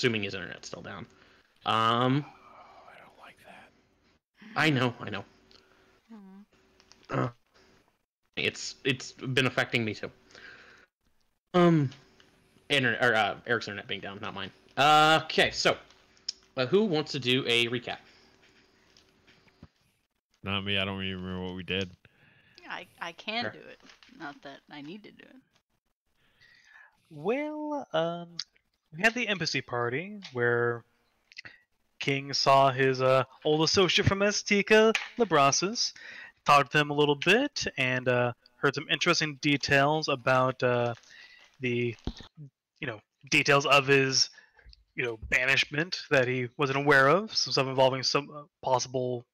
assuming his internet's still down. Oh, I don't like that. I know. Hmm. It's been affecting me too. Internet or Eric's internet being down, not mine. Okay, so who wants to do a recap? Not me. I don't even remember what we did. I can Sure. do it. Not that I need to do it. Well, we had the embassy party where King saw his old associate from Azteca, Lebrasus, talked to him a little bit, and heard some interesting details about the, details of his, banishment that he wasn't aware of. Some stuff involving some possible,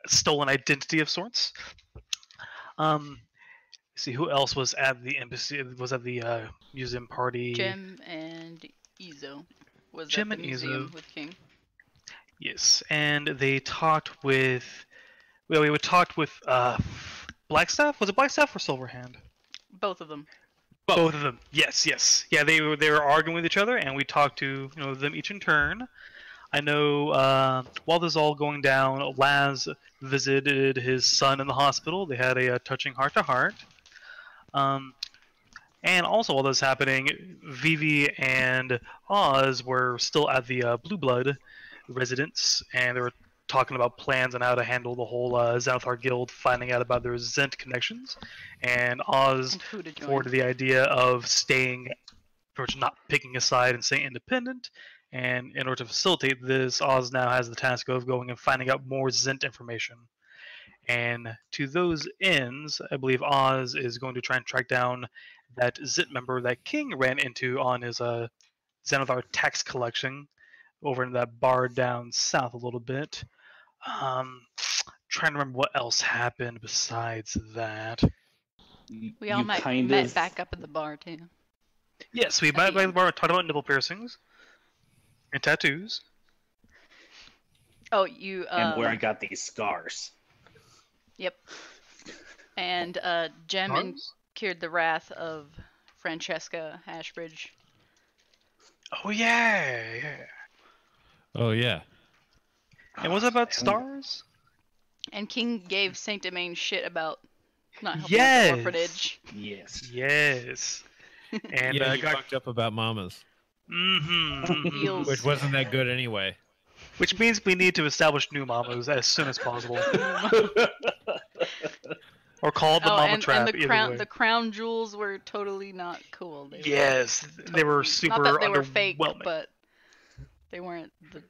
stolen identity of sorts. See who else was at the embassy. Was at the museum party. Jem and Izo was Jem at the and museum Izo. with King. Yes, and they talked with. Well, we talked with Blackstaff. Was it Blackstaff or Silverhand? Both of them. Both of them. Yes. Yeah, they were arguing with each other, and we talked to them each in turn. I know while this is all going down, Laz visited his son in the hospital. They had a touching heart-to-heart. And also while this was happening, Vivi and Oz were still at the Blue Blood residence, and they were talking about plans on how to handle the whole Xanathar Guild, finding out about their Zent connections. And Oz And who to join. forwarded the idea of staying, pretty much not picking a side and staying independent. And in order to facilitate this, Oz now has the task of going and finding out more Zent information. And to those ends, I believe Oz is going to try and track down that Zit member that King ran into on his Xanathar tax collection over in that bar down south a little bit. Trying to remember what else happened besides that. We all met back up at the bar too. Yes, we met by the bar, talked about nipple piercings and tattoos. Oh, you. And where I got these scars. Yep. And Jem cured the wrath of Francesca Ashbridge. Oh yeah. Oh yeah. And was it about stars? And King gave Saint Domain shit about not helping out Yes. the orphanage. Yes. Yes. And Yeah, you got fucked up about mamas, Feels- which wasn't that good anyway. Which means we need to establish new mamas as soon as possible. Or call it the mama trap. And the crown jewels were totally not cool. They Yes, they were super not that they were fake, underwhelming. but they weren't the.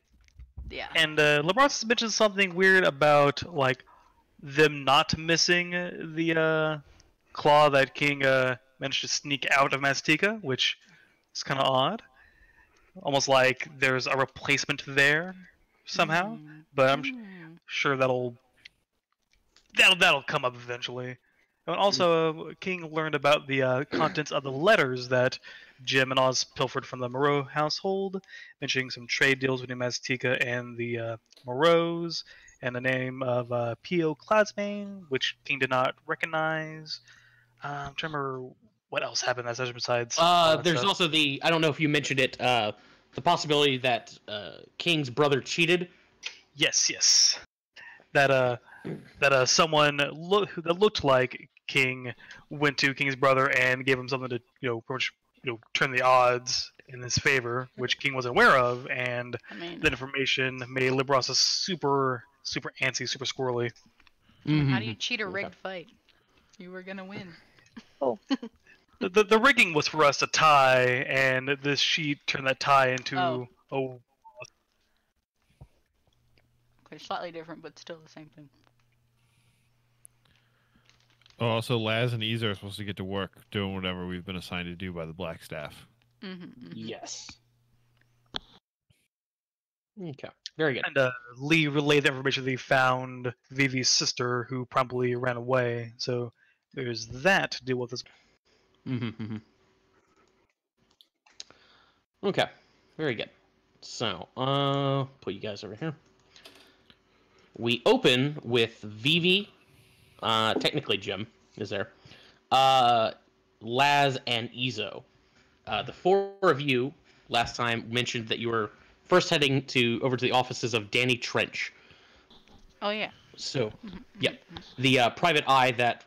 Yeah. And LeBron mentioned something weird about like them not missing the claw that King managed to sneak out of Maztica, which is kind of odd. Almost like there's a replacement there somehow, but I'm sure that'll come up eventually. And also, King learned about the contents of the letters that Jim and Oz pilfered from the Moreau household, mentioning some trade deals between Maztica and the Moreaus, and the name of P.O. Cloudsbane, which King did not recognize. I'm trying to remember what else happened in that session besides. There's stuff. also I don't know if you mentioned it, the possibility that King's brother cheated. Yes. That someone that looked like King went to King's brother and gave him something to pretty much turn the odds in his favor, which King wasn't aware of, and that information made Libros super antsy, super squirrely. How do you cheat a rigged fight? You were gonna win. Oh. The rigging was for us to tie, and this sheet turned that tie into Okay, slightly different, but still the same thing. Oh, also, Laz and Iza are supposed to get to work doing whatever we've been assigned to do by the Black Staff. Yes. Okay, very good. And Lee relayed the information that he found Vivi's sister, who promptly ran away. So there's that to deal with as Okay, very good. So, put you guys over here. We open with Vivi, technically Jim is there, Laz and Izo. The four of you last time mentioned that you were first heading over to the offices of Danny Trench. Oh yeah. So, yeah, the private eye that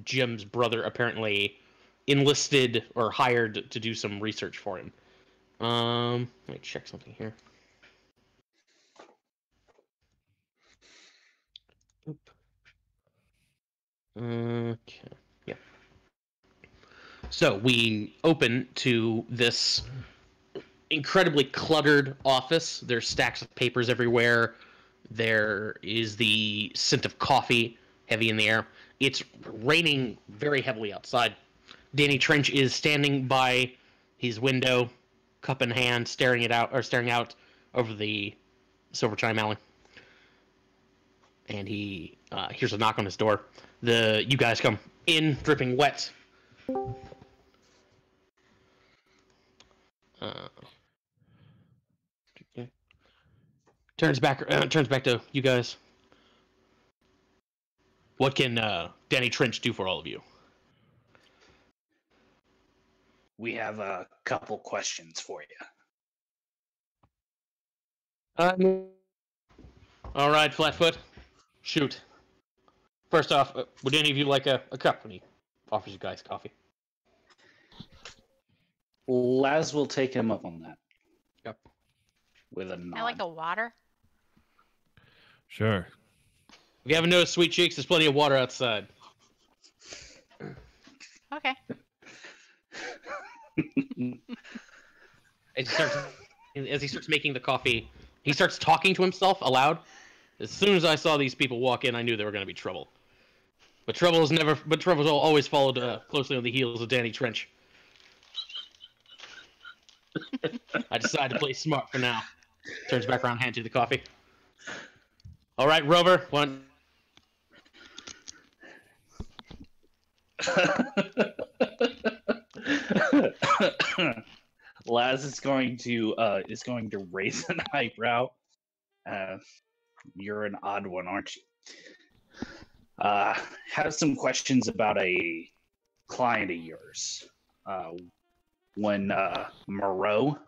Jim's brother apparently enlisted or hired to do some research for him. Let me check something here. Oop. Okay. Yeah. So we open to this incredibly cluttered office. There's stacks of papers everywhere. There is the scent of coffee heavy in the air. It's raining very heavily outside. Danny Trench is standing by his window, cup in hand, staring out over the Silver Chime Alley. And he hears a knock on his door. You guys come in, dripping wet. Turns back to you guys. What can Danny Trench do for all of you? We have a couple questions for you. All right, Flatfoot. Shoot. First off, would any of you like a cup when he offers you guys coffee? Laz will take him up on that. Yep. With a nod. I like a water. Sure. If you haven't noticed, Sweet Cheeks, there's plenty of water outside. Okay. As he starts making the coffee, he starts talking to himself aloud. As soon as I saw these people walk in, I knew there were going to be trouble. But trouble's always followed closely on the heels of Danny Trench. I decided to play smart for now. Turns back around, hands you the coffee. All right, Rover, one. Laz is going to raise an eyebrow. You're an odd one, aren't you? Have some questions about a client of yours. When Moreau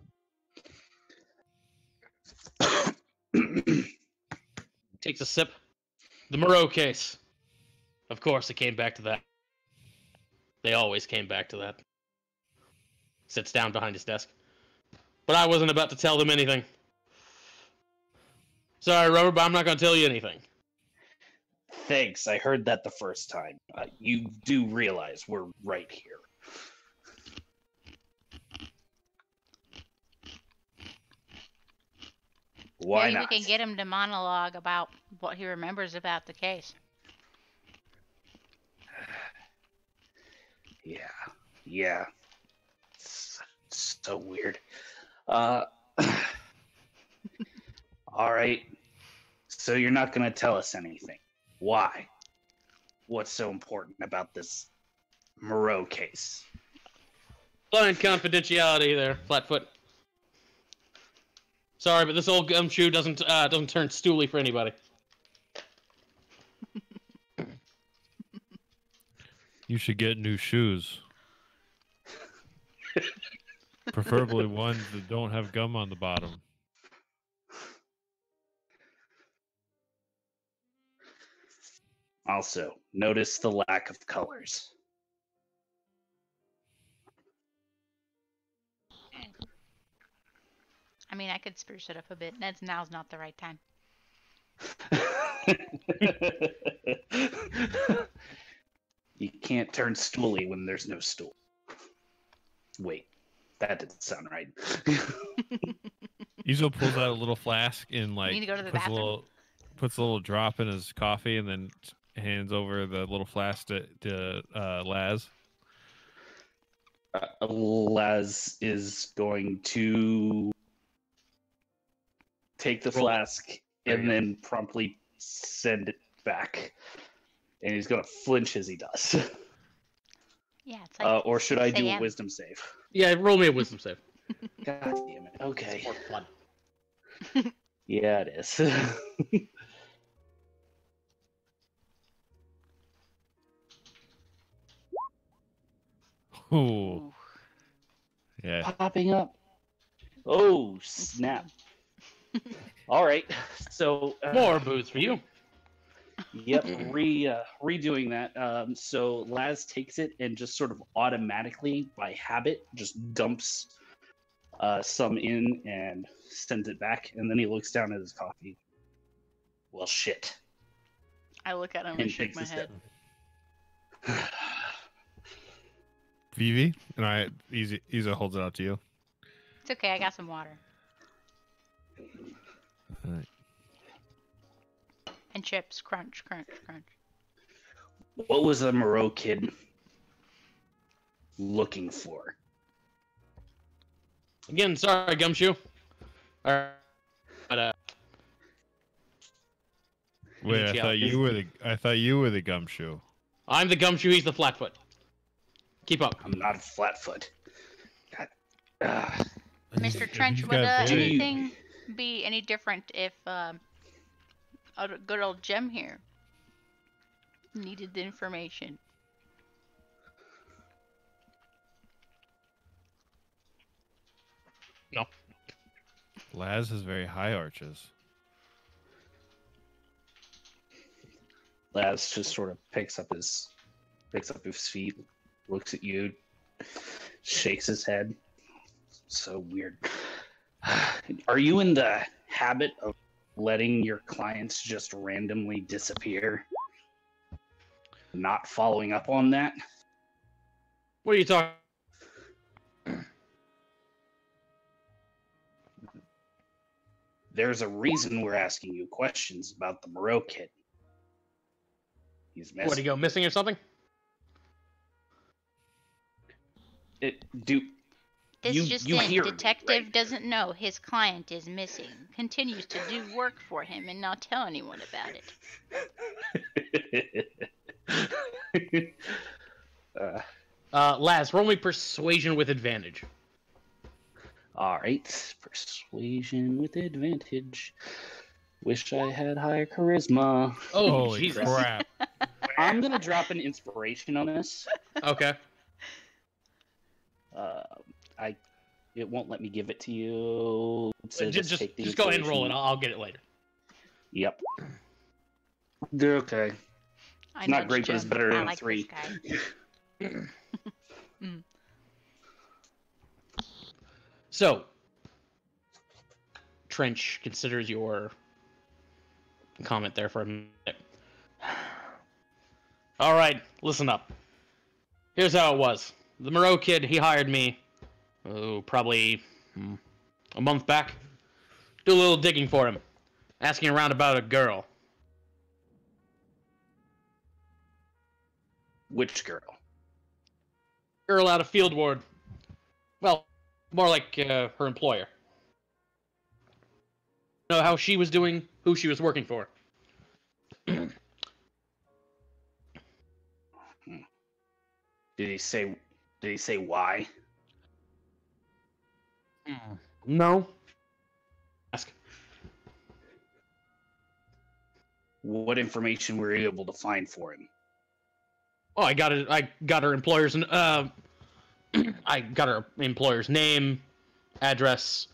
Takes a sip. The Moreau case. Of course, it came back to that. They always came back to that. Sits down behind his desk. But I wasn't about to tell them anything. Sorry, Robert, but I'm not going to tell you anything. Thanks, I heard that the first time. You do realize we're right here. Why Maybe not? we can get him to monologue about what he remembers about the case. Yeah. It's so weird. All right. So you're not going to tell us anything. Why? What's so important about this Moreau case? Blind confidentiality there, Flatfoot. Sorry, but this old gumshoe doesn't turn stooly for anybody. You should get new shoes. Preferably ones that don't have gum on the bottom. Also, notice the lack of colors. I mean, I could spruce it up a bit. Now's not the right time. You can't turn stooly when there's no stool. Wait, that didn't sound right. Izo pulls out a little flask and You need to go to the puts bathroom. puts a little drop in his coffee and then hands over the little flask to Laz. Laz is going to take the flask and then promptly send it back. And he's going to flinch as he does. Yeah, it's like. Or should I do a Sam. wisdom save? Yeah, roll me a wisdom save. God damn it. Okay. More fun. Yeah, it is. Ooh, Ooh. yeah. Popping up. Oh, snap. All right. So More booze for you. Yep, redoing that. So Laz takes it and just sort of automatically, by habit, just dumps some in and sends it back, and then he looks down at his coffee. Well, shit. I look at him and And shake shakes my his head. Vivi and Isa holds it out to you. It's okay, I got some water. All right. And chips. Crunch, crunch, crunch. What was the Moreau kid looking for? Again, sorry, Gumshoe. But Wait, I Yeah. thought you were the gumshoe. I'm the Gumshoe. He's the Flatfoot. Keep up. I'm not Flatfoot. God. Mr. Trench, He's would got very- anything be any different if a good old Gem here needed the information? No. Laz has very high arches. Laz just sort of picks up his feet, looks at you, shakes his head. So weird. Are you in the habit of letting your clients just randomly disappear? Not following up on that? What are you talking? There's a reason we're asking you questions about the Moreau kid. He's missing. What, did he go missing or something? This You just hear in, me, detective right? doesn't know his client is missing, continues to do work for him and not tell anyone about it. Laz, roll me persuasion with advantage. All right, persuasion with advantage. Wish I had higher charisma. Oh, Holy Jesus. crap! I'm gonna drop an inspiration on this. Okay. It won't let me give it to you. So Just take the go ahead and roll it. inspiration. I'll get it later. Yep. They're okay. I Not nudged great, but it's Gem. better I than like 3. This guy. So, Trench considers your comment there for a minute. All right, listen up. Here's how it was. The Moreau kid, he hired me, probably a month back. Do a little digging for him. Asking around about a girl. Which girl? Girl out of Field Ward. Well, more like her employer. Know how she was doing, who she was working for. Did he say why? No. Ask. What information were you able to find for him? Oh, I got her employer's I got her employer's name, address.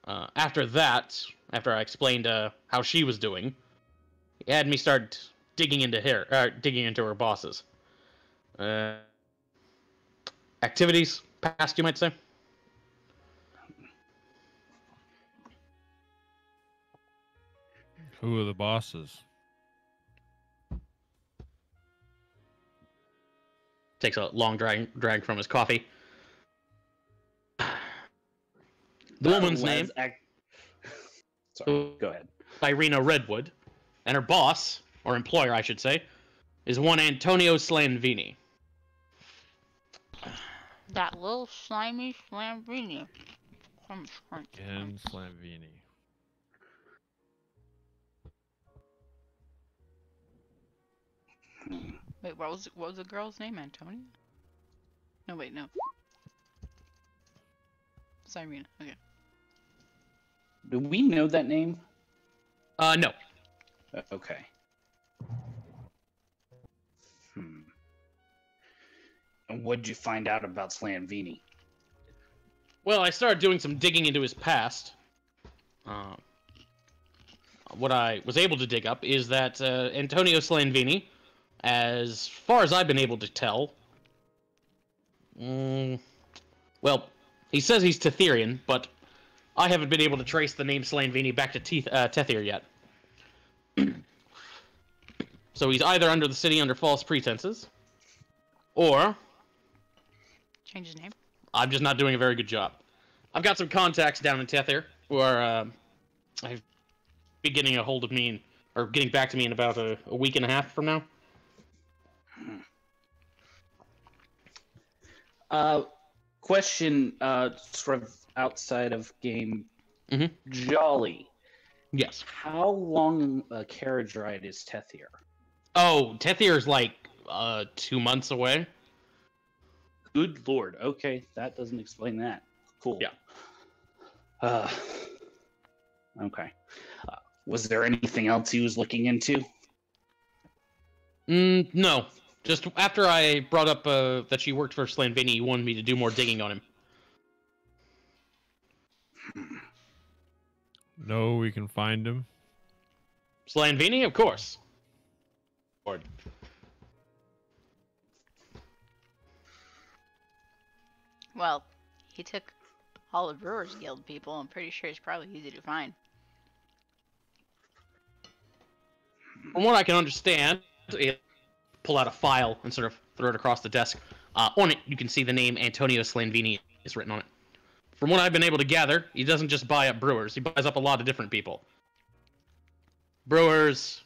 After that, after I explained how she was doing, he had me start digging into her bosses. Activities, past, you might say. Who are the bosses? Takes a long drag from his coffee. The woman's name, Sorry, go ahead. Irina Redwood, and her boss, or employer, I should say, is one Antonio Slanvini. That little slimy Slambini. Crunch, crunch, And crunch. Slamvini. Wait, what was the girl's name? Antonia? No, wait, no. Cyrena. Okay. Do we know that name? No. Okay. And what'd you find out about Slanvini? Well, I started doing some digging into his past. What I was able to dig up is that Antonio Slanvini, as far as I've been able to tell, well, he says he's Tetherian, but I haven't been able to trace the name Slanvini back to Tethir yet. So he's either under the city under false pretenses, or Change his name. I'm just not doing a very good job. I've got some contacts down in Tethir who are I've been getting a hold of me or getting back to me in about a week and a half from now. Question, sort of outside of game. Mhm. Jolly. Yes. How long a carriage ride is Tethir? Oh, Tethir's like 2 months away. Good lord. Okay, that doesn't explain that. Cool. Yeah. Okay. Was there anything else he was looking into? No. Just after I brought up that she worked for Slanvini, he wanted me to do more digging on him. No, we can find him. Slanvini, of course. Lord. Well, he took all the Brewers Guild people. I'm pretty sure he's probably easy to find. From what I can understand, pull out a file and sort of throw it across the desk. On it, you can see the name Antonio Slanvini is written on it. From what I've been able to gather, he doesn't just buy up brewers. He buys up a lot of different people. Brewers,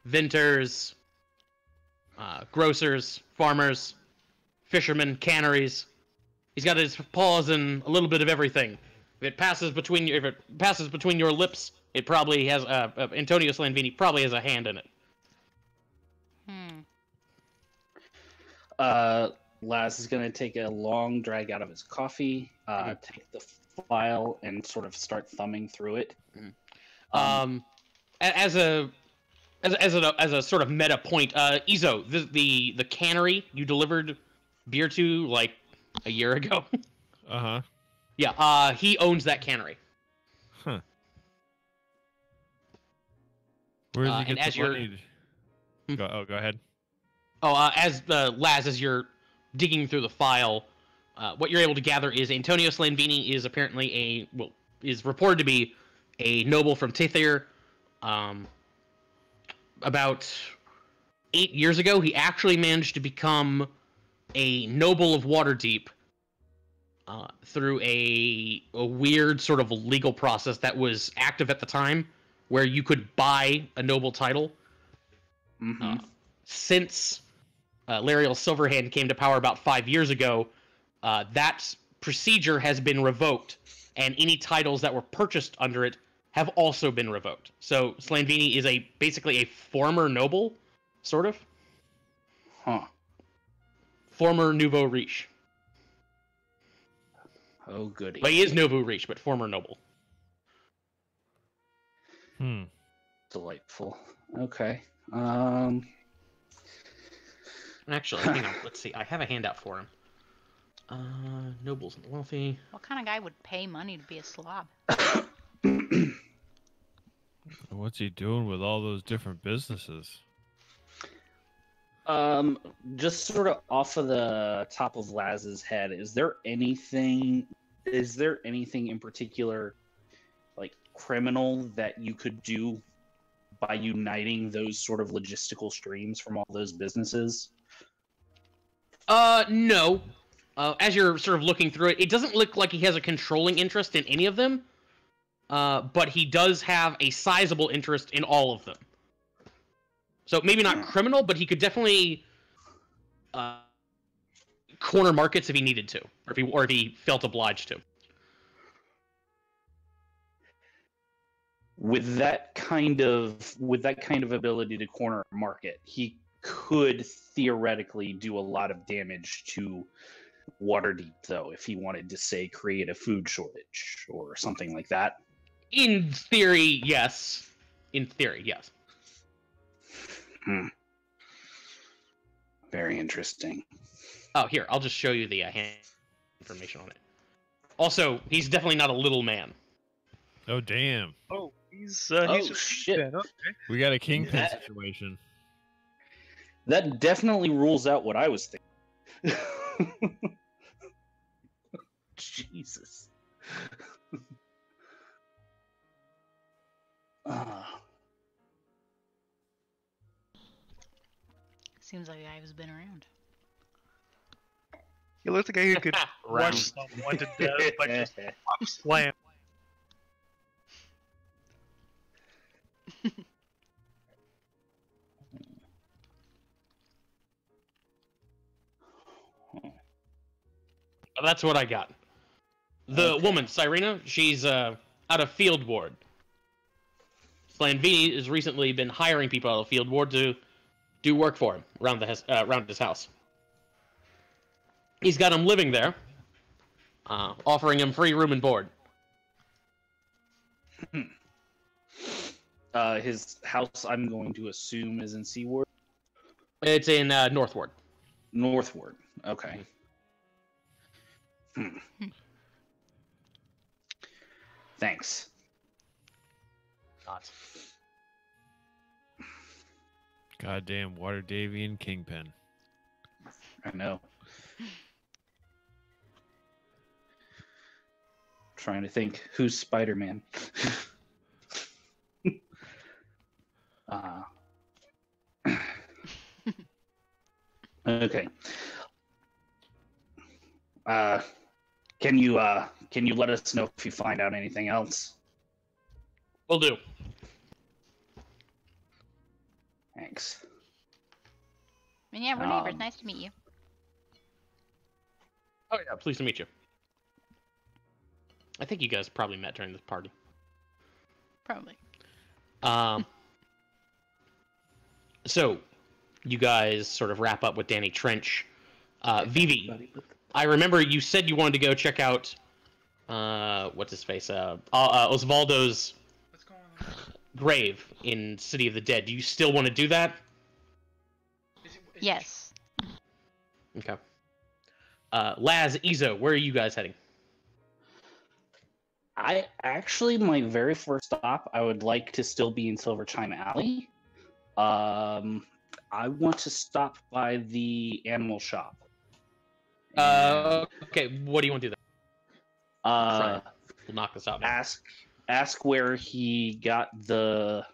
vintners, grocers, farmers, fishermen, canneries. He's got his paws in a little bit of everything. If it passes between your lips, it probably has Antonio Slanvini probably has a hand in it. Laz is going to take a long drag out of his coffee, take the file, and sort of start thumbing through it. As a sort of meta point, Izo, the cannery you delivered beer to like a year ago. Uh-huh. Yeah, he owns that cannery. Huh. Where does he and get as the you're- money? Go ahead. As Laz, as you're digging through the file, what you're able to gather is Antonio Slanvini is apparently is reported to be a noble from Tethir. About 8 years ago, he actually managed to become a noble of Waterdeep through a weird sort of legal process that was active at the time, where you could buy a noble title. Since Lariel Silverhand came to power about 5 years ago, that procedure has been revoked, and any titles that were purchased under it have also been revoked. So Slanvini is basically a former noble, sort of. Huh. Former nouveau riche. Oh, goody. But he is nouveau riche, but former noble. Delightful. Okay. Actually, hang on. Let's see. I have a handout for him. Nobles and wealthy. What kind of guy would pay money to be a slob? What's he doing with all those different businesses? Just sort of off of the top of Laz's head, is there anything in particular, like criminal, that you could do by uniting those sort of logistical streams from all those businesses? No. As you're sort of looking through it, it doesn't look like he has a controlling interest in any of them. But he does have a sizable interest in all of them. So maybe not criminal, but he could definitely corner markets if he needed to, or if he felt obliged to. With that kind of ability to corner a market, he could theoretically do a lot of damage to Waterdeep, though, if he wanted to, say, create a food shortage or something like that. In theory, yes. In theory, yes. Very interesting. Oh, here, I'll just show you the information on it. Also, he's definitely not a little man. Oh damn, Oh, he's Oh, just shit. Kingpin, okay. we got a kingpin That- situation. That definitely rules out what I was thinking. Jesus. Ah. Seems like the guy who's been around. He looks like a guy who could Round. watch someone to death by just slam. That's what I got. The Okay. woman, Cyrena, she's out of field ward. Slanvini has recently been hiring people out of field ward to do work for him around his house. He's got him living there, offering him free room and board. His house, I'm going to assume, is in Seaward? It's in North Ward. Northward. Okay. Thanks. Goddamn Water Davian kingpin. I know. Trying to think who's Spider-Man. Okay. Can you let us know if you find out anything else? Will do. Thanks. And yeah, we're neighbors. Um, Nice to meet you. Oh yeah, pleased to meet you. I think you guys probably met during this party. Probably. So, you guys sort of wrap up with Danny Trench. Vivi, I remember you said you wanted to go check out, what's his face, Osvaldo's What's going on? grave in City of the Dead. Do you still want to do that? Yes. Okay. Laz, Izo, where are you guys heading? My very first stop, I would like to still be in Silver China Alley. I want to stop by the animal shop. Okay, what do you want to do there? Uh, We'll knock this out now. ask where he got the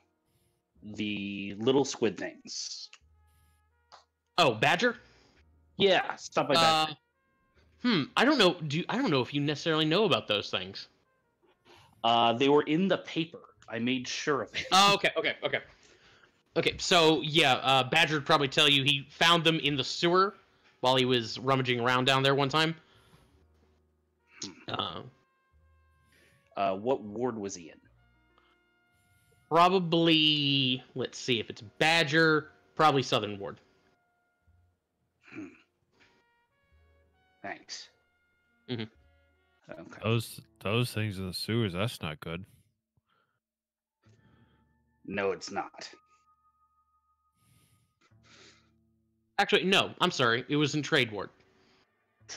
little squid things. Oh, Badger? Yeah, stop by that. I don't know. I don't know if you necessarily know about those things. They were in the paper. I made sure of it. Oh, okay. So yeah, Badger would probably tell you he found them in the sewer while he was rummaging around down there one time. What ward was he in? Probably. Let's see if it's Badger. Probably Southern Ward. Thanks. Mhm. Okay. Those things in the sewers, that's not good. No, it's not. Actually, no. I'm sorry. It was in Trade Ward.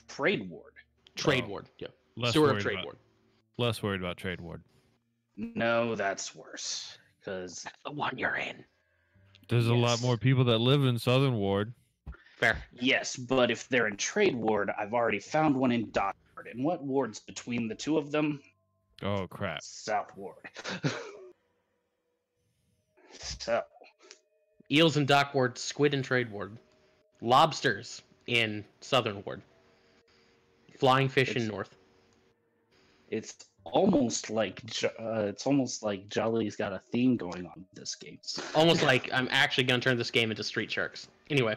Trade ward. Trade Oh. Ward. Yeah. Less Sewer of worried Trade about, Ward. less worried about Trade Ward. No, that's worse. Because That's the one you're in. There's a lot Yes. more people that live in Southern Ward. Fair. yes, but if they're in trade ward, I've already found one in dock ward. And what ward's between the two of them? Oh crap! South ward. So Eels in Dock Ward. Squid in Trade Ward. Lobsters in Southern Ward. Flying fish in It's- North. it's almost like Jolly's got a theme going on with this game. It's almost like I'm actually gonna turn this game into Street Sharks. Anyway,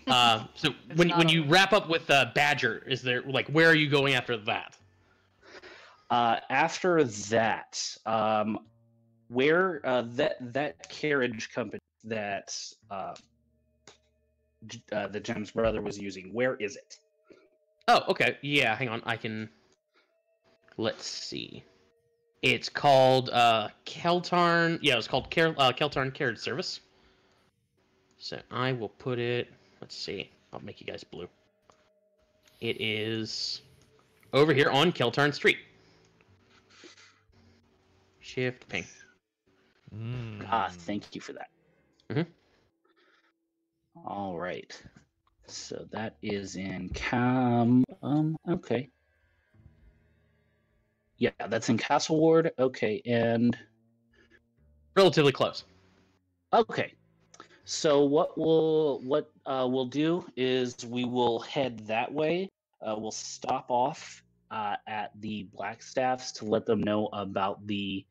so when not you wrap up with Badger, is there like where are you going after that? After that, where that carriage company that the Gems brother was using, where is it? Oh, okay. Yeah, hang on. I can. Let's see. It's called Keltarn. Yeah, it's called Keltarn Carriage Service. So I will put it. Let's see. I'll make you guys blue. It is over here on Keltarn Street. Shift ping. Thank you for that. Mhm. All right. So that is in okay. Yeah, that's in Castle Ward. Okay, and Relatively close. okay. So what we'll do is we will head that way. We'll stop off at the Blackstaffs to let them know about the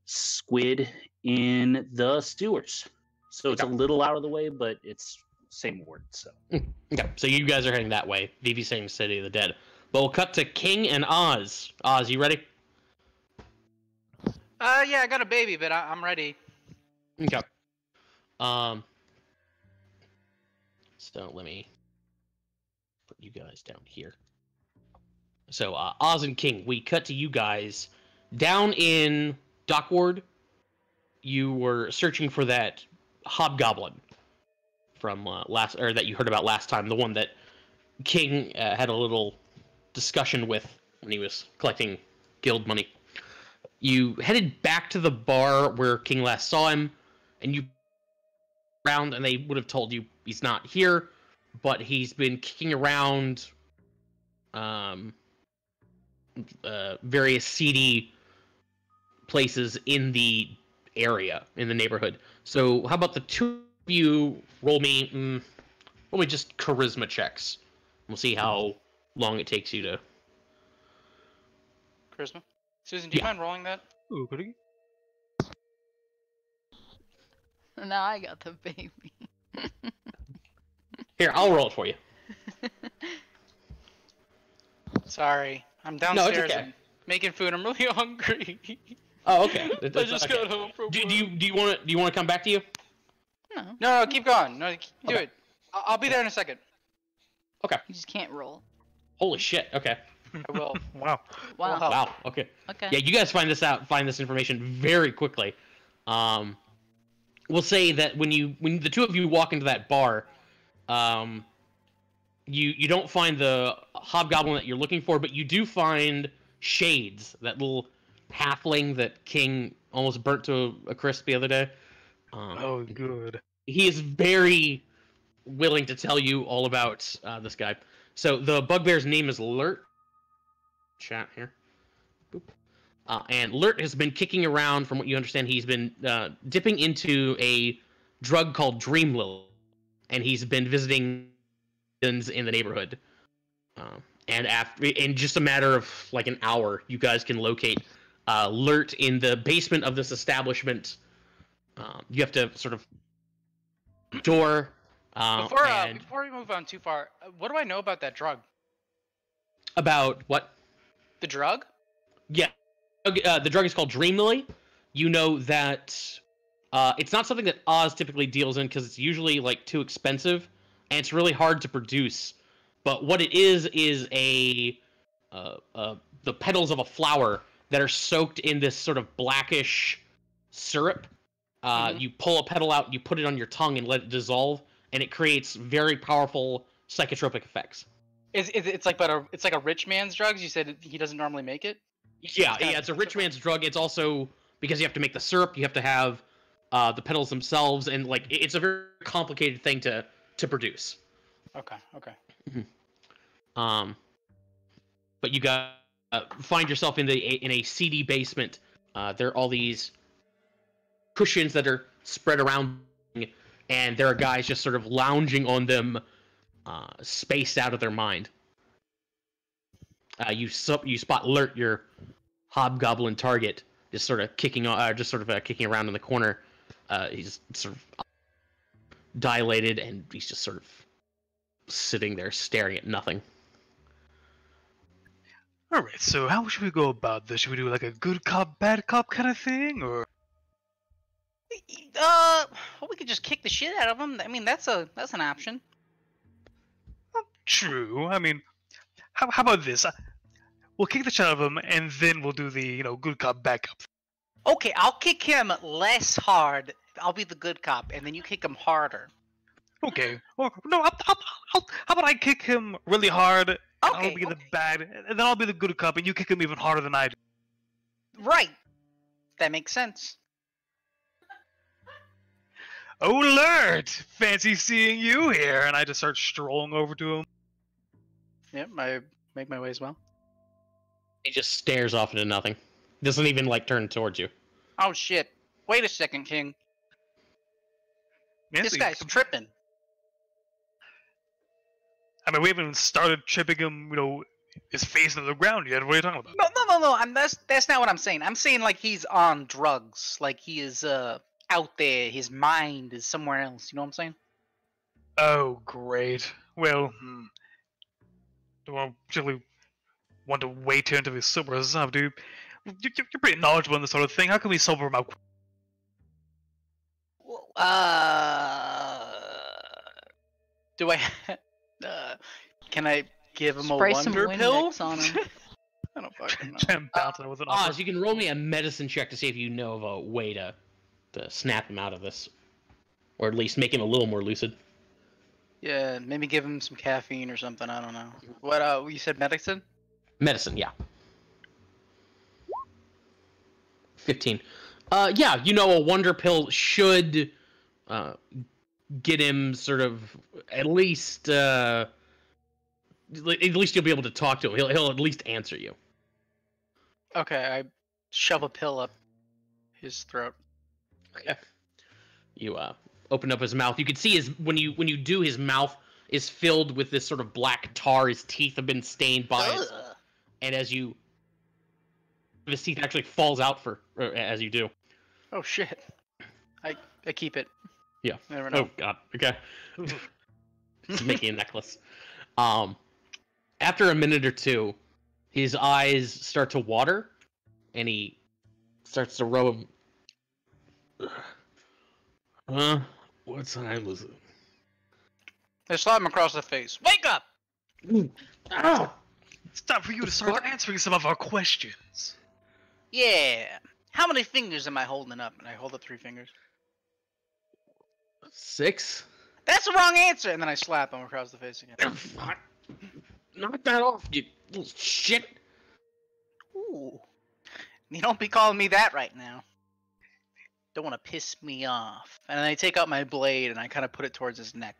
squid in the sewers. So it's a little out of the way, but it's same word. So Okay, so you guys are heading that way. Vivi saying City of the Dead. But we'll cut to King and Oz. Oz, you ready? Yeah, I got a baby, but I'm ready. Okay. So let me put you guys down here. So Oz and King, we cut to you guys down in Dockward. You were searching for that hobgoblin from that you heard about last time, the one that King had a little discussion with when he was collecting guild money. You headed back to the bar where King last saw him, and you around, and they would have told you he's not here, but he's been kicking around various seedy places in the area, in the neighborhood. So how about the two of you roll me just charisma checks. We'll see how long it takes you to... Charisma. Susan, do you Yeah. mind rolling that? Ooh, goody. Now I got the baby. Here, I'll roll it for you. Sorry, I'm No, it's downstairs okay. and making food. I'm really hungry. Oh, okay. I just got home from Do you want to come back to you? No, No, keep going. No, do Okay. it. I'll be there in a second. you just can't roll. Holy shit. Okay. I will. Wow. Wow. help. Wow. Okay. Okay. Yeah, you guys find this information very quickly. We'll say that when the two of you walk into that bar, you don't find the hobgoblin that you're looking for, but you do find Shades, that little halfling that King almost burnt to a crisp the other day. Oh, good. He is very willing to tell you all about this guy. So the bugbear's name is Lurt. Chat here. Boop. And Lurt has been kicking around, from what you understand. He's been dipping into a drug called Dream Lily, and he's been visiting in the neighborhood. And in just a matter of like an hour, you guys can locate Lurt in the basement of this establishment. You have to sort of door. Before we move on too far, what do I know about that drug? About what? The drug? Yeah. The drug is called Dream Lily. You know that it's not something that Oz typically deals in because it's usually like too expensive and it's really hard to produce. But what it is the petals of a flower that are soaked in this sort of blackish syrup. You pull a petal out, you put it on your tongue and let it dissolve, and it creates very powerful psychotropic effects. It's like a rich man's drugs. You said he doesn't normally make it. Yeah, it's a rich man's drug. It's also because you have to make the syrup, you have to have the petals themselves, and like it's a very complicated thing to produce. Okay. But you got find yourself in a seedy basement. There are all these cushions that are spread around, and there are guys just sort of lounging on them, spaced out of their mind. You spot Lurt, your hobgoblin target, just sort of kicking around in the corner. He's sort of dilated, and he's just sort of sitting there staring at nothing. All right. So how should we go about this? Should we do like a good cop, bad cop kind of thing, or? Well, we could just kick the shit out of him. I mean, that's an option. True. I mean, how about this? We'll kick the shit out of him, and then we'll do the good cop, bad cop. Okay, I'll kick him less hard. I'll be the good cop, and then you kick him harder. Okay. Or, no, how about I kick him really hard, And Okay, I'll be the bad, and then I'll be the good cop, and you kick him even harder than I do. right. That makes sense. Oh, Lord! Fancy seeing you here! And I just start strolling over to him. Yep, I make my way as well. He just stares off into nothing. Doesn't even like turn towards you. Oh shit! Wait a second, King. Nancy, This guy's tripping. I mean, we haven't even started tripping him, his face into the ground yet. What are you talking about? No. That's not what I'm saying. I'm saying like he's on drugs. Like he is out there. His mind is somewhere else. You know what I'm saying? Oh, great. Well, do I really want to wait here until he's sober us up, dude? You're pretty knowledgeable in this sort of thing. How can we sober him up? Do I? Can I give him Spray a some wonder pill? Windex on him. I don't fucking know. I'm bouncing with an offer. Oz, you can roll me a medicine check to see if you know of a way to snap him out of this. Or at least make him a little more lucid. Yeah, maybe give him some caffeine or something. I don't know. What? You said medicine? Medicine, yeah. 15. Yeah, a wonder pill should get him sort of at least you'll be able to talk to him. He'll at least answer you. Okay, I shove a pill up his throat. Okay. You open up his mouth. You can see when you do, his mouth is filled with this sort of black tar. His teeth have been stained by it, Ugh. and as you, his teeth actually falls out as you do. Oh shit! I keep it. Yeah. Never know. Oh god. Okay. Just making a necklace. After a minute or two, his eyes start to water, and he starts to row him. What time was it? I slap him across the face. Wake up! Ah! It's time for you to start answering some of our questions. Yeah. How many fingers am I holding up? And I hold up 3 fingers. 6? That's the wrong answer. And then I slap him across the face again. Knock that off, you little shit. Ooh. You don't be calling me that right now. Don't want to piss me off. And then I take out my blade and I kind of put it towards his neck.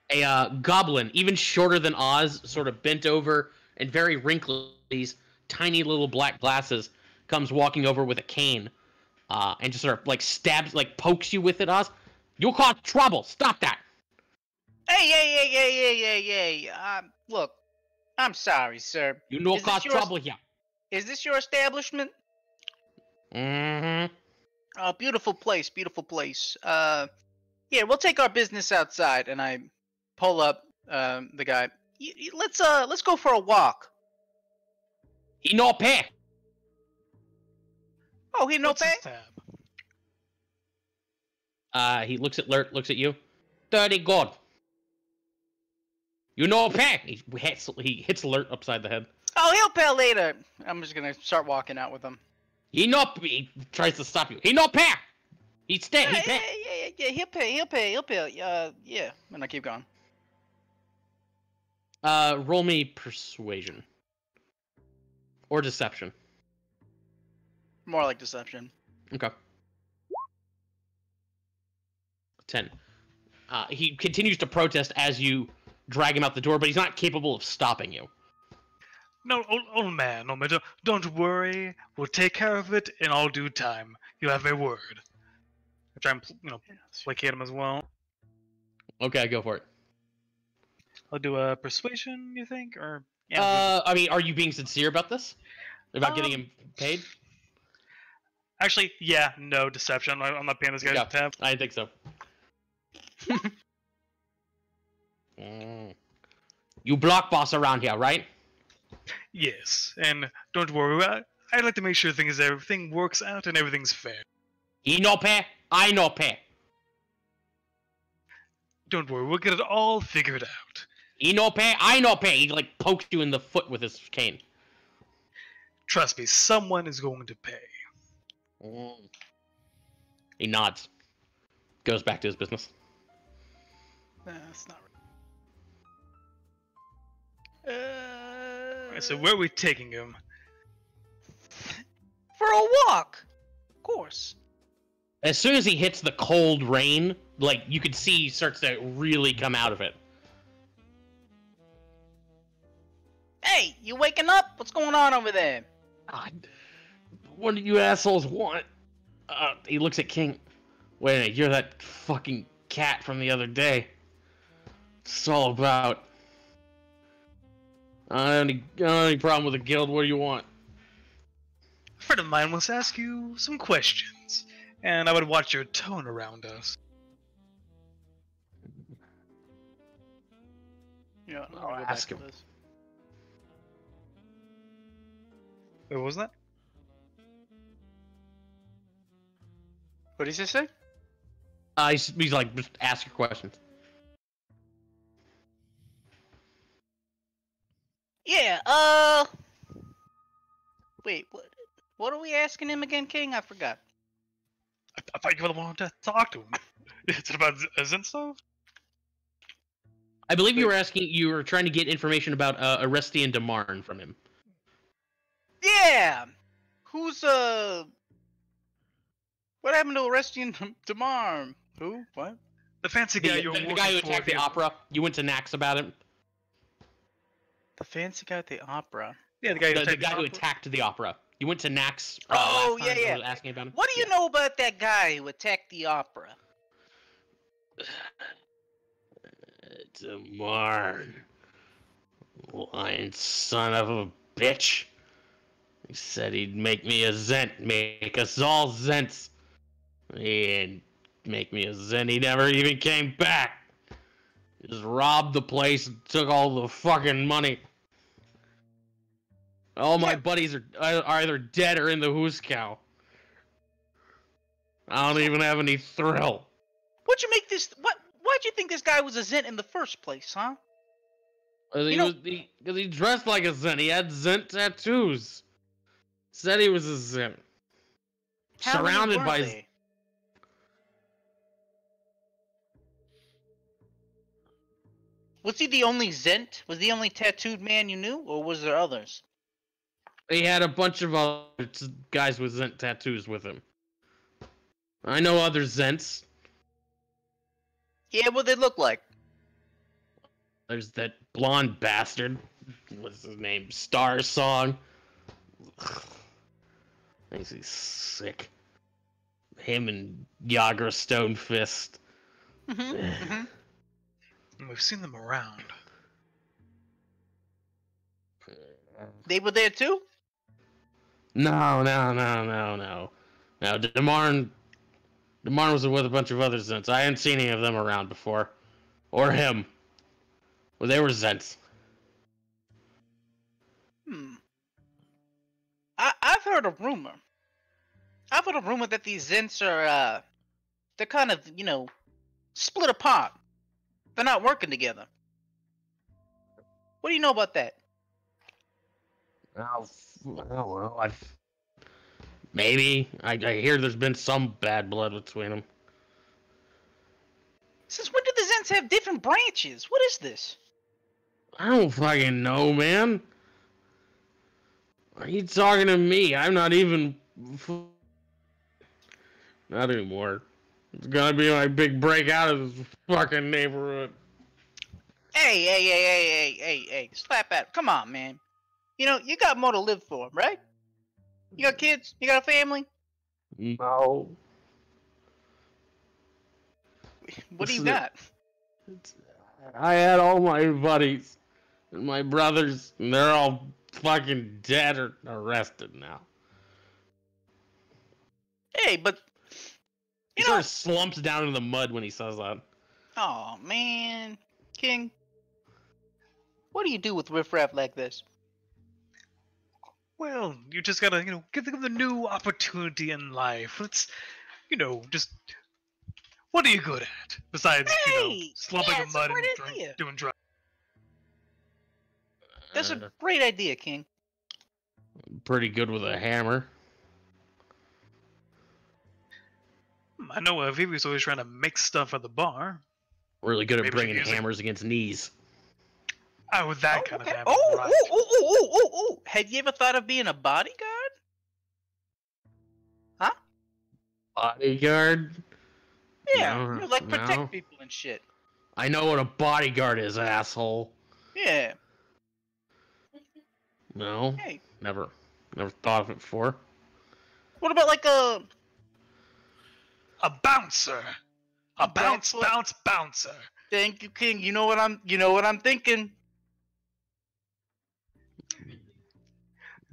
A goblin, even shorter than Oz, sort of bent over and very wrinkly, these tiny little black glasses, comes walking over with a cane, and just sort of like stabs, like pokes you with it, Oz. You'll cause trouble. Stop that. Hey. Look, I'm sorry, sir. You know Is this cause yours? trouble here. Is this your establishment? Mm-hmm. Oh, beautiful place, beautiful place. Yeah, we'll take our business outside, and I pull up the guy. Let's go for a walk. He no pay. Oh, he no What's his pay? tab? He looks at Lurt, looks at you. 30 gold. You no pay. He hits Lurt upside the head. Oh, he'll pay later. I'm just gonna start walking out with him. He tries to stop you. He no pay. He stay. He pay. Yeah. He'll pay. Yeah. And I keep going. Roll me persuasion. Or deception. More like deception. Okay. 10. He continues to protest as you drag him out the door, but he's not capable of stopping you. No, old man, don't worry. We'll take care of it in all due time. You have a word. I try and, placate him as well. Okay, go for it. I'll do a persuasion, you think? Or yeah, I mean, are you being sincere about this? About getting him paid? actually, yeah, no, deception. I'm not paying this guy Yeah. tab. I think so. Mm. You block boss around here, right? Yes, and don't worry. I'd like to make sure everything works out and everything's fair. He no pay, I no pay. Don't worry, we'll get it all figured out. He no pay, I no pay. He like pokes you in the foot with his cane. Trust me, someone is going to pay. Mm. He nods. Goes back to his business. That's not right. Alright, so where are we taking him? For a walk. Of course. As soon as he hits the cold rain, like you could see he starts to really come out of it. Hey, you waking up? What's going on over there? God, what do you assholes want? He looks at King. Wait a minute, you're that fucking cat from the other day. It's all about. I don't have any problem with the guild. What do you want? A friend of mine wants to ask you some questions, and I would watch your tone around us. Yeah, I'll ask him. Wait, what was that? What did he say? He's like, just ask your questions. Yeah, wait, what are we asking him again, King? I forgot. I thought you were the one to talk to him. Is it about Zen stuff? I believe you were trying to get information about Arestian Damarn from him. Yeah! Who's, what happened to Arestian Damar? Who? What? The fancy guy you're The working guy who for attacked the opera. You went to Nax about him. The fancy guy at the opera. Yeah, the guy who The attacked guy who opera. attacked the opera. You went to Nax. Oh, last time yeah. I was asking about him. What do you know about that guy who attacked the opera? Damarn. Lying son of a bitch. He said he'd make me a Zent. Make us all Zents. He didn't make me a Zent. He never even came back. He just robbed the place and took all the fucking money. All my buddies are either dead or in the Hooskow. I don't even have any thrill. What'd you make this? Why'd you think this guy was a Zent in the first place, huh? Because he dressed like a Zent. He had Zent tattoos. Said he was a Zent. How many Surrounded were by. there? Was he the only Zent? Was he the only tattooed man you knew, or was there others? He had a bunch of other guys with Zent tattoos with him. I know other Zents. Yeah, what they look like? There's that blonde bastard. What's his name? Star Song. Thinks he's sick. Him and Yagra Stonefist. We've seen them around. They were there too? No. Now, Damarn was with a bunch of other Zents. I hadn't seen any of them around before. Or him. Well, they were Zents. I've heard a rumor. I've heard a rumor that these Zents are, they're kind of, split apart. They're not working together. What do you know about that? Well, maybe. I hear there's been some bad blood between them. Since when did the Zents have different branches? What is this? I don't fucking know, man. Are you talking to me? I'm not even... Not anymore. It's gonna be my big break out of this fucking neighborhood. Hey, slap at. Come on, man. You got more to live for, right? You got kids? You got a family? No. What do you got? I had all my buddies and my brothers, and they're all fucking dead or arrested now. Hey, but He sort of slumps down in the mud when he says that. Oh man, King, what do you do with riffraff like this? Well, you just gotta, give them the new opportunity in life. Let's, just... What are you good at? Besides, slumping in mud and doing drugs. That's a great idea, King. Pretty good with a hammer. I know Vivi's always trying to make stuff at the bar. Really good at Maybe bringing using- hammers against knees. Oh, that kind of okay. animal. Oh, Right. oh. Had you ever thought of being a bodyguard? Bodyguard? Yeah, No, you like protect no. people and shit. I know what a bodyguard is, asshole. Yeah. No, Hey, never thought of it before. what about like a A bouncer. A bounce, Backfoot. bounce, bouncer. Thank you, King. You know what I'm thinking.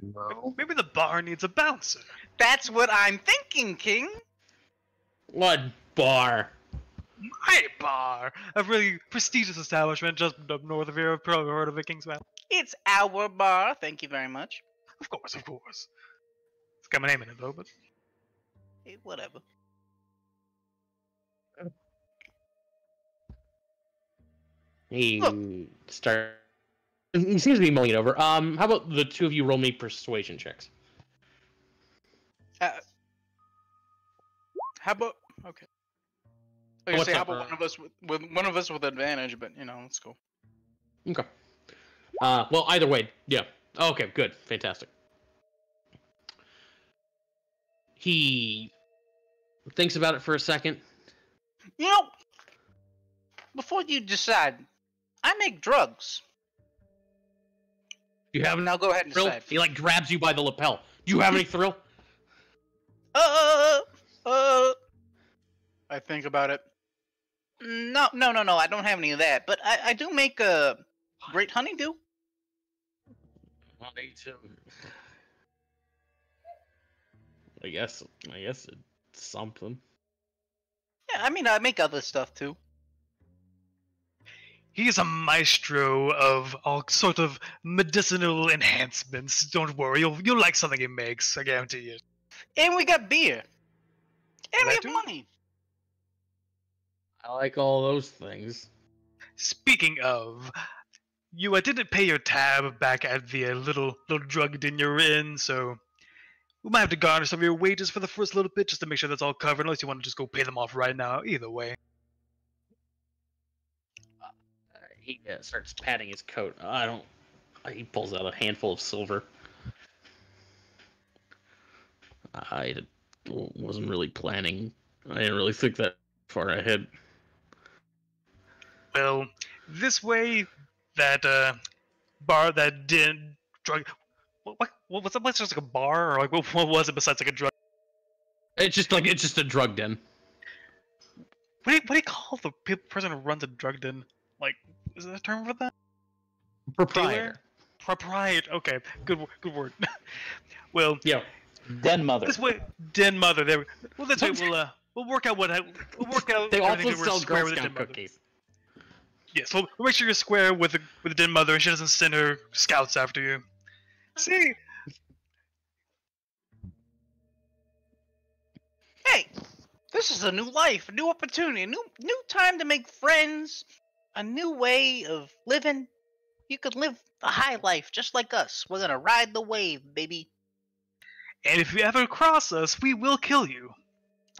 No. Maybe the bar needs a bouncer. That's what I'm thinking, King. What bar? My bar, a really prestigious establishment just up north of here. Probably heard of it, Kingsman. It's our bar. Thank you very much. Of course, of course. It's got my name in it though, but Whatever. He Look. He seems to be mulling it over. How about the two of you roll me persuasion checks? How about okay? I was gonna What's say how up, about one of us with advantage, but let's go. Okay. Well, either way, yeah. Okay, good, fantastic. He thinks about it for a second. Before you decide, I make drugs. Do you have Now go ahead and thrill? decide. He like grabs you by the lapel. Do you have any thrill? I think about it. No, I don't have any of that, but I do make a great honeydew. Honey too. I guess it's something. Yeah, I mean I make other stuff too. he's a maestro of all sort of medicinal enhancements. Don't worry, you'll like something he makes. I guarantee you. And we got beer. And we That have too? money. I like all those things. Speaking of, you didn't pay your tab back at the little drug den you're in, so we might have to garnish some of your wages for the first little bit just to make sure that's all covered. Unless you want to just go pay them off right now. Either way. He starts patting his coat. He pulls out a handful of silver. I wasn't really planning. I didn't really think that far ahead. Well, this way, that bar, that den, drug. What's that? What's just like a bar, or like what was it besides like a drug? It's just a drug den. What do you call the person who runs a drug den? Like, is there a term for that? Proprietor. Proprietor. Okay, good word. Well, Yeah. Den mother. this way, den mother. There. Well, this way we'll work out we'll work out. They also everything we're sell square Girl with the Scout den mother. cookies. Yes, we'll make sure you're square with the den mother, and she doesn't send her scouts after you. See. Hey, this is a new life, a new opportunity, a new time to make friends, a new way of living. You could live a high life just like us. We're gonna ride the wave, baby. And if you ever cross us, we will kill you.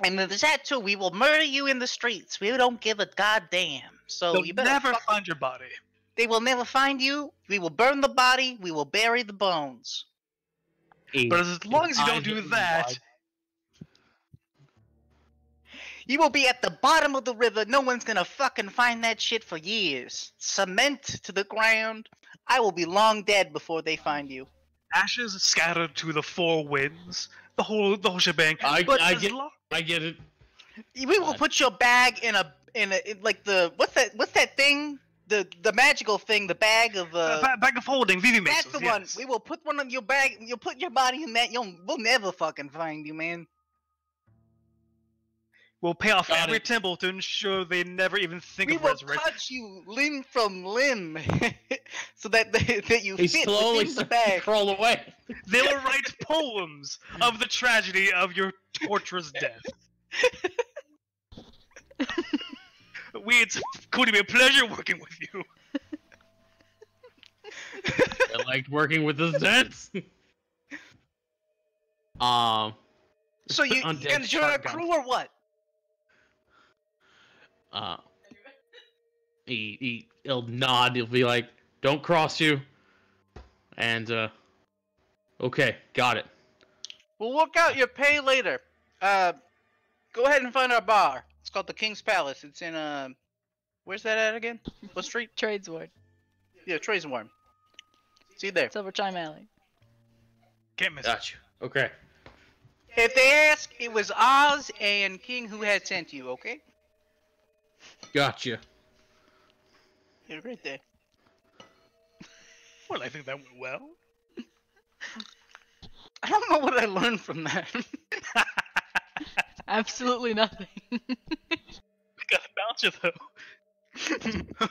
And there's that too. We will murder you in the streets. We don't give a goddamn. So They'll you better never fuck- find your body. They will never find you. We will burn the body. We will bury the bones. But as long as you don't do that, You will be at the bottom of the river. No one's gonna fucking find that shit for years. Cement to the ground. I will be long dead before they find you. ashes scattered to the four winds, the whole shebang. I as get- lo- I get it. We will put your bag in like the what's that thing? The magical thing, the bag of bag of holding, Vivi that's Maces, the one. yes. We will put one on your bag. You'll put your body in that. We'll never fucking find you, man. We'll pay off Got every it. temple to ensure they never even think We of will resurrection. cut you limb from limb, so that you He fit slowly within the starts to bag. crawl away. They will write poems of the tragedy of your torturous death. It's going to be a pleasure working with you. I liked working with the Zeds. So you Undead gonna join our shotgun. crew or what? He'll nod. He'll be like, Don't cross you. And, okay, got it. We'll work out your pay later. Go ahead and find our bar. It's called the King's Palace. It's in, where's that at again? What street? Tradesward. Yeah, Tracewarm. See you there. Silver Chime Alley. Can't miss it. Gotcha. Okay. If they ask, it was Oz and King who had sent you, okay? Gotcha. You're right there. Well, I think that went well. I don't know what I learned from that. Absolutely nothing. We got a bouncer though.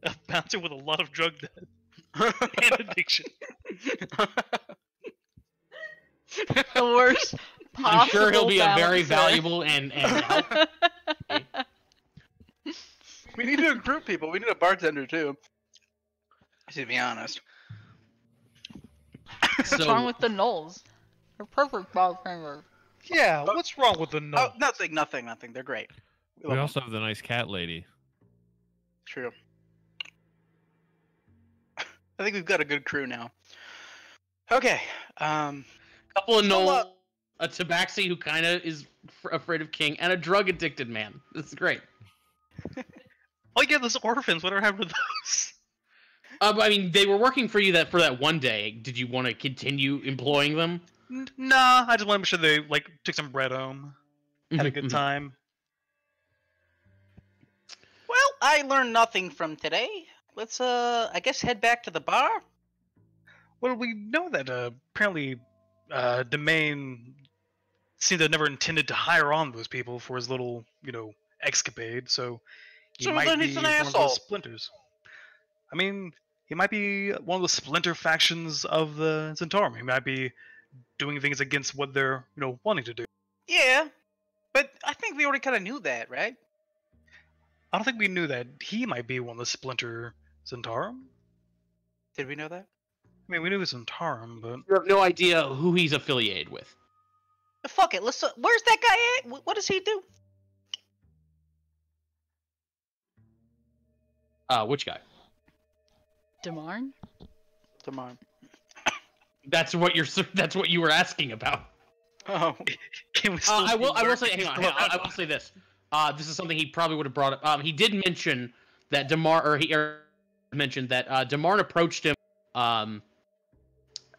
A bouncer with a lot of drug debt and addiction. The worst possible I'm sure he'll be a very balancer. valuable and help. We need to recruit people. We need a bartender too. To be honest. What's wrong with the Knolls? They're perfect bartenders. Yeah, what's wrong with the no? Oh, nothing. They're great. We love also have the nice cat lady. them. True. I think we've got a good crew now. Okay. Couple of So, Noel, a tabaxi who kind of is afraid of King, and a drug addicted man. This is great. Oh yeah, those orphans. Whatever happened to those? I mean, they were working for you for that one day. Did you want to continue employing them? Nah, I just want to make sure they like took some bread home, had a Mm-hmm, good time. Well, I learned nothing from today. Let's I guess head back to the bar. Well, we know that apparently Domain seemed to have never intended to hire on those people for his little, escapade. So he So might then be he's an one of asshole. those splinters. I mean, he might be one of the splinter factions of the Centaurum. He might be doing things against what they're, wanting to do. Yeah, but I think we already kind of knew that, right? I don't think we knew that he might be one of the splinter Centaurum. Did we know that? I mean, we knew it was Centaurum, but You have no idea who he's affiliated with. Fuck it. Let's. Where's that guy at? What does he do? Which guy? Demarn? Tomorrow. That's what you were asking about. Oh. can we still I will work say, hang on, still I will say this. This is something he probably would have brought up. He did mention that mentioned that Demarn approached him at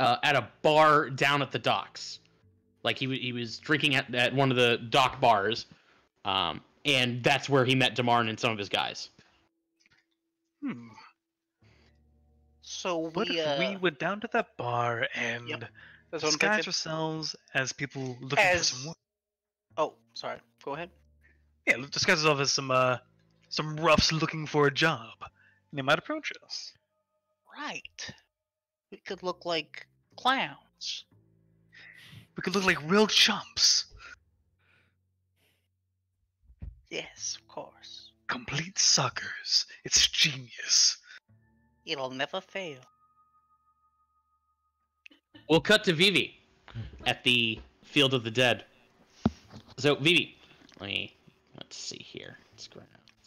a bar down at the docks. Like he was drinking at one of the dock bars, and that's where he met Demarn and some of his guys. So What we if we went down to that bar and Yep. That's what I'm disguised thinking. ourselves as people looking for some work? Oh, sorry. Go ahead. Yeah, disguise ourselves as some roughs looking for a job. And they might approach us. Right. We could look like clowns. We could look like real chumps. Yes, of course. Complete suckers. It's genius. It'll never fail. We'll cut to Vivi at the Field of the Dead. So Vivi, let's see here. Let's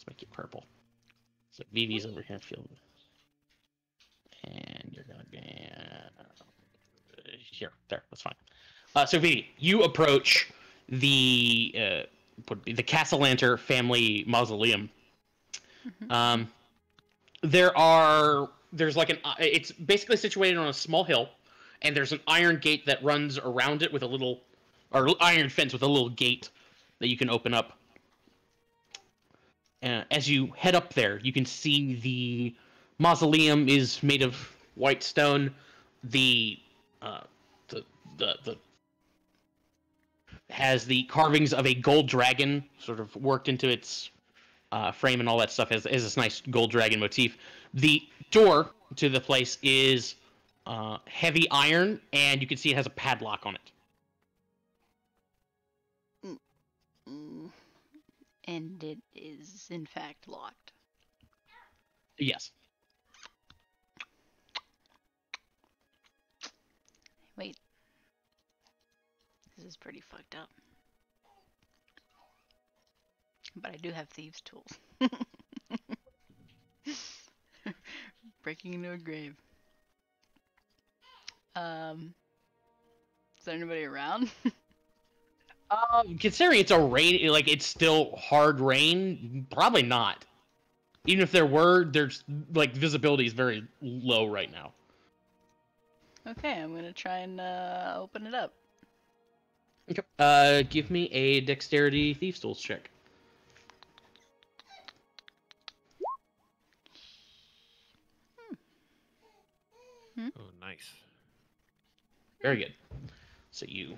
make it purple. So Vivi's over here, Field, and you're gonna be here. There, that's fine. So Vivi, you approach the Castellanter family mausoleum. Mm-hmm. There's like it's basically situated on a small hill, and there's an iron gate that runs around it with iron fence with a little gate that you can open up. As you head up there, you can see the mausoleum is made of white stone. The has the carvings of a gold dragon sort of worked into its frame and all that stuff. Has this nice gold dragon motif. The door to the place is heavy iron, and you can see it has a padlock on it. And it is, in fact, locked. Yes. Wait. This is pretty fucked up. But I do have thieves' tools. Breaking into a grave. Is there anybody around? Considering it's a rain, like it's still hard rain, probably not. Even if there were, there's like visibility is very low right now. Okay, I'm gonna try and open it up. Okay. Give me a dexterity thieves tools check. Oh, nice. Very good. So you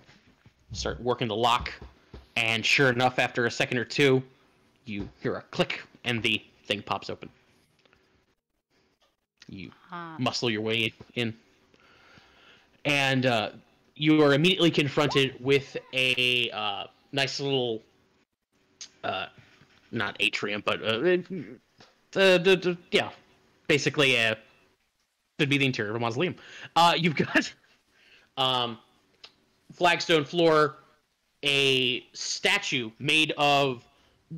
start working the lock, and sure enough, after a second or two, you hear a click, and the thing pops open. You muscle your way in, and you are immediately confronted with a nice little, not atrium, but yeah, basically should be the interior of a mausoleum. You've got flagstone floor, a statue made of.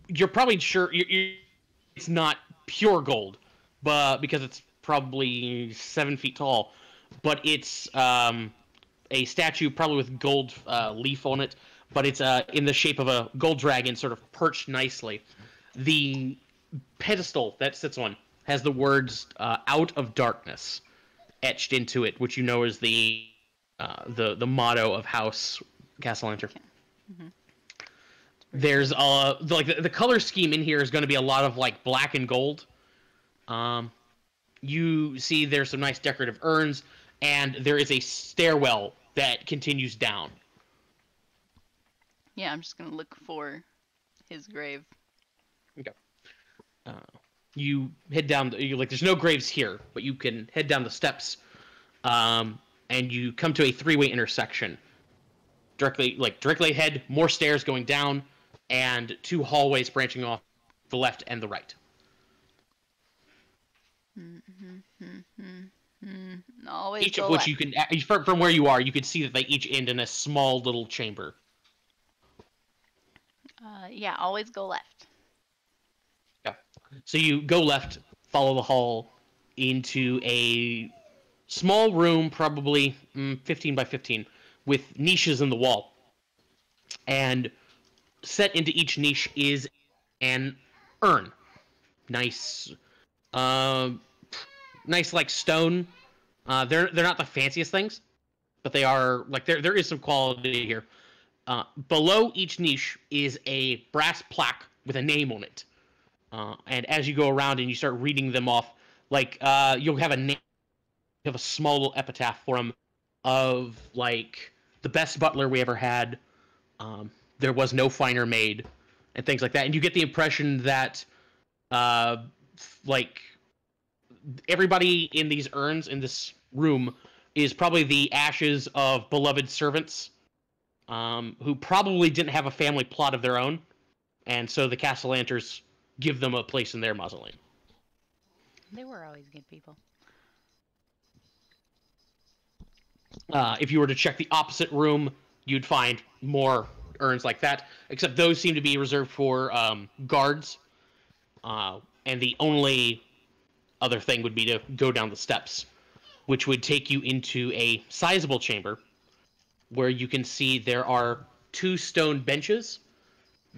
You're probably sure it's not pure gold, but because it's probably 7 feet tall, but it's a statue probably with gold leaf on it, but it's in the shape of a gold dragon, sort of perched nicely. The pedestal that sits on has the words "Out of Darkness" etched into it, which you know is the motto of House Castellanter. Mm-hmm. There's the color scheme in here is going to be a lot of like black and gold. You see there's some nice decorative urns, and there is a stairwell that continues down. Yeah, I'm just gonna look for his grave. Okay. You head down. There's no graves here, but you can head down the steps, and you come to a three-way intersection. Directly ahead, more stairs going down, and two hallways branching off the left and the right. Always Each go of which left. you can, from where you are, you can see that they each end in a small little chamber. Yeah, always go left. Yeah. So you go left, follow the hall into a small room, probably 15 by 15, with niches in the wall. And set into each niche is an urn. Nice, nice like stone. They're not the fanciest things, but they are like there is some quality here. Below each niche is a brass plaque with a name on it. And as you go around and you start reading them off, like you'll have a name, you have a small little epitaph for him of like the best butler we ever had. There was no finer maid, and things like that. And you get the impression that like everybody in these urns in this room is probably the ashes of beloved servants who probably didn't have a family plot of their own, and so the Castellanters give them a place in their mausoleum. They were always good people. If you were to check the opposite room, you'd find more urns like that, except those seem to be reserved for guards, and the only other thing would be to go down the steps, which would take you into a sizable chamber where you can see there are two stone benches,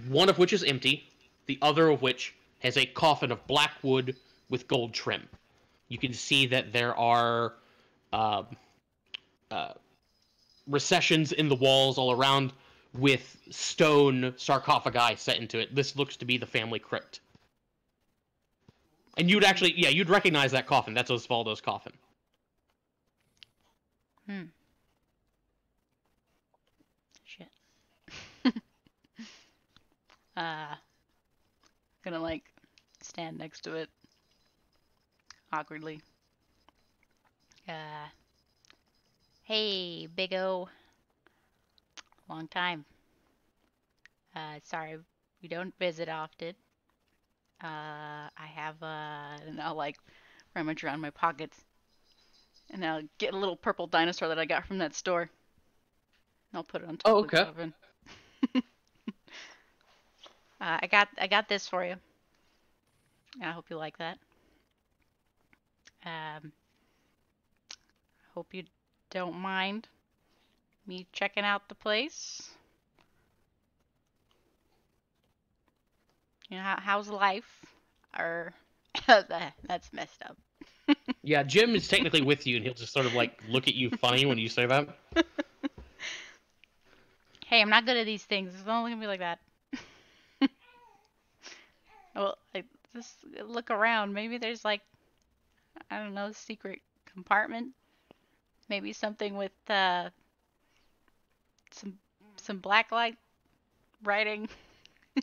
one of which is empty, the other of which has a coffin of black wood with gold trim. You can see that there are recessions in the walls all around with stone sarcophagi set into it. This looks to be the family crypt. And you'd actually, yeah, you'd recognize that coffin. That's Osvaldo's coffin. Shit. Gonna like stand next to it awkwardly. Hey, Big O. Long time. Sorry, we don't visit often. I have and I'll like rummage around my pockets, and I'll get a little purple dinosaur that I got from that store. And I'll put it on top Oh, of the okay. oven. I got this for you. I hope you like that. Hope you don't mind me checking out the place. You know, how's life? Or that's messed up. Yeah, Jim is technically with you, and he'll just sort of like look at you funny when you say that. Hey, I'm not good at these things. Don't look at me like that. Well, just look around. Maybe there's like, I don't know, secret compartment. Maybe something with some blacklight writing. I'm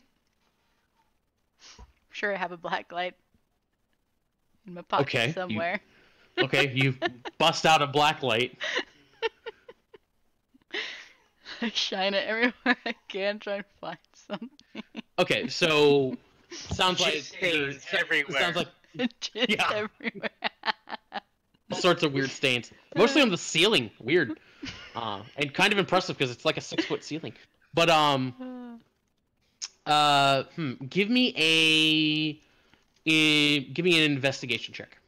sure I have a blacklight in my pocket Okay, somewhere. You bust out a black light. I shine it everywhere I can, try to find something. Okay, so sounds like Stains everywhere. sounds like Just Yeah. everywhere. all sorts of weird stains, mostly on the ceiling. Weird, and kind of impressive because it's like a 6-foot ceiling. But give me give me an investigation check.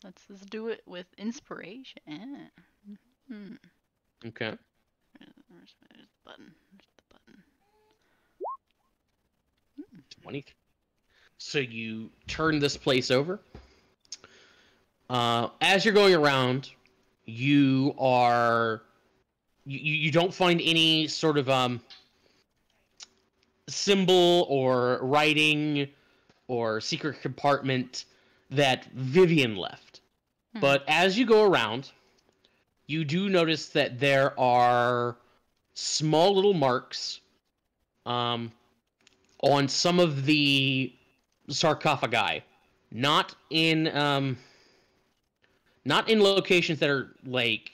Let's do it with inspiration. Hmm. Okay. Where's the button? Where's the button? 20. So you turn this place over. As you're going around, you don't find any sort of symbol or writing or secret compartment that Vivian left. But as you go around, you do notice that there are small little marks on some of the sarcophagi, not in locations that are like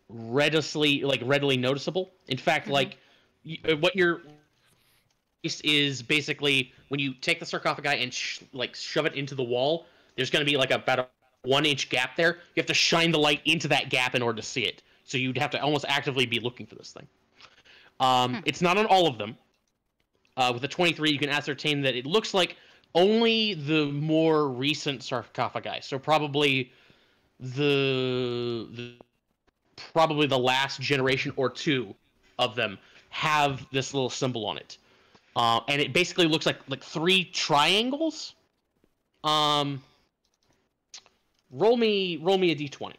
readily noticeable. In fact, what you're is basically when you take the sarcophagi and shove it into the wall, there's going to be like about a 1-inch gap there. You have to shine the light into that gap in order to see it. So you'd have to almost actively be looking for this thing. It's not on all of them. With the 23, you can ascertain that it looks like only the more recent sarcophagi. So probably the last generation or two of them have this little symbol on it. And it basically looks like 3 triangles. Roll me a d20.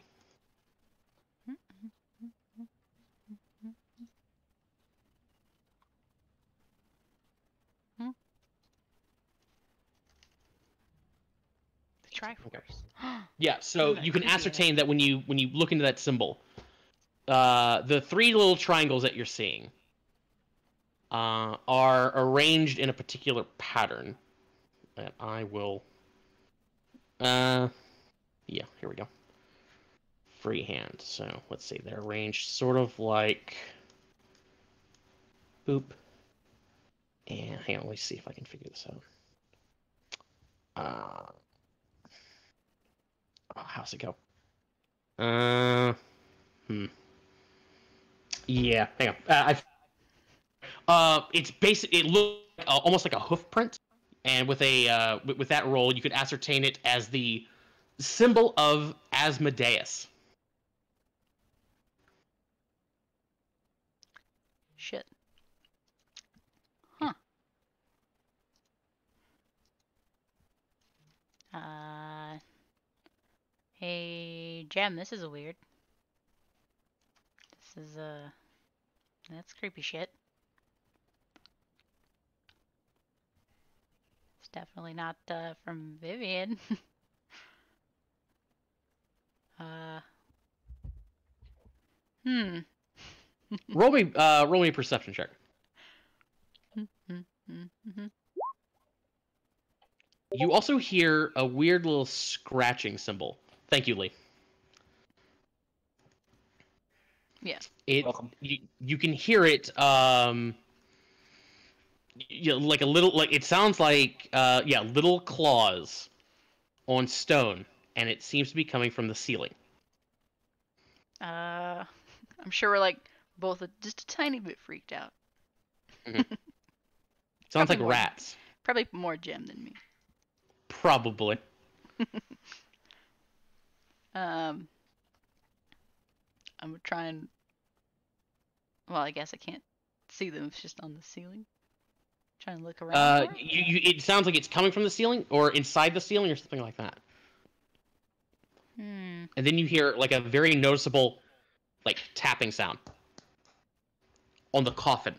The Triforce. Yeah, so Isn't that you can creepy? ascertain that when you look into that symbol, the 3 little triangles that you're seeing are arranged in a particular pattern that I will. Yeah, here we go. Freehand. So let's see, they're arranged sort of like. Boop. And hang on, let me see if I can figure this out. How's it go? Yeah, hang on. It's basic. It looks almost like a hoof print, and with that roll, you could ascertain it as the symbol of Asmodeus. Shit. Huh. Hey, Gem, this is weird. This is, that's creepy shit. It's definitely not, from Vivian. Roll me a perception check. You also hear a weird little scratching symbol. Thank you, Lee. Yeah. Welcome. You can hear it like a little, like it sounds like little claws on stone, and it seems to be coming from the ceiling. I'm sure we're like both just a tiny bit freaked out. Sounds Probably like more. rats. Probably more Gem than me. Probably. I'm gonna try and. Well, I guess I can't see them. It's just on the ceiling. Trying to look around. for it? It sounds like it's coming from the ceiling or inside the ceiling or something like that. Hmm. And then you hear like a very noticeable, like tapping sound on the coffin.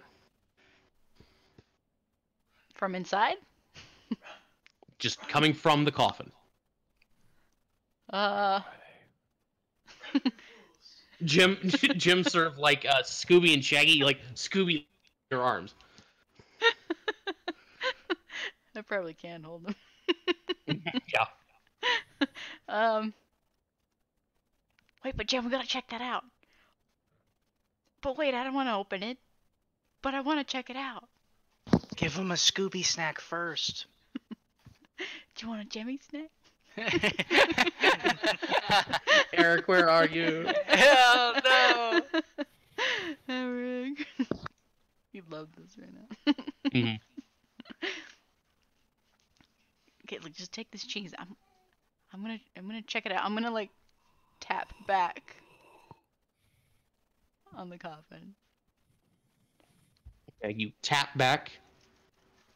From inside? Just coming from the coffin. Jim sort of like Scooby and Shaggy, like Scooby your arms. I probably can hold them. Yeah. Wait, but Jim, we gotta check that out. But wait, I don't want to open it. But I want to check it out. Give him a Scooby snack first. Do you want a Jemmy snack? Eric, where are you? Hell no! Eric. You love this right now. Mhm. Okay, look, just take this cheese. I'm gonna check it out. I'm gonna like tap back on the coffin. Okay, you tap back,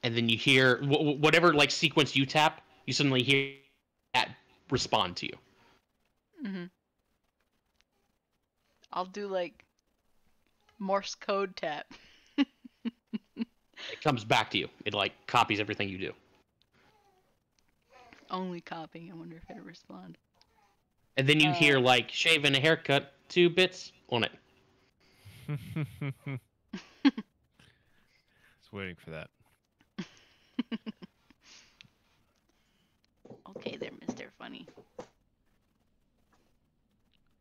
and then you hear whatever like sequence you tap. You suddenly hear that respond to you. Mhm. I'll do like Morse code tap. It comes back to you. It like copies everything you do. Only copying. I wonder if it'll respond. And then you hear like shave and a haircut, 2 bits on it. Just waiting for that. Okay, there, Mr. Funny.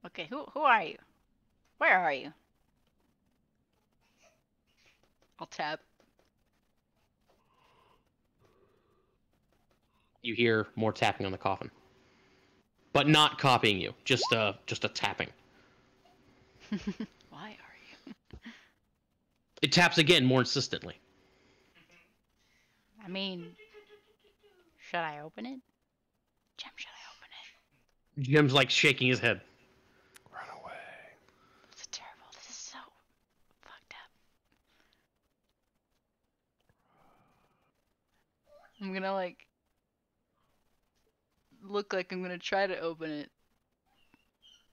Okay, who are you? Where are you? I'll tap. You hear more tapping on the coffin, but not copying you. Just a tapping. Why are you? It taps again more insistently. I mean, should I open it? Jim, should I open it? Jim's like shaking his head. Run away. This is terrible. This is so fucked up. I'm gonna like look like I'm gonna try to open it.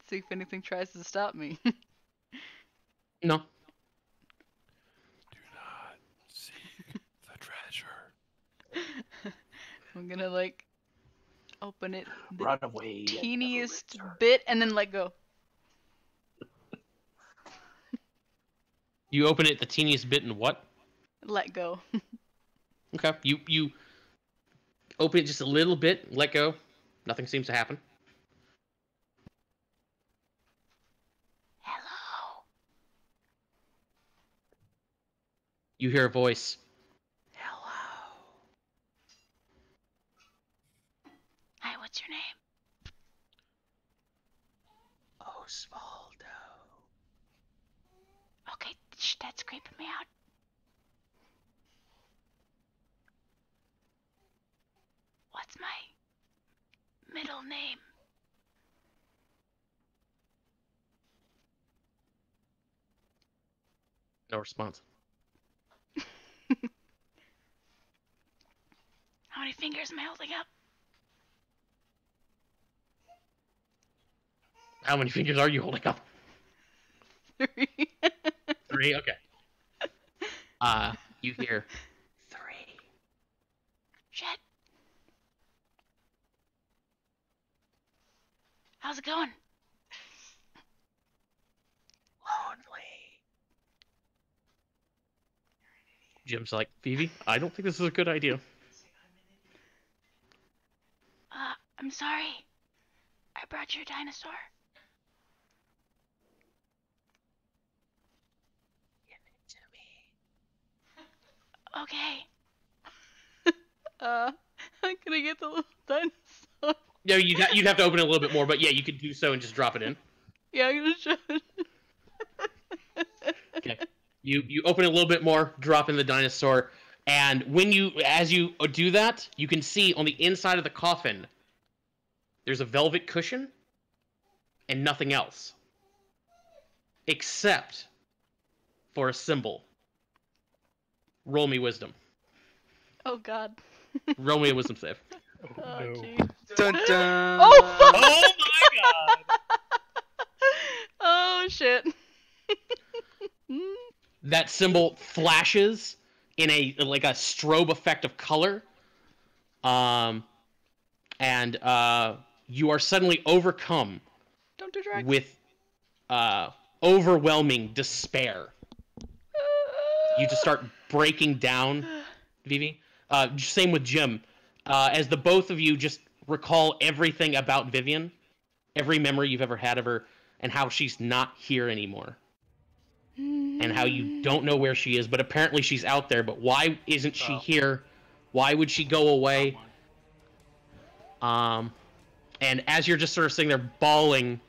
See if anything tries to stop me. No. Do not seek the treasure. I'm gonna like open it the Run away. and never teeniest return. bit and then let go. You open it the teeniest bit and what? Let go. Okay. You open it just a little bit, let go. Nothing seems to happen. Hello. You hear a voice. Hello. Hi, what's your name? Osvaldo. Okay, that's creeping me out. What's my middle name? No response. How many fingers am I holding up? How many fingers are you holding up? 3. 3. Okay. You hear 3. Shit. How's it going? Lonely. Jim's like, Phoebe, I don't think this is a good idea. I'm sorry. I brought you a dinosaur. Give it to me. Okay. Can I get the little dinosaur? Yeah, you'd have to open it a little bit more, but yeah, you could do so and just drop it in. Yeah, I'm gonna show it. Okay. You open it a little bit more, drop in the dinosaur. And as you do that, you can see on the inside of the coffin, there's a velvet cushion and nothing else. Except for a symbol. Roll me wisdom. Oh god. Roll me a wisdom save. Oh, Oh no. jeez. Dun dun. Oh! Oh my god! Oh shit. That symbol flashes in a strobe effect of color. And you are suddenly overcome Don't do drugs. with overwhelming despair. You just start breaking down, Vivi. Same with Jim. As the both of you just recall everything about Vivian, every memory you've ever had of her, and how she's not here anymore. And how you don't know where she is, but apparently she's out there. But why isn't she here? Why would she go away? And as you're just sort of sitting there bawling,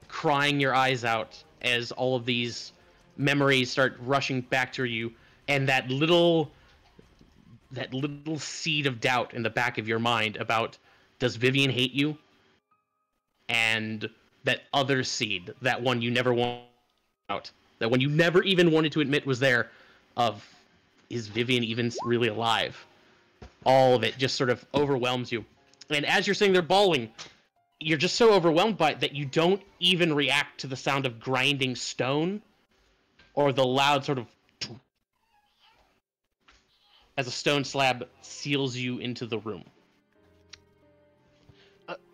crying your eyes out, as all of these memories start rushing back to you, and that little seed of doubt in the back of your mind about, does Vivian hate you? And that other seed, that one you never want out, that one you never even wanted to admit was there, of, is Vivian even really alive? All of it just sort of overwhelms you. And as you're sitting there bawling, you're just so overwhelmed by it that you don't even react to the sound of grinding stone or the loud sort of as a stone slab seals you into the room.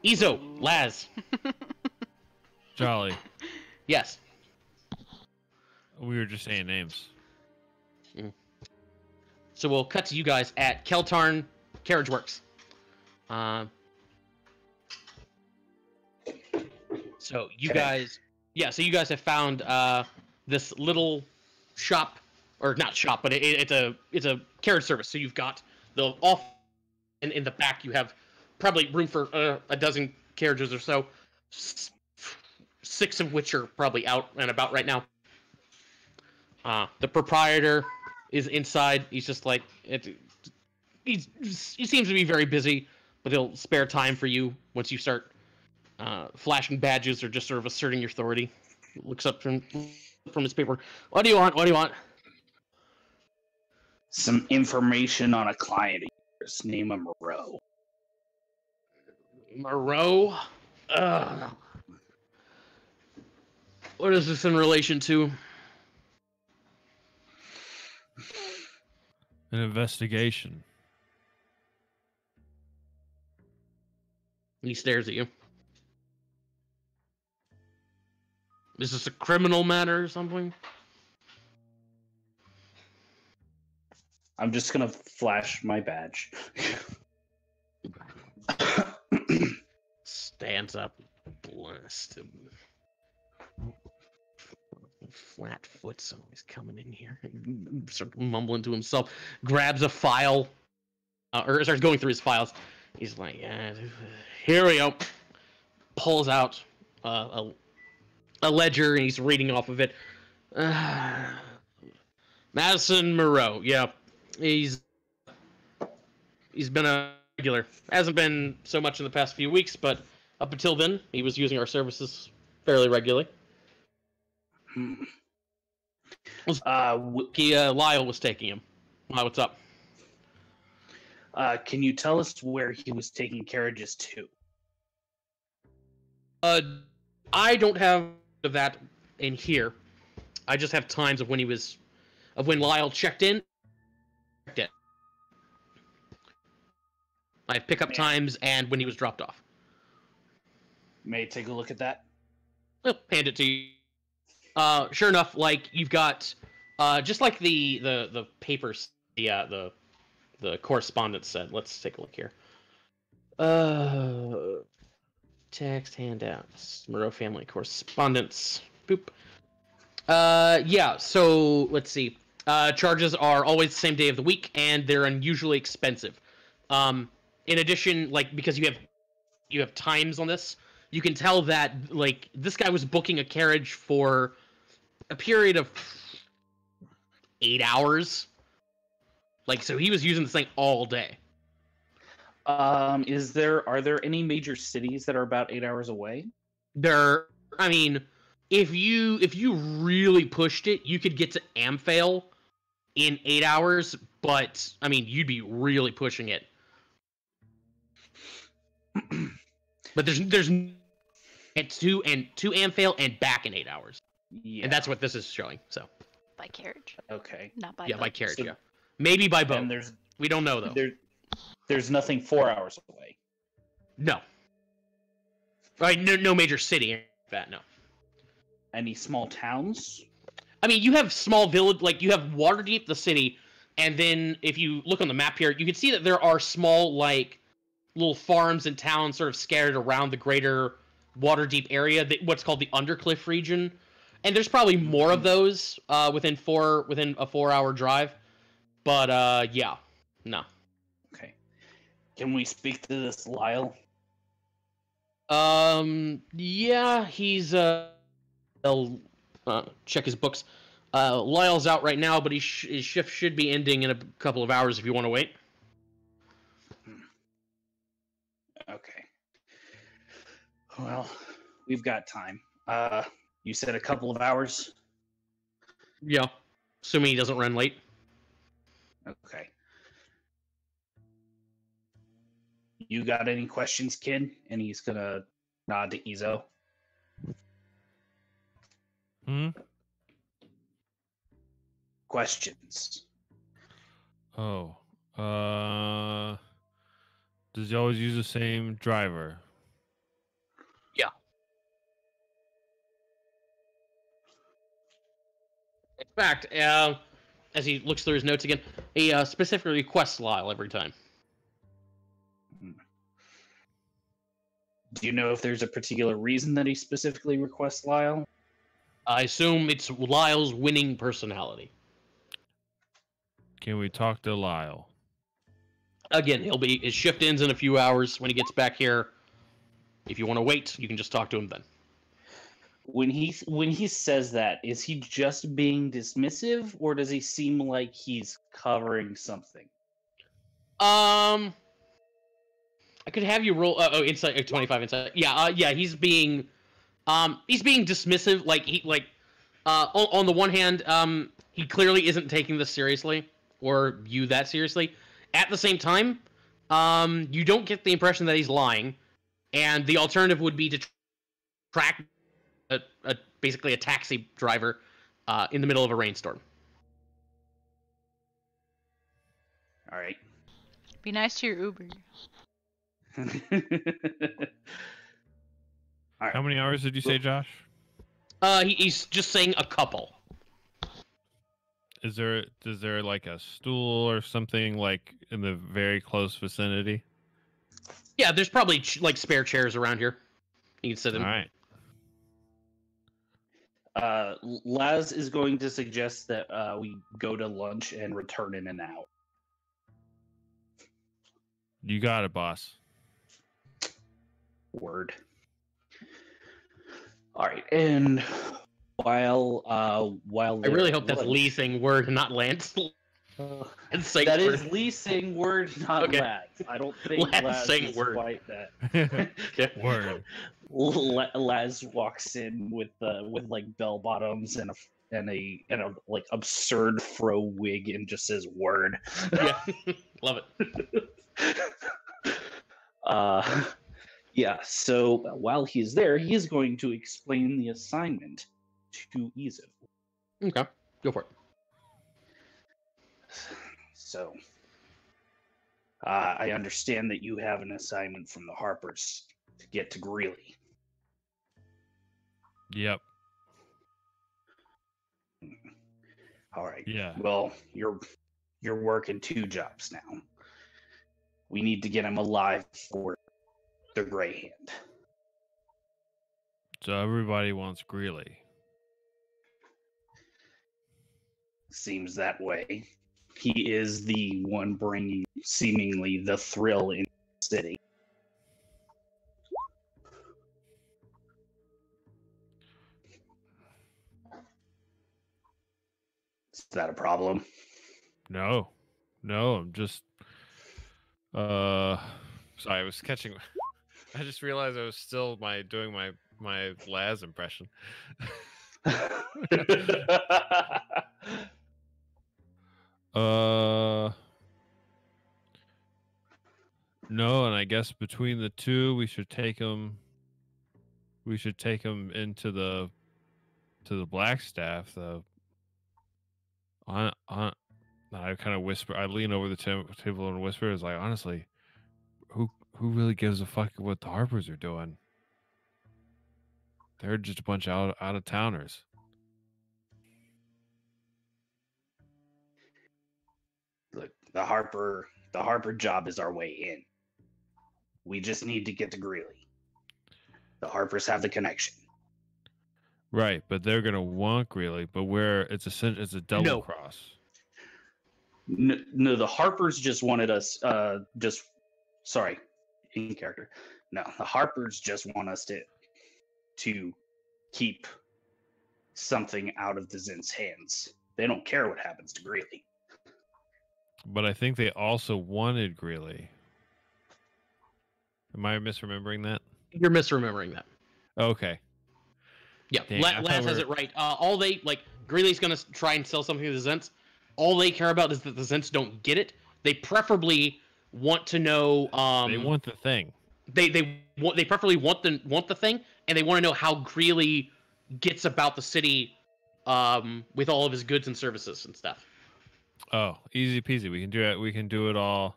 Izo, Laz. Jolly. Yes. We were just saying names. So we'll cut to you guys at Keltarn Carriage Works. So you guys have found this little shop, or not shop, but it's a carriage service. So you've got the off, and in the back you have probably room for a dozen carriages or so, 6 of which are probably out and about right now. The proprietor is inside. He's just like he seems to be very busy, but he'll spare time for you once you start flashing badges or just sort of asserting your authority. Looks up from his paper. What do you want? What do you want? Some information on a client of yours. Name him Moreau. Moreau? What is this in relation to? An investigation. He stares at you. Is this a criminal matter or something? I'm just gonna flash my badge. Stands up, blessed. Flatfoot's always coming in here, sort of mumbling to himself. Grabs a file, or starts going through his files. He's like, "Here we go." Pulls out a ledger, and he's reading off of it. Madison Moreau, yeah, he's been a regular. Hasn't been so much in the past few weeks, but up until then, he was using our services fairly regularly. Lyle was taking him. Why, what's up? Can you tell us where he was taking carriages to? I don't have that in here. I just have times of when Lyle checked in. I have pickup times and when he was dropped off. May I take a look at that? I'll hand it to you. Sure enough, like you've got, just like the papers, the correspondence said. Let's take a look here. Text handouts, Moreau family correspondence. Boop. Yeah. So let's see. Charges are always the same day of the week, and they're unusually expensive. In addition, like because you have times on this, you can tell that like this guy was booking a carriage for a period of 8 hours. Like, so he was using this thing all day. Are there any major cities that are about 8 hours away? I mean, if you really pushed it, you could get to Amphail in 8 hours, but I mean, you'd be really pushing it. But there's at to Amphail and back in 8 hours, Yeah. and that's what this is showing. So By carriage, Okay. not by yeah, by boat. carriage, So- yeah, maybe by boat. And We don't know though. there's nothing 4 hours away. No. Right, no major city. In that no. Any small towns? I mean, you have small village, like you have Waterdeep, the city, and then if you look on the map here, you can see that there are small, like, little farms and towns sort of scattered around the greater Waterdeep area, what's called the Undercliff region. And there's probably more of those within a 4-hour drive. But yeah, no. Okay. Can we speak to this Lyle? Yeah, he's I'll check his books. Lyle's out right now, but his shift should be ending in a couple of hours if you want to wait. Okay. Well, we've got time. You said a couple of hours? Yeah, assuming he doesn't run late. Okay. You got any questions, kid? And he's gonna nod to Izo. Hmm? Questions. Oh. Does he always use the same driver? In fact, as he looks through his notes again, he specifically requests Lyle every time. Do you know if there's a particular reason that he specifically requests Lyle? I assume it's Lyle's winning personality. Can we talk to Lyle? Again, his shift ends in a few hours. When he gets back here, if you want to wait, you can just talk to him then. When he says that, is he just being dismissive, or does he seem like he's covering something? I could have you roll. Insight 25 insight. Yeah, yeah. He's being dismissive. On the one hand, he clearly isn't taking this seriously or you that seriously. At the same time, you don't get the impression that he's lying, and the alternative would be to track basically a taxi driver in the middle of a rainstorm. All right. Be nice to your Uber. All right. How many hours did you say, Josh? He's just saying a couple. Is there like a stool or something like in the very close vicinity? Yeah, there's probably like spare chairs around here. You can sit in. All right. Laz is going to suggest that we go to lunch and return in an hour. You got it, boss. Word. All right, and while I really hope that's Lee saying word and not Lance. And saying that word. is Lee saying word, not Okay. Laz. I don't think Laz Laz saying is word. quite that. Okay. Word. Laz walks in with like bell bottoms and a like absurd fro wig and just says word. Yeah, love it. Yeah, so while he's there, he is going to explain the assignment to Izo. Okay, go for it. So, I understand that you have an assignment from the Harpers to get to Greeley. Yep. All right. Yeah. Well, you're working 2 jobs now. We need to get him alive for the Grey Hand. So everybody wants Greeley. Seems that way. He is the one bringing seemingly the thrill in the city. Is that a problem? No. No, I'm just sorry, I was catching I just realized I was still doing my Laz impression. No, and I guess between the two we should take him into the Blackstaff. I kind of whisper. I lean over the table and whisper, "Is like, honestly, who really gives a fuck what the Harpers are doing? They're just a bunch of out of towners." Look, the Harper job is our way in. We just need to get to Greeley. The Harpers have the connection. Right, but they're gonna want Greeley, but it's a double No. cross. No, the Harpers just wanted us. Sorry, in character. No, the Harpers just want us to keep something out of the Zins' hands. They don't care what happens to Greeley. But I think they also wanted Greeley. Am I misremembering that? You're misremembering that. Okay. Yeah, Dang, I thought Laz has we it right. All they Greeley's gonna try and sell something to the Zents. All they care about is that the Zents don't get it. They preferably want to know. They want the thing. They preferably want the thing, and they want to know how Greeley gets about the city, with all of his goods and services and stuff. Oh, easy peasy. We can do it. We can do it all.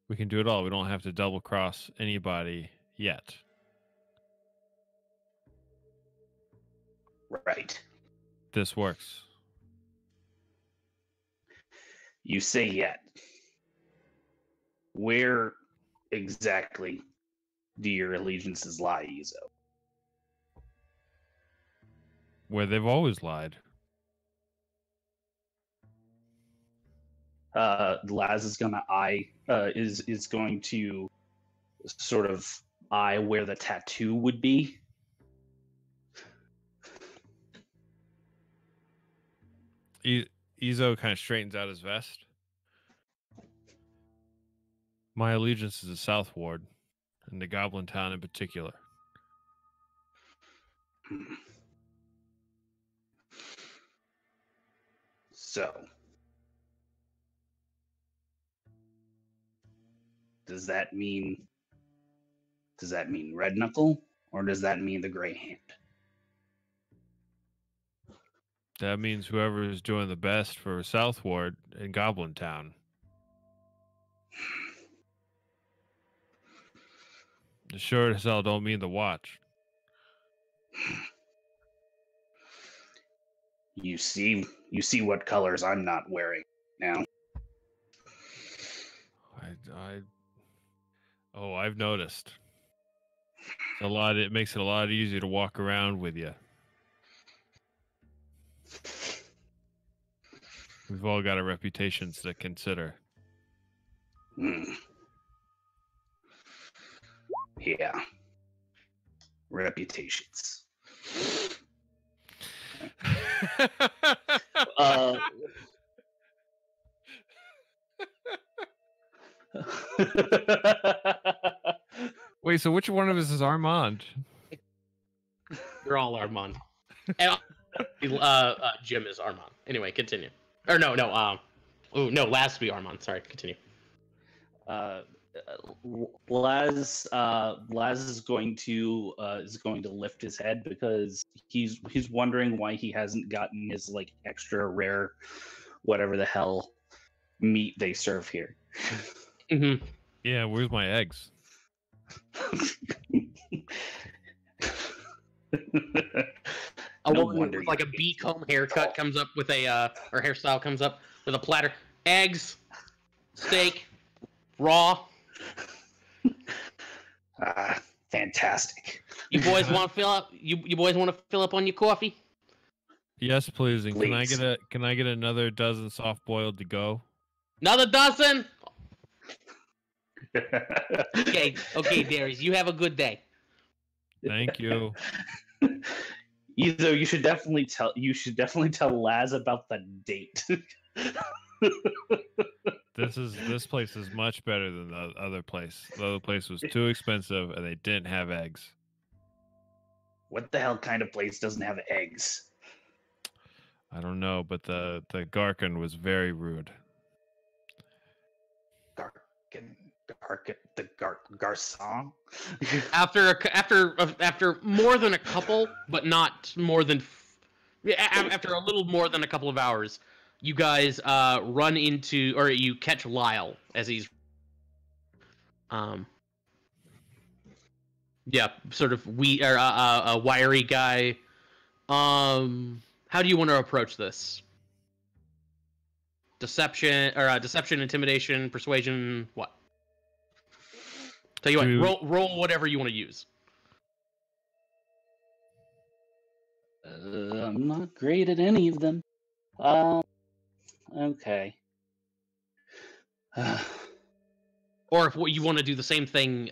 We don't have to double cross anybody yet. Right. This works. You say yet. Where exactly do your allegiances lie, Izo? Where they've always lied. Laz is gonna is going to sort of eye where the tattoo would be. Izo kind of straightens out his vest. My allegiance is the South Ward, and the Goblin Town in particular. So, does that mean Red Knuckle, or does that mean the Gray Hand? That means whoever is doing the best for South Ward in Goblin Town. The sure as hell don't mean the Watch. You see what colors I'm not wearing now. I've noticed. It makes it a lot easier to walk around with you. We've all got our reputations to consider. Yeah. Reputations. Wait, so which one of us is Armand? You're all Armand. And Jim is Armand. Anyway, continue. Or no. Laz to be Armand. Sorry, continue. Laz is going to lift his head because he's wondering why he hasn't gotten his extra rare whatever the hell meat they serve here. Mm-hmm. Yeah, where's my eggs? A No woman wonder with a bee comb haircut comes up with or hairstyle comes up with a platter. Eggs, steak, raw. Fantastic. You boys want to fill up? You boys want to fill up on your coffee? Yes, please. And Please. can I get another dozen soft boiled to go? Another dozen? Okay, Darius, you have a good day. Thank you. Izo, you should definitely tell Laz about the date. This place is much better than the other place. The other place was too expensive, and they didn't have eggs. What the hell kind of place doesn't have eggs? I don't know, but the Garkin was very rude. Garcon? After more than a couple, but not more than after a little more than a couple of hours, you guys run into, or you catch Lyle as he's sort of a wiry guy. How do you want to approach this? Deception, intimidation, persuasion, what? Tell you what, roll whatever you want to use. I'm not great at any of them. Okay. Or if you want to do the same thing,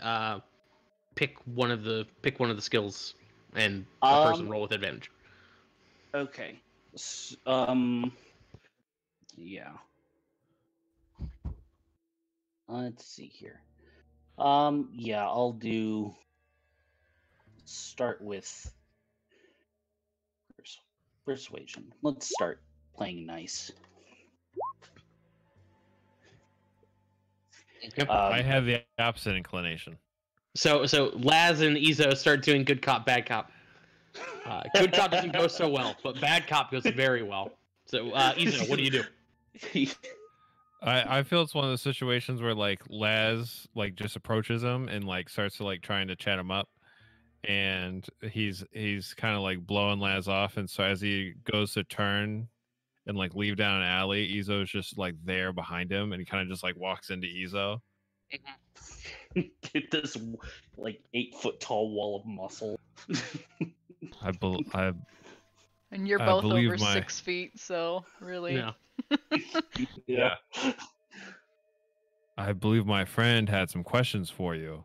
pick one of the skills, and the person roll with advantage. Okay. Yeah. Let's see here. Yeah, I'll start with persuasion. Let's start playing nice. Yep. I have the opposite inclination. So Laz and Izo start doing good cop, bad cop. Good cop doesn't go so well, but bad cop goes very well. So Izo, what do you do? I feel it's one of those situations where like Laz like just approaches him and like starts to like trying to chat him up, and he's kind of like blowing Laz off, and so as he goes to turn and like leave down an alley, Izo's just like there behind him, and he kind of just like walks into Izo. Get this like 8-foot tall wall of muscle. And you're both over 6 feet, so really. Yeah. Yeah. I believe my friend had some questions for you.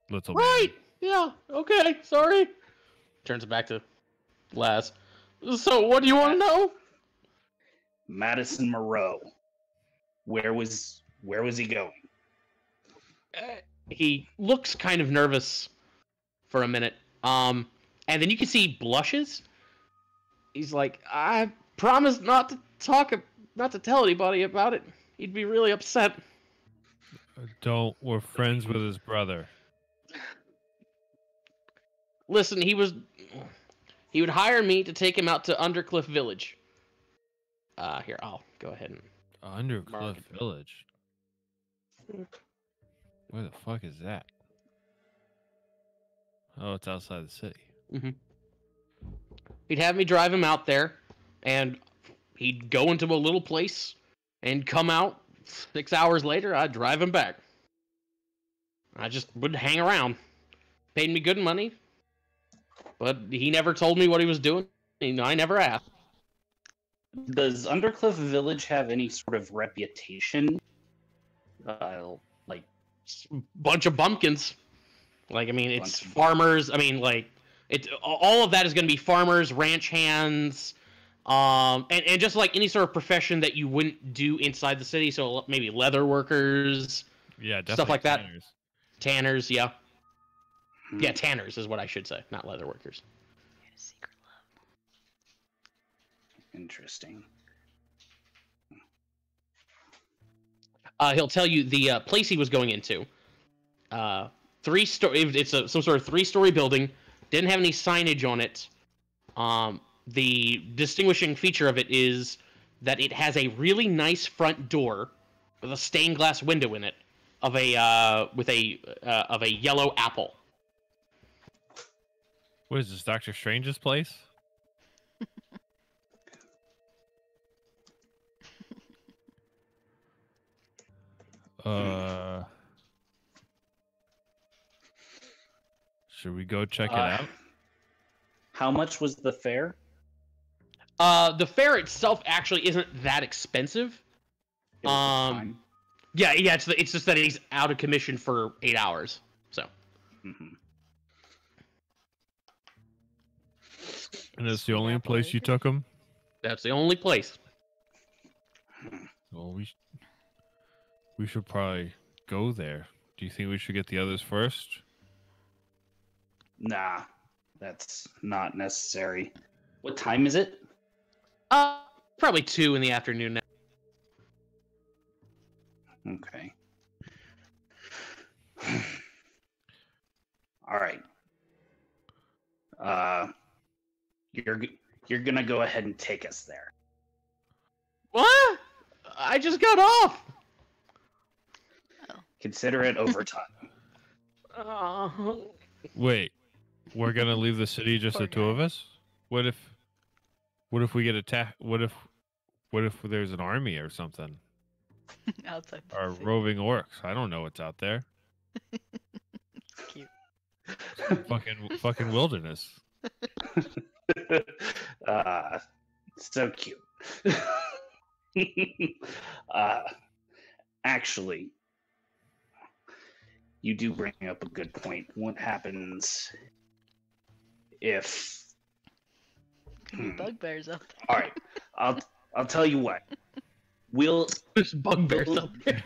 Little Right. man. Yeah. Okay. Sorry. Turns it back to Laz. So, what do you want to know? Madison Moreau. Where was he going? He looks kind of nervous for a minute. And then you can see he blushes. He's like, I promised not to tell anybody about it. He'd be really upset. We're friends with his brother. Listen, he would hire me to take him out to Undercliff Village. Here, I'll go ahead and Undercliff Village? Where the fuck is that? Oh, it's outside the city. Mm-hmm. He'd have me drive him out there, and he'd go into a little place and come out 6 hours later. I'd drive him back. I just would hang around. Paid me good money, but he never told me what he was doing. I never asked. Does Undercliff Village have any sort of reputation? Like bunch of bumpkins. Like, I mean, it's farmers. I mean, like, it's all of that is going to be farmers, ranch hands, and just like any sort of profession that you wouldn't do inside the city. So maybe leather workers, Yeah, definitely stuff like that. tanners. Tanners, yeah. Yeah, tanners is what I should say, not leather workers. Secret love. Interesting. He'll tell you the place he was going into. It's some sort of 3-story building. Didn't have any signage on it. The distinguishing feature of it is that it has a really nice front door with a stained glass window in it of a yellow apple. What is this, Doctor Strange's place? Should we go check it out? How much was the fare? The fare itself actually isn't that expensive. It was the time. Yeah, it's just that he's out of commission for 8 hours. So. Mhm. And it's the only place you took him? That's the only place. Well, we should probably go there. Do you think we should get the others first? Nah, that's not necessary. What time is it? Probably 2 in the afternoon now. Okay. All right. You're gonna go ahead and take us there. What? I just got off. Consider it overtime. Wait, we're gonna leave the city just Poor the two of us? What if we get attacked? What if there's an army or something? Outside the Or city. roving orcs? I don't know what's out there. Cute. Fucking wilderness. So cute. Actually, you do bring up a good point. What happens if? Could be bugbears out there. All right, I'll tell you what. We'll There's bugbears up there.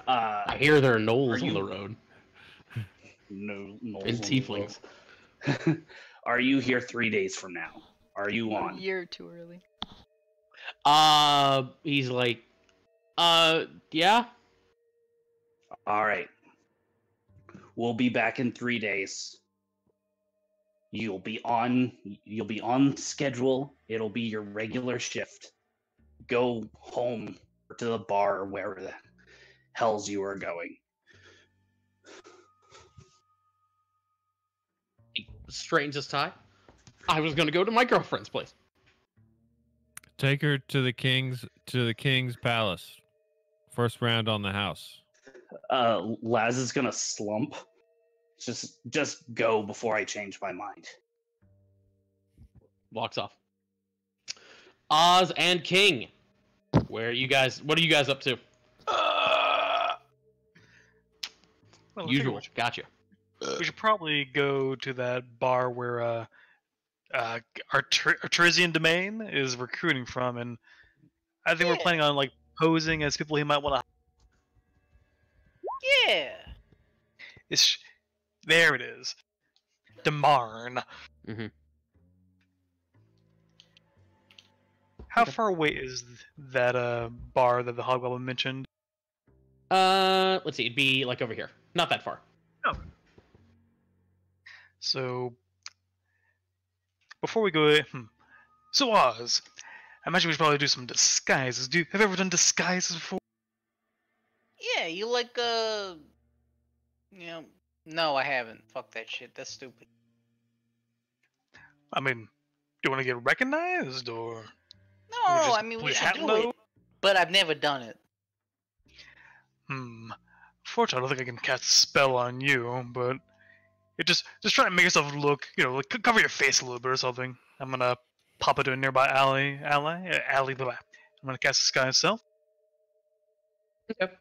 I hear there are gnolls on the road. No, And tieflings. Are you here 3 days from now? Are you A on? year too early. He's like, yeah. All right. We'll be back in 3 days. You'll be on schedule. It'll be your regular shift. Go home or to the bar or wherever the hells you are going. He straightens his tie. I was gonna go to my girlfriend's place. Take her to the king's palace. First round on the house. Laz is gonna slump. Just go before I change my mind. Walks off. Oz and King. What are you guys up to? Well, Usual. Gotcha. we should probably go to that bar where Artesian Domain is recruiting from, and I think we're Yeah. planning on like posing as people he might want to. Yeah. It's there. It is. Damarn. Mhm. How Okay. far away is that bar that the Hobgoblin mentioned? Let's see. It'd be like over here. Not that far. So before we go, so Oz, I imagine we should probably do some disguises. Have you ever done disguises before? Yeah, you like no, I haven't. Fuck that shit. That's stupid. I mean, do you want to get recognized or? No, just I mean we put should hat do low? it, but I've never done it. Fortunately, I don't think I can cast a spell on you, but it just try to make yourself look, like cover your face a little bit or something. I'm gonna pop it to a nearby alley. I'm gonna cast disguise self. Okay.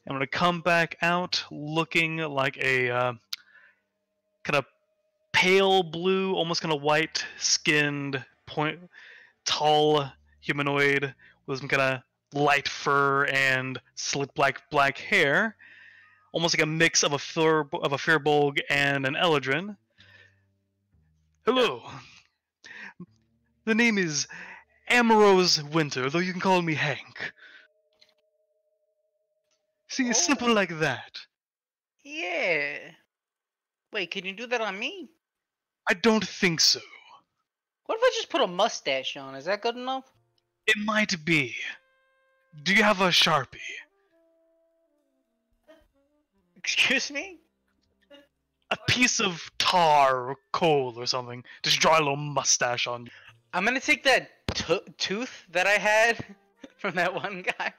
I'm gonna come back out looking like a kind of pale blue, almost kind of white-skinned, tall humanoid with some kind of light fur and slick black hair, almost like a mix of a Firbolg and an Eladrin. Hello. The name is Amorose Winter, though you can call me Hank. See, it's simple Oh. like that. Yeah. Wait, can you do that on me? I don't think so. What if I just put a mustache on? Is that good enough? It might be. Do you have a Sharpie? Excuse me? A piece of tar or coal or something. Just draw a little mustache on you. I'm gonna take that tooth that I had from that one guy.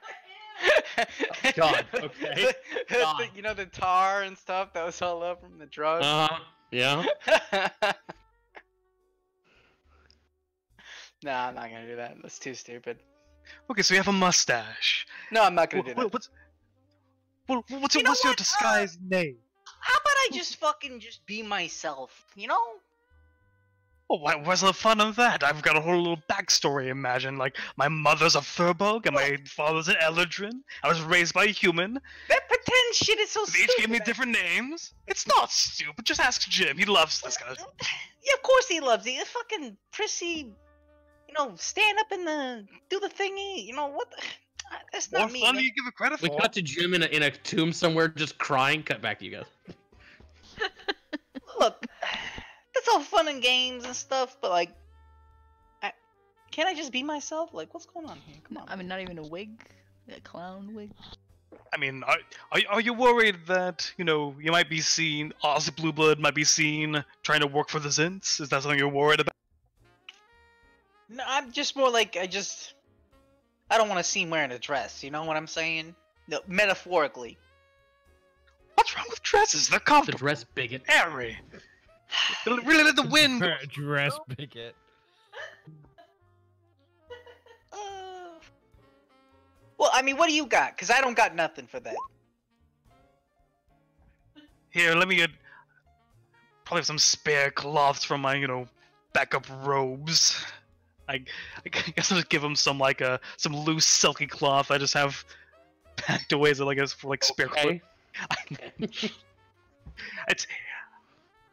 God, okay. God. You know the tar and stuff that was all up from the drugs. Yeah. No, I'm not gonna do that. That's too stupid. Okay, so you have a mustache. No, I'm not gonna do that. What's You know your what? disguise name? How about I just fucking just be myself? You know? Oh, what's the fun of that? I've got a whole little backstory. Imagine, like, my mother's a Furbog and my father's an Eldrin. I was raised by a human. That pretend shit is so They stupid. each gave me different names. It's not stupid. Just ask Jim. He loves this kind of. Yeah, of course he loves it. A fucking prissy, stand up in do the thingy. You know what? That's More not me. fun man. you give it credit We for. cut to Jim in a tomb somewhere, just crying. Cut back to you guys. Look, that's all fun and games and stuff, but like, can't I just be myself? Like, what's going on here? Come on. I mean, not even a wig, a clown wig. I mean, are you worried that you might be seen? Oz Blueblood might be seen trying to work for the Zints? Is that something you're worried about? No, I'm just more like I don't want to see him wearing a dress. You know what I'm saying? No, metaphorically. What's wrong with dresses? They're The comfortable, dress bigot. airy. They really let the wind. Dress bigot. Well, I mean, what do you got? Cause I don't got nothing for that. Here, let me get probably some spare cloths from my, backup robes. I guess I'll just give him some some loose silky cloth I just have packed away so for spare clothes. Okay.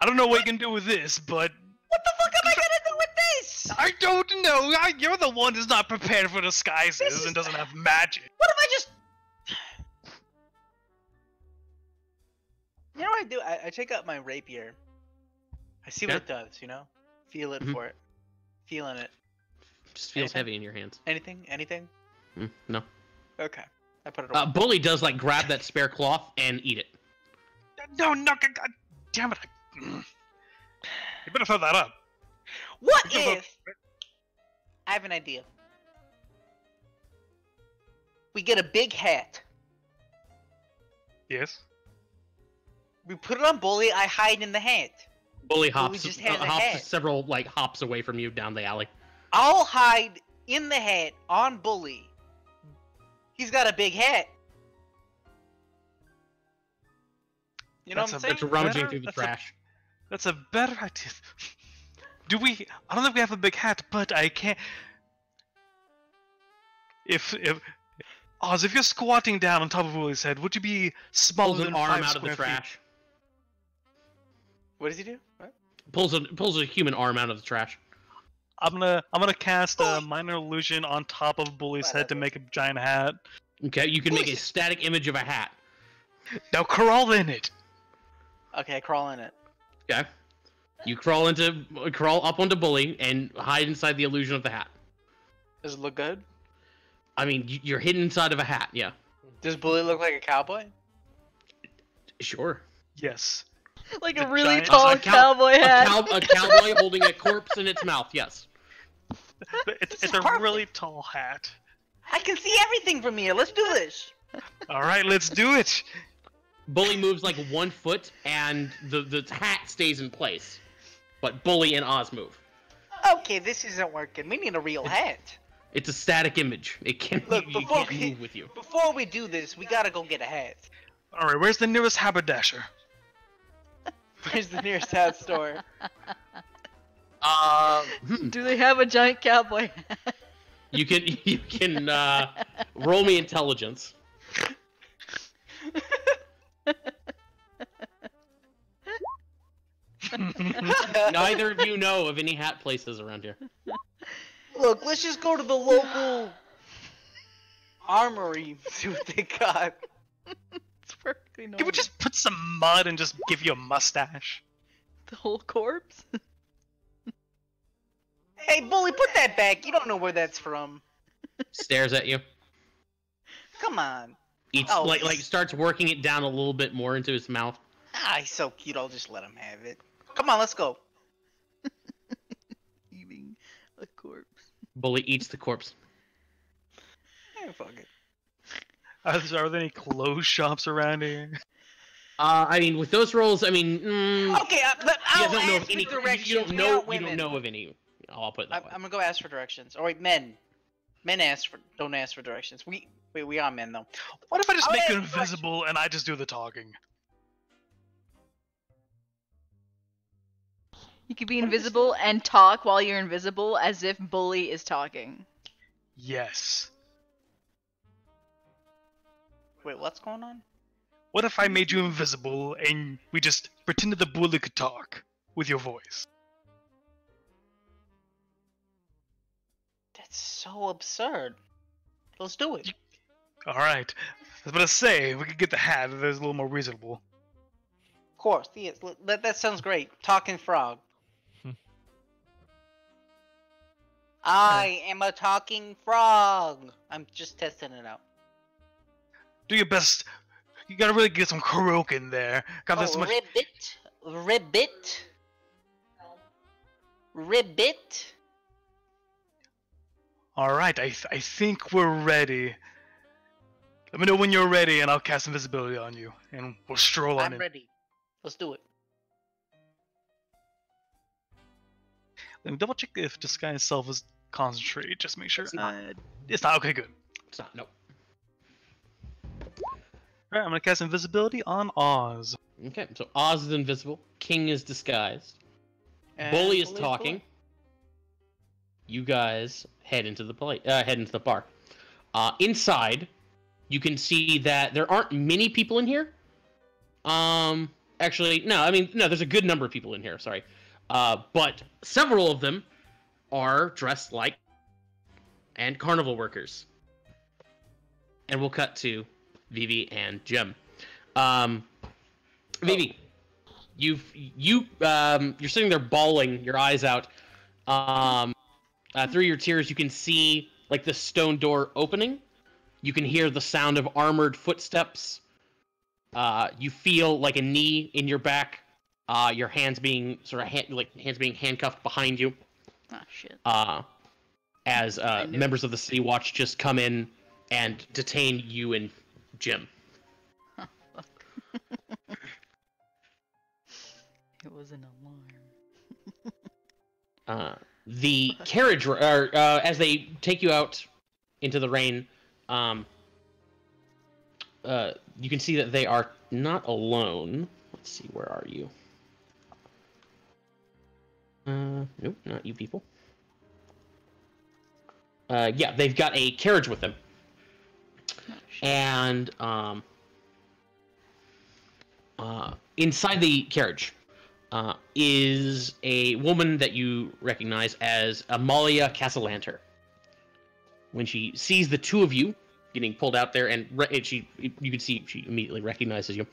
I don't know what you can do with this, but What the fuck am I gonna do with this? I don't know. You're the one who's not prepared for disguises and doesn't have magic. What if I just? You know what I do? I take out my rapier. I see what Yeah. it does. Feel it Mhm. for it. Feeling it. Just feels Anything? heavy in your hands. Anything? No. Okay. I put it away. Bully does grab that spare cloth and eat it. No, God damn it. You better throw that up. What Because of- if? I have an idea. We get a big hat. Yes. We put it on Bully. I hide in the hat. Bully hops, just has a hops hat. several hops away from you down the alley. I'll hide in the hat on Bully. He's got a big hat. You know That's what a I'm It's saying? rummaging better- through the that's a- trash. That's a better idea. I don't think we have a big hat, but I can't. If Oz, if you're squatting down on top of Willie's head, would you be smaller Pulls than an arm 5 out of the square feet? trash. What does he do? What? Pulls a human arm out of the trash. I'm gonna cast a minor illusion on top of Bully's head to make a giant hat. Okay, you can make a Bully- static image of a hat. Now crawl in it. Okay, crawl in it. Okay. You crawl up onto Bully and hide inside the illusion of the hat. Does it look good? I mean, you're hidden inside of a hat. Yeah. Does Bully look like a cowboy? Sure. Yes. Like The a really giant- tall a cow- cowboy hat. A cowboy holding a corpse in its mouth. Yes. But it's is a perfect. really tall hat. I can see everything from here. Let's do this. All right, let's do it. Bully moves 1 foot, and the hat stays in place. But Bully and Oz move. Okay, this isn't working. We need a real hat. It's a static image. It can't. Look, you before can't we- move with you. Before we do this, we gotta go get a hat. All right, where's the nearest haberdasher? Where's the nearest hat store? Do they have a giant cowboy hat? You can roll me intelligence. Neither of you know of any hat places around here. Look, let's just go to the local armory and see what they got. It's perfectly normal. Can we just put some mud and just give you a mustache? The whole corpse? Hey, Bully, put that back. You don't know where that's from. Stares at you. Come on. Eats Oh. like starts working it down a little bit more into his mouth. Ah, he's so cute. I'll just let him have it. Come on, let's go. Eating a corpse. Bully eats the corpse. Eh, fuck it. Are there any clothes shops around here? I mean, with those rolls, I mean, Okay, but you I'll don't know ask of any. for directions. You don't We know. aren't You women. don't know of any. I'll put it that way. I'm gonna go ask for directions. Or wait, men. Men don't ask for directions. We are men though. What if I just I'll make ask you you a question. invisible and I just do the talking? You could be invisible and talk while you're invisible as if Bully is talking. Yes. Wait, what's going on? What if I made you invisible and we just pretended the bully could talk with your voice? That's so absurd. Let's do it. Alright. I was about to say, we could get the hat, that's a little more reasonable. Of course, yes. That sounds great. Talking frog. I am a talking frog. I'm just testing it out. Do your best. You gotta really get some karaoke in there. God, there's so much. Ribbit. Alright, I think we're ready. Let me know when you're ready and I'll cast invisibility on you. And we'll stroll on I'm in. ready. Let's do it. Let me double check if disguise self is concentrate. Just make sure. It's not. It's not. Okay, good. It's not. Nope. Alright, I'm gonna cast invisibility on Oz. Okay, so Oz is invisible. King is disguised. And Bully is Bully's talking. Bully. You guys head into the head into the bar. Inside, you can see that there aren't many people in here. Actually, no. I mean, no. There's a good number of people in here. Sorry, but several of them are dressed like and carnival workers. And we'll cut to Vivi and Jim. Vivi, you're sitting there bawling your eyes out. Through your tears, you can see like the stone door opening. You can hear the sound of armored footsteps. You feel like a knee in your back. Your hands being hands being handcuffed behind you. Oh shit. As members of the City Watch just come in and detain you and Jim. Huh, fuck. It was an alarm. The carriage, as they take you out into the rain, you can see that they are not alone. Let's see, where are you? Nope, not you people. Yeah, they've got a carriage with them. And inside the carriage is a woman that you recognize as Amalia Castellanter. When she sees the two of you getting pulled out there, and you can see she immediately recognizes you.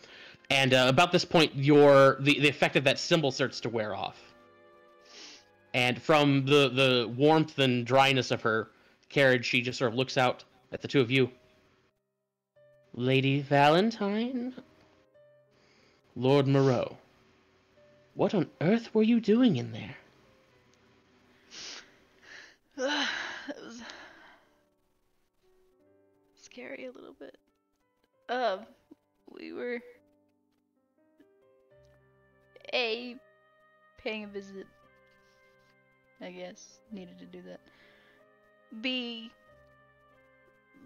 And about this point, the effect of that symbol starts to wear off. And from the warmth and dryness of her carriage, she just sort of looks out at the two of you. Lady Valentine? Lord Moreau, what on earth were you doing in there? It was scary a little bit. We were paying a visit. I guess needed to do that. B,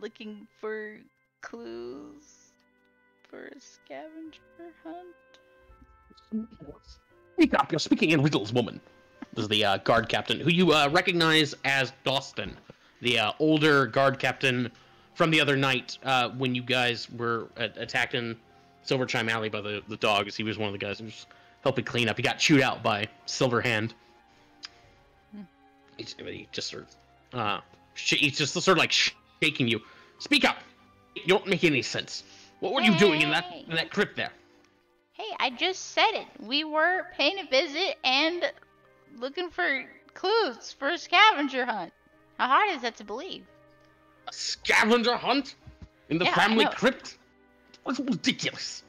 looking for clues for a scavenger hunt. Speak up! You're speaking in riddles, woman. This is the guard captain, who you recognize as Dawson, the older guard captain from the other night when you guys were attacked in Silverchime Alley by the dogs. He was one of the guys who was helping clean up. He got chewed out by Silverhand. He just sort of, he's just sort of like shaking you. Speak up! You don't make any sense. What were you doing in that crypt there? Hey, I just said it. We were paying a visit and looking for clues for a scavenger hunt. How hard is that to believe? A scavenger hunt? In the Yeah, I family know. crypt? That's ridiculous.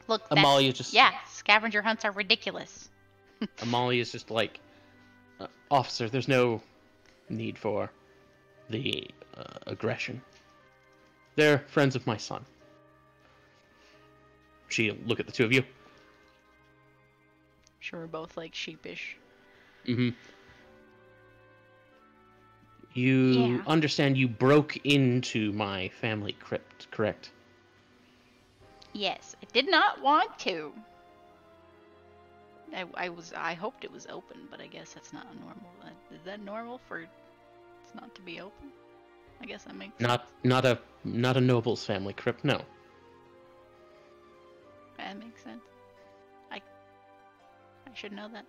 Look, Amalia just... yeah, scavenger hunts are ridiculous. Amalia is just like, officer, there's no need for the aggression. They're friends of my son. She'll look at the two of you. Sure, we're both like sheepish. Mm-hmm. You Yeah. understand you broke into my family crypt, correct? Yes, I did not want to. I hoped it was open, but I guess that's not normal. Is that normal for it's not to be open? I guess that makes sense. Not a noble's family crypt, no. That makes sense. I should know that.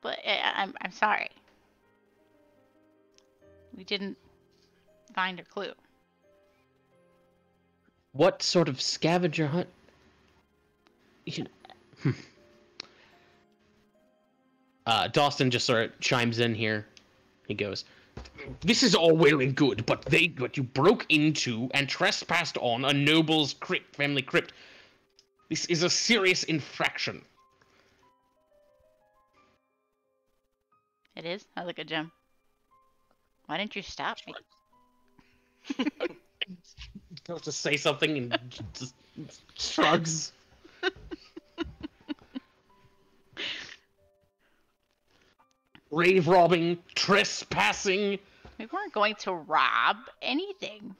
But I'm sorry. We didn't find a clue. What sort of scavenger hunt? Dawson just sort of chimes in here. He goes, "This is all well and good, but you broke into and trespassed on a noble's crypt, family crypt. This is a serious infraction." It is? I look at Jim. Why didn't you stop me? Goes to say something and just shrugs. Grave robbing, trespassing. We weren't going to rob anything.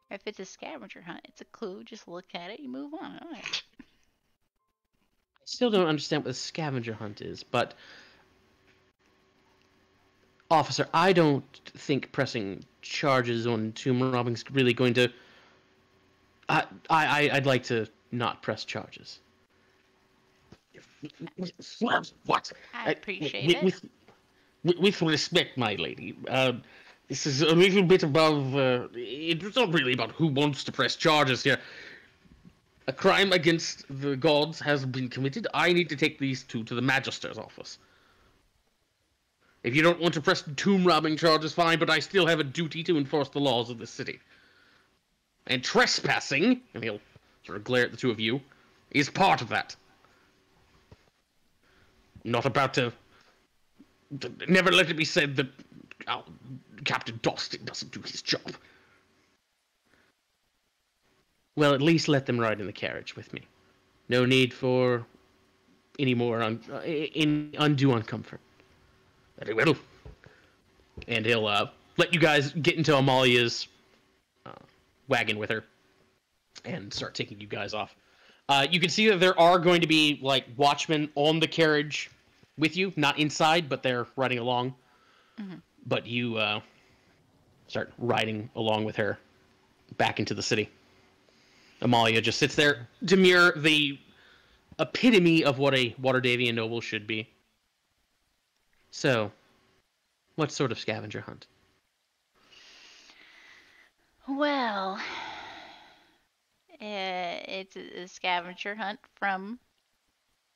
If it's a scavenger hunt, it's a clue. Just look at it, you move on. All right. I still don't understand what a scavenger hunt is, but... Officer, I don't think pressing charges on tomb robbing is really going to... I'd like to not press charges. What? I appreciate it. With respect, my lady, this is a little bit above... it's not really about who wants to press charges here. A crime against the gods has been committed. I need to take these two to the Magister's office. If you don't want to press tomb robbing charges, fine, but I still have a duty to enforce the laws of the city. And trespassing, and he'll sort of glare at the two of you, is part of that. I'm not about to... Never let it be said that Captain Dawson doesn't do his job. Well, at least let them ride in the carriage with me. No need for any more undue uncomfort. Very well. And he'll let you guys get into Amalia's wagon with her and start taking you guys off. You can see that there are going to be like watchmen on the carriage with you, not inside, but they're riding along. Mm-hmm. But you start riding along with her back into the city. Amalia just sits there, demure, the epitome of what a Waterdavian noble should be. So, what sort of scavenger hunt? Well, it's a scavenger hunt from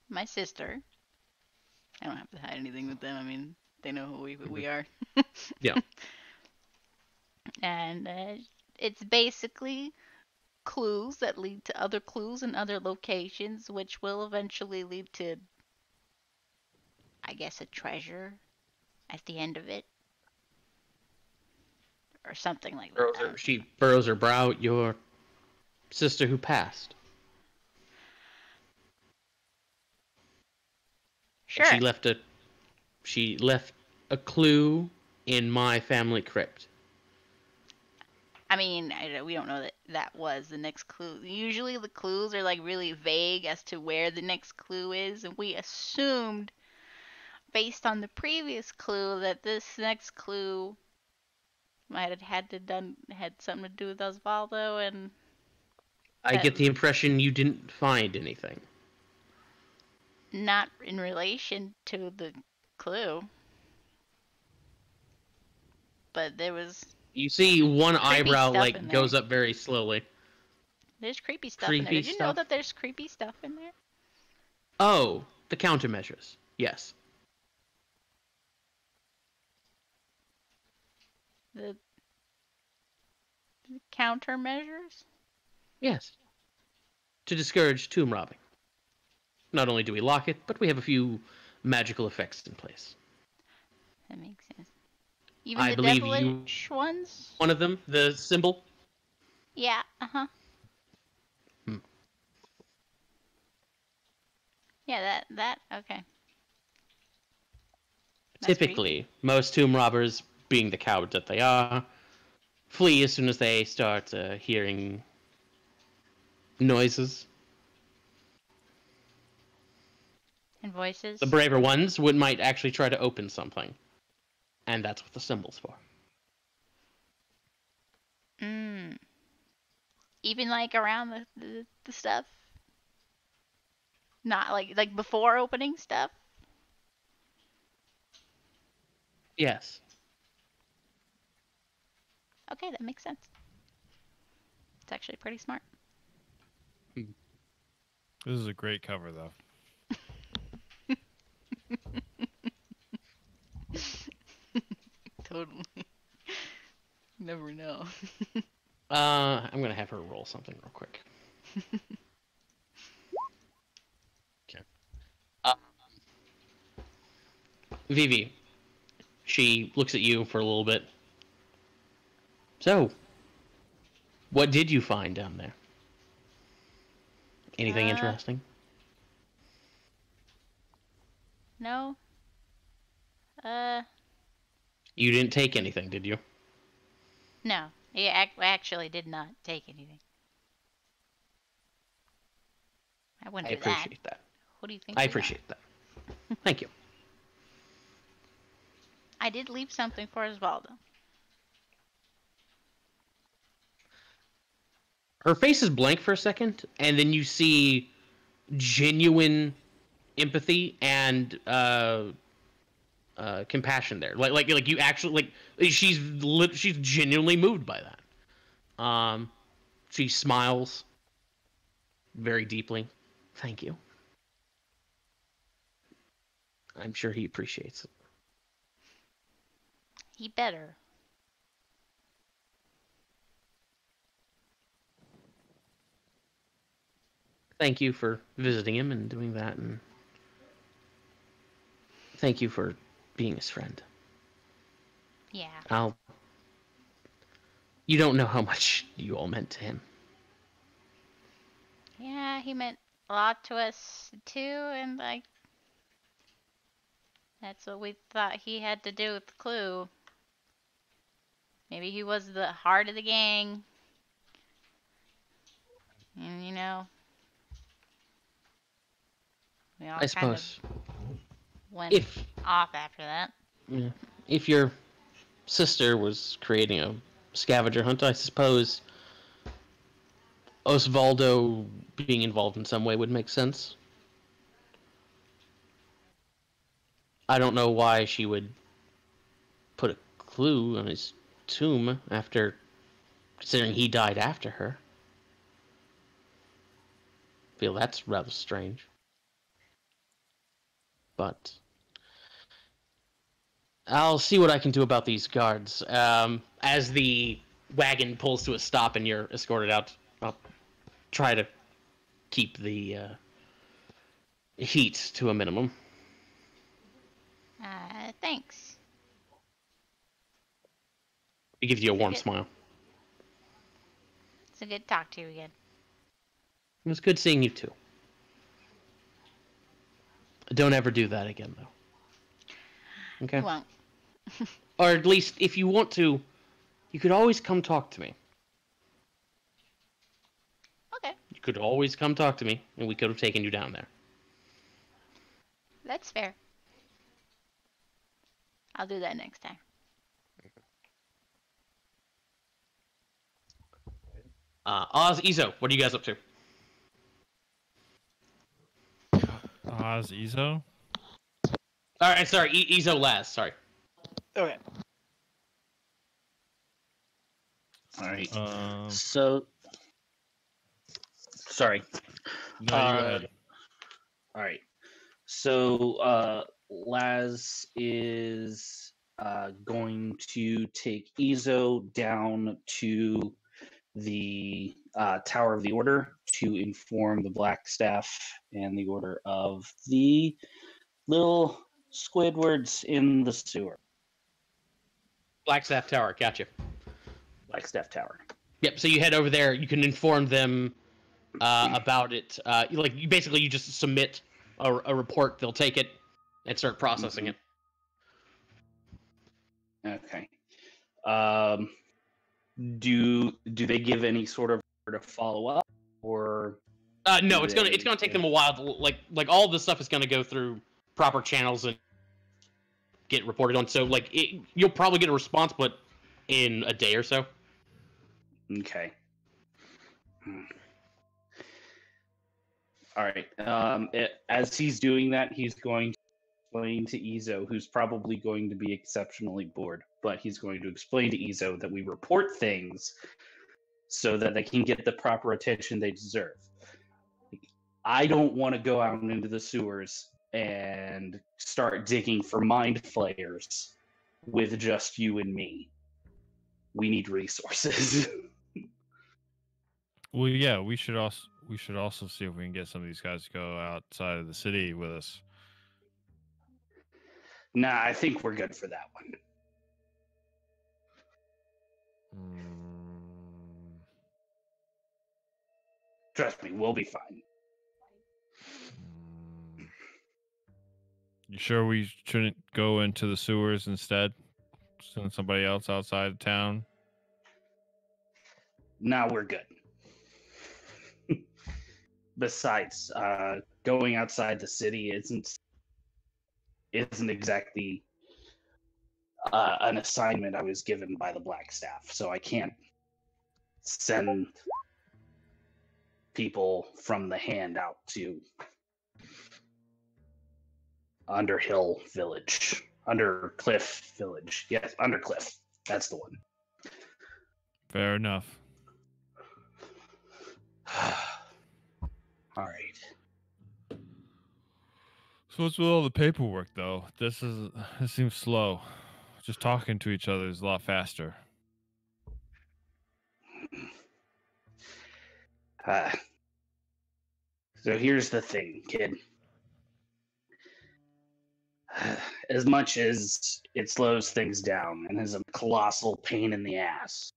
my sister. I don't have to hide anything with them. I mean, they know who we are. Yeah. And it's basically clues that lead to other clues in other locations, which will eventually lead to, I guess, a treasure at the end of it. Or something like that. She furrows her brow. Your sister who passed. Sure. She left a clue in my family crypt. I mean, we don't know that was the next clue. Usually the clues are like really vague as to where the next clue is, and we assumed, based on the previous clue, that this next clue might have had something to do with Osvaldo, and I get the impression you didn't find anything. Not in relation to the clue. But there was... You see one eyebrow like goes up very slowly. There's creepy stuff in there. Did you know that there's creepy stuff in there? Oh, the countermeasures. Yes. The countermeasures? Yes. To discourage tomb robbing. Not only do we lock it, but we have a few magical effects in place. That makes sense. Even the devilish ones? One of them, the symbol? Yeah, uh-huh. Yeah, that, okay. Typically, most tomb robbers, being the cowards that they are, flee as soon as they start hearing noises. And voices. The braver ones might actually try to open something, and that's what the symbol's for. Even like around the stuff. Not like before opening stuff. Yes. Okay, that makes sense. It's actually pretty smart. This is a great cover, though. Totally. Never know. I'm gonna have her roll something real quick. Okay. Vivi, she looks at you for a little bit. So, what did you find down there? Anything interesting? No. You didn't take anything, did you? No. I actually did not take anything. I wouldn't I do that. appreciate that. What do you think? I you got? appreciate that. Thank you. I did leave something for Osvaldo. Her face is blank for a second, and then you see genuine empathy and compassion there. Like you actually she's genuinely moved by that. She smiles very deeply. Thank you. I'm sure he appreciates it. He better. Thank you for visiting him and doing that, and thank you for being his friend. Yeah. You don't know how much you all meant to him. Yeah, he meant a lot to us too, and like that's what we thought he had to do with the clue. Maybe he was the heart of the gang. And you know, we all I kind suppose of went if off after that. if your sister was creating a scavenger hunt, I suppose Osvaldo being involved in some way would make sense. I don't know why she would put a clue on his tomb after, considering he died after her. I feel that's rather strange. But I'll see what I can do about these guards. As the wagon pulls to a stop and you're escorted out, I'll try to keep the heat to a minimum. Thanks. It gives you a warm smile. It's a good talk to you again. It was good seeing you too. Don't ever do that again, though. Okay? You won't. Or at least, if you want to, you could always come talk to me. Okay, You could always come talk to me, and we could have taken you down there. that's fair. I'll do that next time. Oz, Izo, what are you guys up to? Oz, Izo? Alright, sorry, Izo last, sorry. Okay. All right. No, So, sorry. you go ahead. All right. So, Laz is going to take Izo down to the Tower of the Order to inform the Black Staff and the Order of the little Squidwards in the sewer. Blackstaff Tower, gotcha. Black Staff Tower. Yep, so you head over there, you can inform them about it. You basically just submit a report, they'll take it and start processing it. Okay. do they give any sort of to follow up, or no, it's gonna take them a while. Like all this stuff is gonna go through proper channels and get reported on. So you'll probably get a response, but in a day or so. Okay. All right. As he's doing that, he's going to explain to Izo, who's probably going to be exceptionally bored, but he's going to explain to Izo that we report things so that they can get the proper attention they deserve. I don't want to go out into the sewers and start digging for mind flayers with just you and me. We need resources. Well, yeah, we should also see if we can get some of these guys to go outside of the city with us. Nah, I think we're good for that one. Trust me, we'll be fine. You sure we shouldn't go into the sewers instead? Send somebody else outside of town? Nah, we're good. Besides, going outside the city isn't exactly an assignment I was given by the Black Staff, so I can't send people from the Hand out to Undercliff Village. Yes, Undercliff. That's the one. Fair enough. All right. So what's with all the paperwork, though? This seems slow. Just talking to each other is a lot faster. So here's the thing, kid. As much as it slows things down and is a colossal pain in the ass,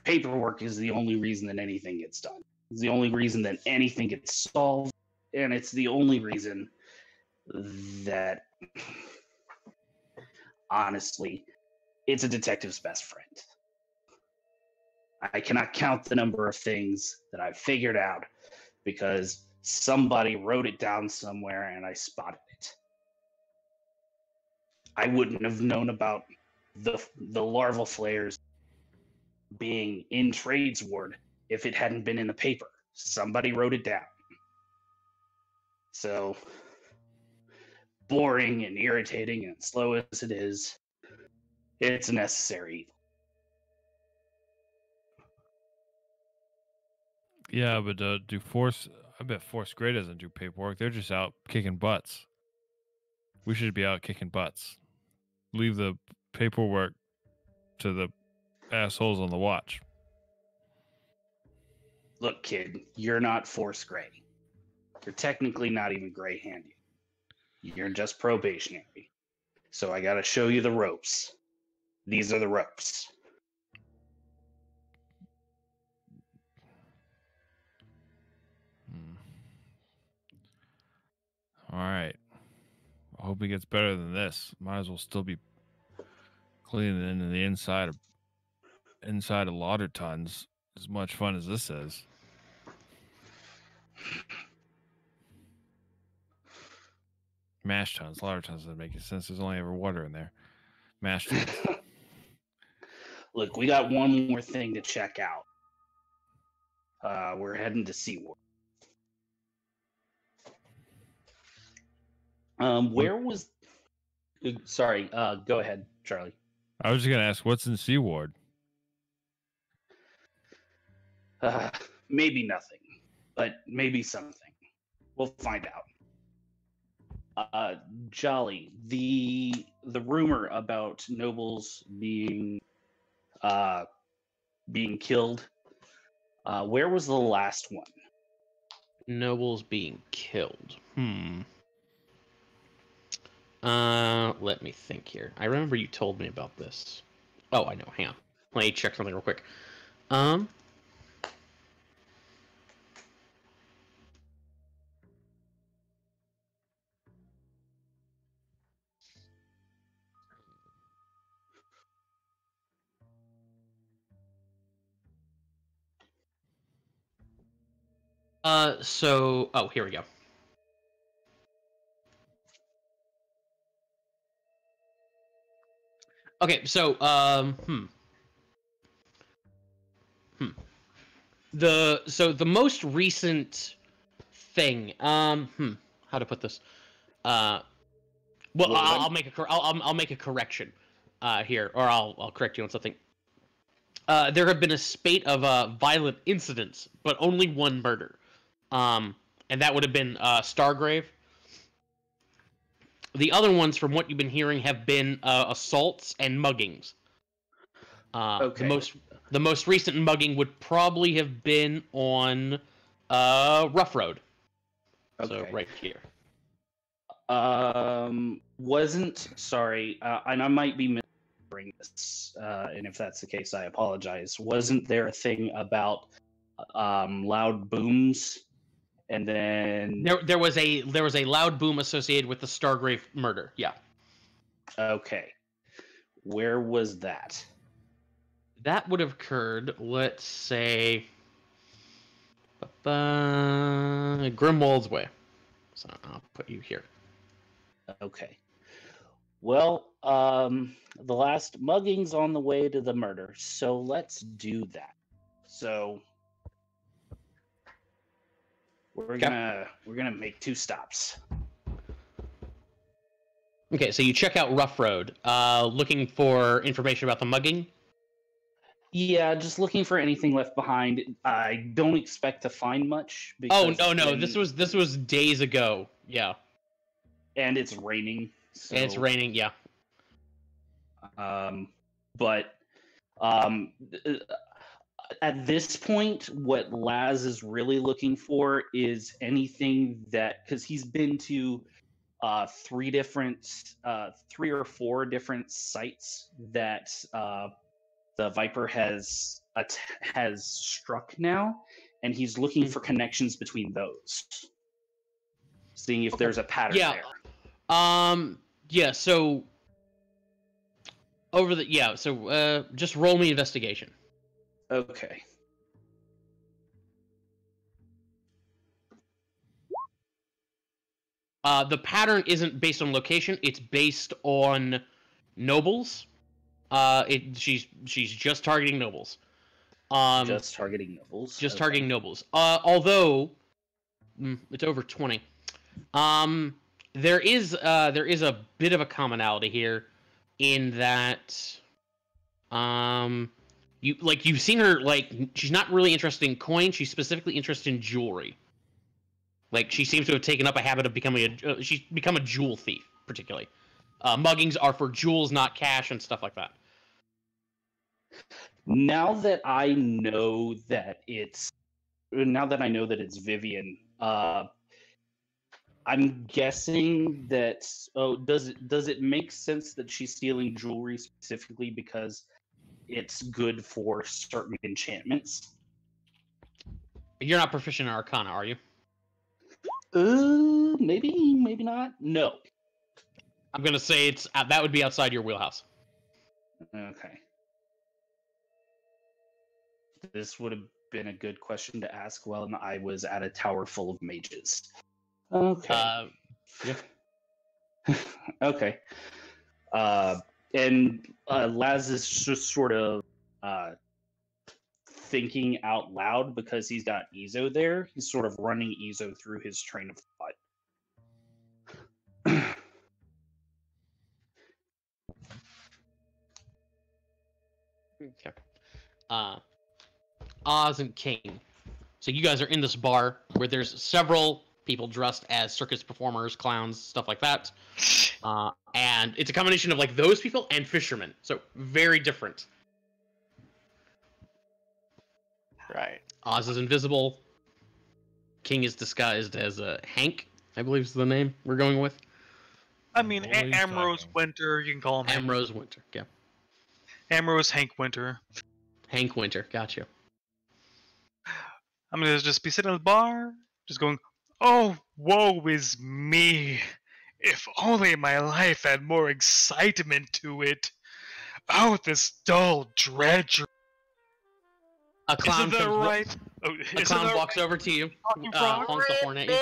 paperwork is the only reason that anything gets done. It's the only reason that anything gets solved, and it's the only reason that, honestly, it's a detective's best friend. I cannot count the number of things that I've figured out because somebody wrote it down somewhere and I spotted it. I wouldn't have known about the larval flares being in Trades Ward if it hadn't been in the paper. Somebody wrote it down. So, boring and irritating and slow as it is, it's a necessary evil. Yeah, but I bet Force Grey doesn't do paperwork. They're just out kicking butts. We should be out kicking butts. Leave the paperwork to the assholes on the watch. Look, kid, you're not Force Grey. You're technically not even gray-handed. You're just probationary. So I gotta show you the ropes. These are the ropes. All right. I hope he gets better than this. Might as well still be cleaning into the inside of lauder tons. As much fun as this is. Mash tons, lauder tons doesn't make any sense. There's only ever water in there. Mash tons. Look, we got one more thing to check out. We're heading to SeaWorld. Where was... Sorry, go ahead, Charlie. I was just going to ask, what's in SeaWard? Maybe nothing, but maybe something. We'll find out. Jolly, the rumor about nobles being killed, where was the last one? Nobles being killed. Let me think here. I remember you told me about this. Oh, I know. Hang on. Let me check something real quick. Oh, here we go. Okay, so, the most recent thing, how to put this? Well, I'll make a correction, here, or I'll correct you on something. There have been a spate of violent incidents, but only one murder. And that would have been Stargrave. The other ones, from what you've been hearing, have been assaults and muggings. Okay. The most recent mugging would probably have been on Rough Road. Okay. So right here. Sorry, and I might be misremembering this, and if that's the case, I apologize. Wasn't there a thing about loud booms, and then There was a loud boom associated with the Stargrave murder. Yeah. Okay, where was that? That would have occurred, let's say, Grimwald's Way. So I'll put you here. Okay. Well, the last mugging's on the way to the murder, so let's do that. So we're gonna make 2 stops. Okay, so you check out Rough Road, looking for information about the mugging. Yeah, just looking for anything left behind. I don't expect to find much. Oh no! This was days ago. Yeah. And it's raining. So, And it's raining. Yeah. But at this point, what Laz is really looking for is anything that, because he's been to 3 or 4 different sites that the Viper has struck now, and he's looking for connections between those, seeing if there's a pattern there. Yeah. So just roll me investigation. Okay. The pattern isn't based on location; it's based on nobles. She's just targeting nobles. Just targeting nobles. Just targeting nobles. Although it's over 20. There is a bit of a commonality here, in that you've seen her, she's not really interested in coins. She's specifically interested in jewelry. Like, she seems to have taken up a habit of becoming she's become a jewel thief, particularly. Muggings are for jewels, not cash, and stuff like that. Now that I know that it's Vivian, I'm guessing that. Oh, does it make sense that she's stealing jewelry specifically because it's good for certain enchantments? You're not proficient in Arcana, are you? Maybe not. No. I'm gonna say that would be outside your wheelhouse. Okay. This would have been a good question to ask while I was at a tower full of mages. Okay. Yeah. Okay. And Laz is just sort of thinking out loud because he's got Ezo there. He's sort of running Ezo through his train of thought. Okay. Oz and King. So you guys are in this bar where there's several people dressed as circus performers, clowns, stuff like that. And it's a combination of like those people and fishermen. So very different. Right. Oz is invisible. King is disguised as Hank, I believe is the name we're going with. I mean, What are you Amrose talking? Winter, you can call him Hank. Amrose Winter. Yeah. Amrose Hank Winter. Hank Winter. Gotcha. I'm gonna just be sitting at the bar, just going, "Oh, woe is me! If only my life had more excitement to it. Oh, this dull drudgery. A clown Isn't that comes right?" Oh, A isn't clown there walks over to you, talking frog? honks the horn at you.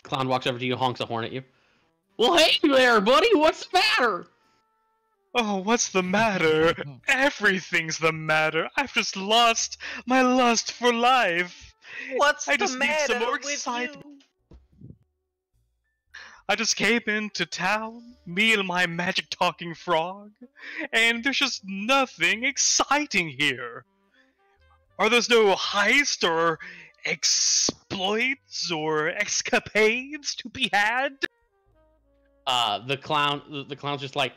Clown walks over to you, honks a horn at you. Well, hey there, buddy. What's the matter? Oh, what's the matter? Everything's the matter. I've just lost my lust for life. What's I the just need some matter more with excitement. you? I just came into town, me and my magic talking frog, and there's just nothing exciting here. Are there no heist or exploits or escapades to be had? The clown's just like,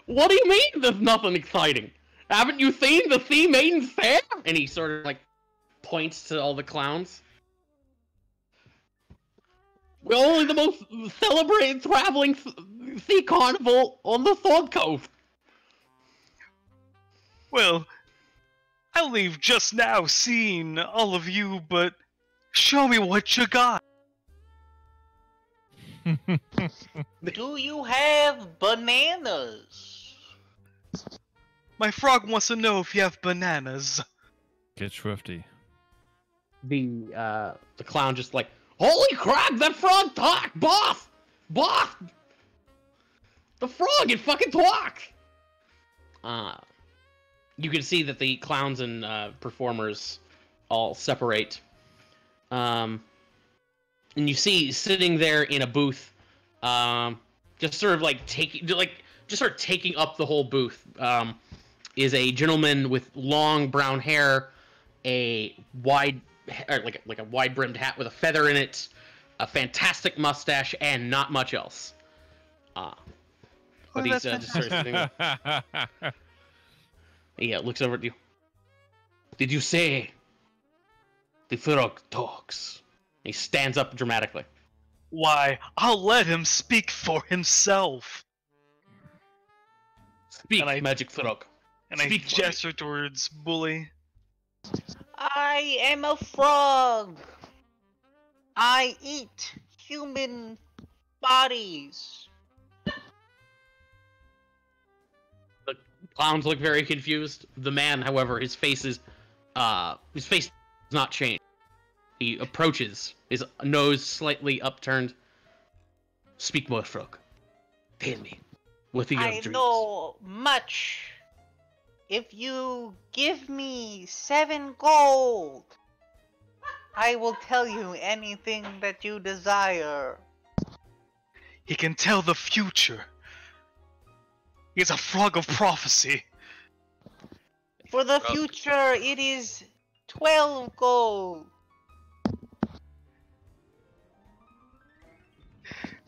what do you mean there's nothing exciting? Haven't you seen the Sea Maiden Fair? And he sort of like points to all the clowns. We're only the most celebrated traveling sea carnival on the Sword Coast. Well, I only just now seen all of you, but show me what you got. Do you have bananas? My frog wants to know if you have bananas. Get swifty. The clown just like, holy crap, that frog talked, boss! Boss! The frog, it fucking talked! You can see that the clowns and performers all separate. And you see sitting there in a booth, just sort of like taking up the whole booth, is a gentleman with long brown hair, a wide brimmed hat with a feather in it, a fantastic mustache, and not much else. But he's just sort of sitting there. Yeah, looks over at you. Did you say the frog talks? He stands up dramatically. Why, I'll let him speak for himself. Speak, And I- magic frog. And I Speak for me. gesture towards Bully. I am a frog. I eat human bodies. The clowns look very confused. The man, however, his face does not change. He approaches, his nose slightly upturned. Speak more, frog. Tell me, what are your I dreams? know much. If you give me 7 gold, I will tell you anything that you desire. He can tell the future. He's a frog of prophecy. For the Frog. future, it is 12 gold.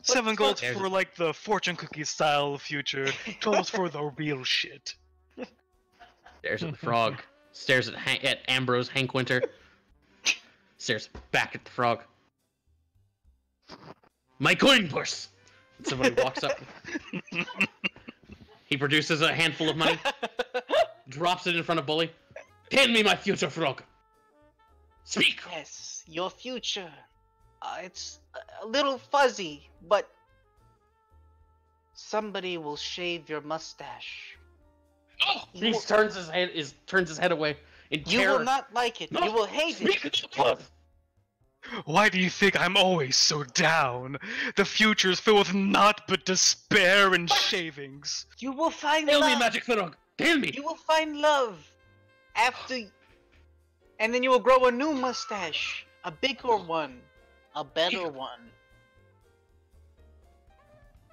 7 gold There's- for like the fortune cookie style future. 12 for the real shit. Stares at the frog. Stares at Ambrose Hank Winter. Stares back at the frog. My coin purse! Somebody walks up. He produces a handful of money, drops it in front of Bully. Tell me, my future frog. Speak! Yes, your future. It's a little fuzzy, but somebody will shave your mustache. Oh, You he will- turns his head away in You terror. will not like it. No, You will hate it. Speak up. Why do you think I'm always so down? The future's filled with naught but despair and shavings. You will find Tell love. me, magic frog. Tell me. You will find love after, and then you will grow a new mustache, a bigger one, a better one.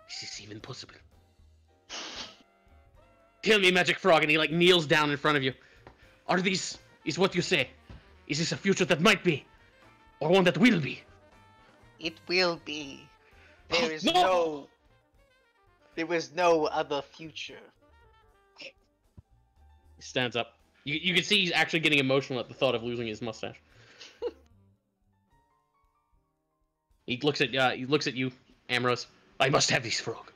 Is this even possible? Tell me, magic frog, and he like kneels down in front of you. Is what you say? Is this a future that might be, or one that will be? It will be. There is No! there is no other future. He stands up. You can see he's actually getting emotional at the thought of losing his mustache. He looks at you, Ambrose. I must have this frog.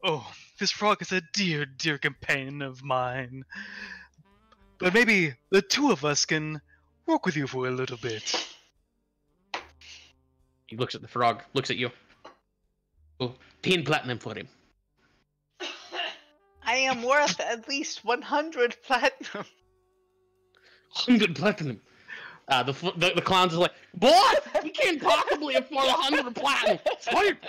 Oh, this frog is a dear, dear companion of mine. But maybe the two of us can work with you for a little bit. He looks at the frog, looks at you. Oh, 10 platinum for him. I am worth at least 100 platinum. 100 platinum. The clowns are like, boy, we can't possibly afford 100 platinum. Swipe.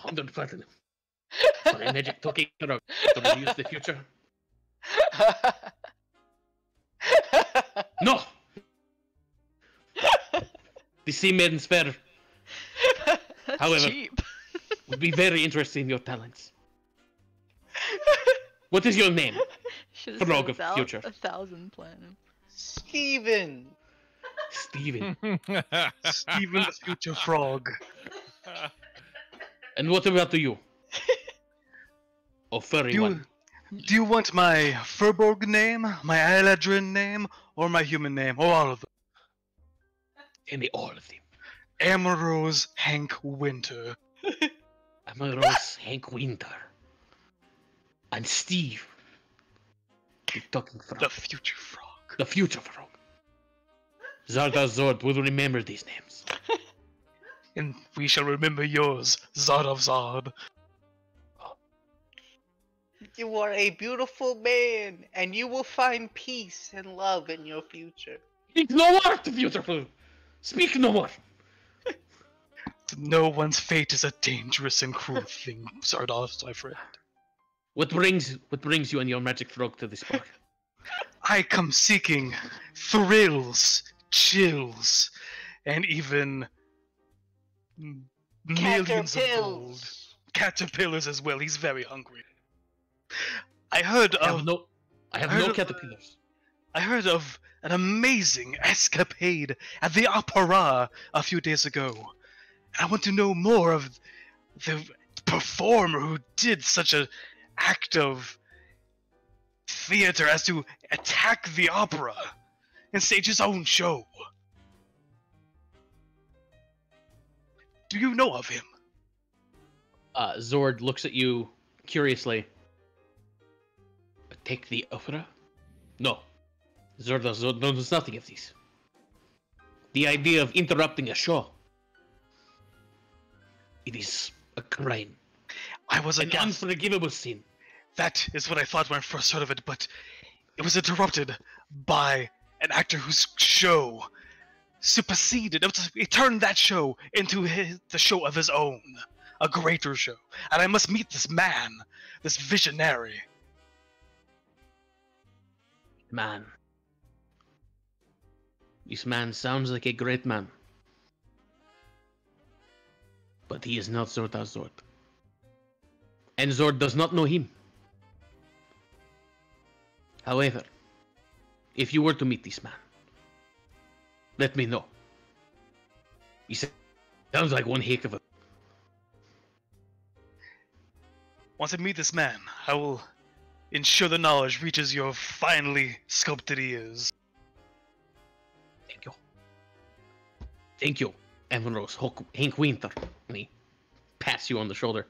100 platinum. For a magic talking drug to reduce the future. No. The sea maiden's fair. That's However- cheap. Would be very interested in your talents. What is your name? Should've Frog said of future. 1,000 platinum. Steven. Steven. Steven the future frog. And what about you? Oh, furry Do you, one. do you want my Furborg name, my Eladrin name, or my human name, or all of them? Any all of them. Amorose Hank Winter. Amorous Hank Winter. And Steve. The talking frog. The future frog. The future frog. Zarda Zord will remember these names. And we shall remember yours, Zod of Zod. You are a beautiful man, and you will find peace and love in your future. Speak no more, the future frog. Speak no more. To know one's fate is a dangerous and cruel thing, Zardos, my friend. What brings you and your magic frog to this bar? I come seeking thrills, chills, and even millions of gold. Caterpillars as well. He's very hungry. I heard I of have heard no of- caterpillars. I heard of an amazing escapade at the opera a few days ago. I want to know more of the performer who did such an act of theater as to attack the opera and stage his own show. Do you know of him? Zord looks at you curiously. Take the opera? No. Zord knows nothing of this. The idea of interrupting a show. It is a crime. I was An aghast. unforgivable sin. That is what I thought when I first heard of it, but it was interrupted by an actor whose show superseded. It turned that show into the show of his own, a greater show. And I must meet this man, this visionary. Man. This man sounds like a great man. But he is not Zorda Zord. And Zord does not know him. However, if you were to meet this man, let me know. He sounds like one heck of a... Once I meet this man, I will ensure the knowledge reaches your finely sculpted ears. Thank you. Thank you, Amorose Hank Winter. And he pats you on the shoulder.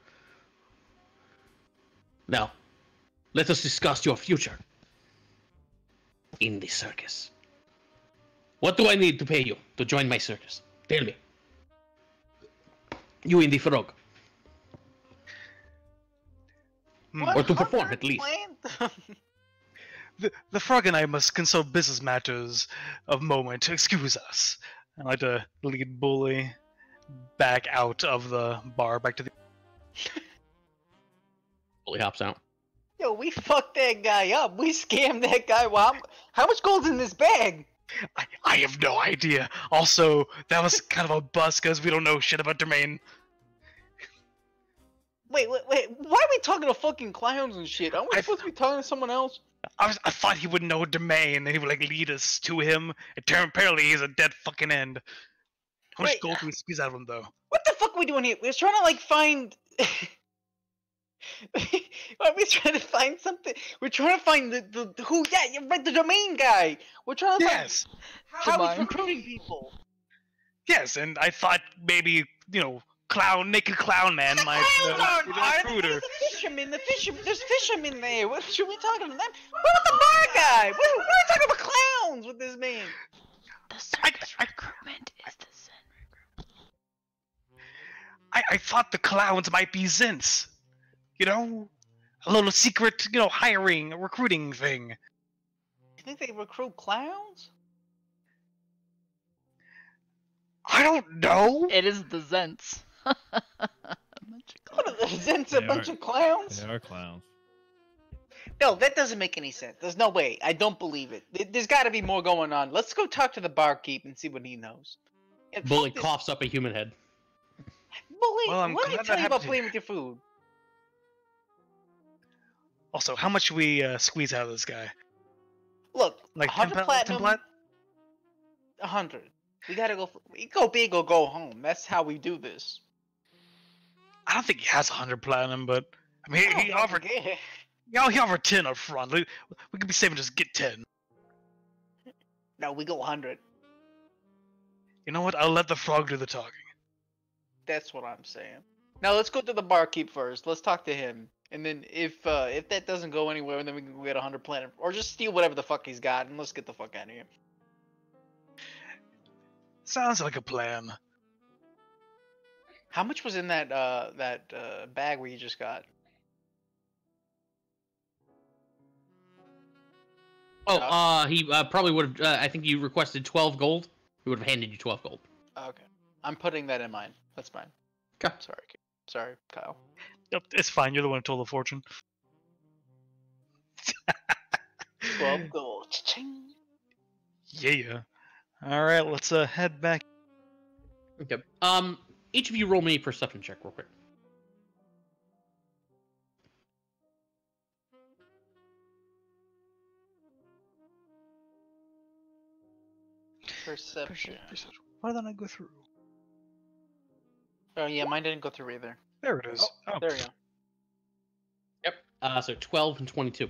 Now, let us discuss your future in the circus. What do I need to pay you to join my circus? Tell me. You in the frog. Or to perform, at least. The frog and I must consult business matters of moment. Excuse us. I like to lead Bully back out of the bar, back to the... Bully hops out. Yo, we fucked that guy up. We scammed that guy. Well, how much gold's in this bag? I have no idea. Also, that was kind of a bust because we don't know shit about Domain. Wait. Why are we talking to fucking clowns and shit? Aren't we supposed to be talking to someone else? I thought he would know Domain and he would like lead us to him. Apparently he's a dead fucking end. How much Wait, gold can we squeeze out of him though? What the fuck are we doing here? We're trying to like find. We're trying to find something. We're trying to find the who? Yeah, you're right. The Domain guy. We're trying to Yes, find how he's Domain. recruiting people. yes, and I thought maybe naked clown man The might clowns aren't be the part of it. recruiter. The fishermen. There's fishermen there. What should we talking to them? What about the bar guy? We're talking about clowns with this man. The circus recruitment is the sin recruitment. I thought the clowns might be Zins. You know, a little secret, hiring, recruiting thing. You think they recruit clowns? I don't know. It is the Zents. What are the Zins? A They bunch are- of clowns? They are clowns. No, that doesn't make any sense. There's no way. I don't believe it. There's got to be more going on. Let's go talk to the barkeep and see what he knows. Yeah, fuck Bullet this- coughs up a human head. Bully, Well, I'm let me glad tell that you about happened. playing with your food. Also, how much should we squeeze out of this guy? Look, Like 100 10 platinum, plat? 100. We gotta go. We go big or go home. That's how we do this. I don't think he has 100 platinum, but I mean, I don't he fucking offered. care. He offered 10 up front. We could be saving just get 10. No, we go 100. You know what? I'll let the frog do the talking. That's what I'm saying. Now let's go to the barkeep first. Let's talk to him, and then if that doesn't go anywhere, then we can get 100 platinum, or just steal whatever the fuck he's got, and let's get the fuck out of here. Sounds like a plan. How much was in that bag where you just got? Oh, he probably would have. I think you requested 12 gold. He would have handed you 12 gold. Okay, I'm putting that in mine. That's fine. Okay. Sorry, Kyle. Yep, it's fine. You're the one who told the fortune. 12 gold. Cha-ching. Yeah. All right, let's head back. Okay. Each of you roll me a perception check real quick. Perception. Why did I go through? Oh yeah, mine didn't go through either. There it is. Oh, there we go. Yep. So 12 and 22.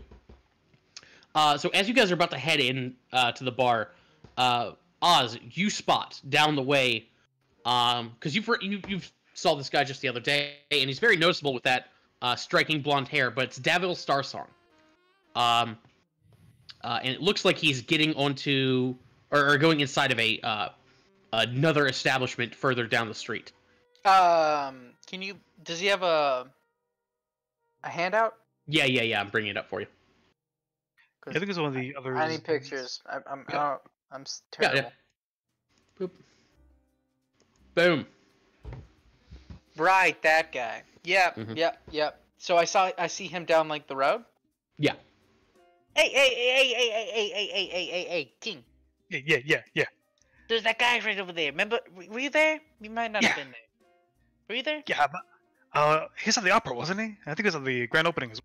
So as you guys are about to head in to the bar, Oz, you spot down the way, because you've saw this guy just the other day, and he's very noticeable with that striking blonde hair, but it's Davil Starsong. And it looks like he's getting onto or going inside of another establishment further down the street. Can you? Does he have a handout? Yeah. I'm bringing it up for you. I think it's one of the others. I need pictures. I'm Yeah. terrible. Yeah. Boop. Boom. Right, that guy. Yep, Mhm. yep. So I see him down like the road. Yeah. Hey, King. Yeah. There's that guy right over there. Remember? Were you there? You might not have Yeah. been there. Were you there? Yeah, but he's at the opera, wasn't he? I think he was at the grand opening as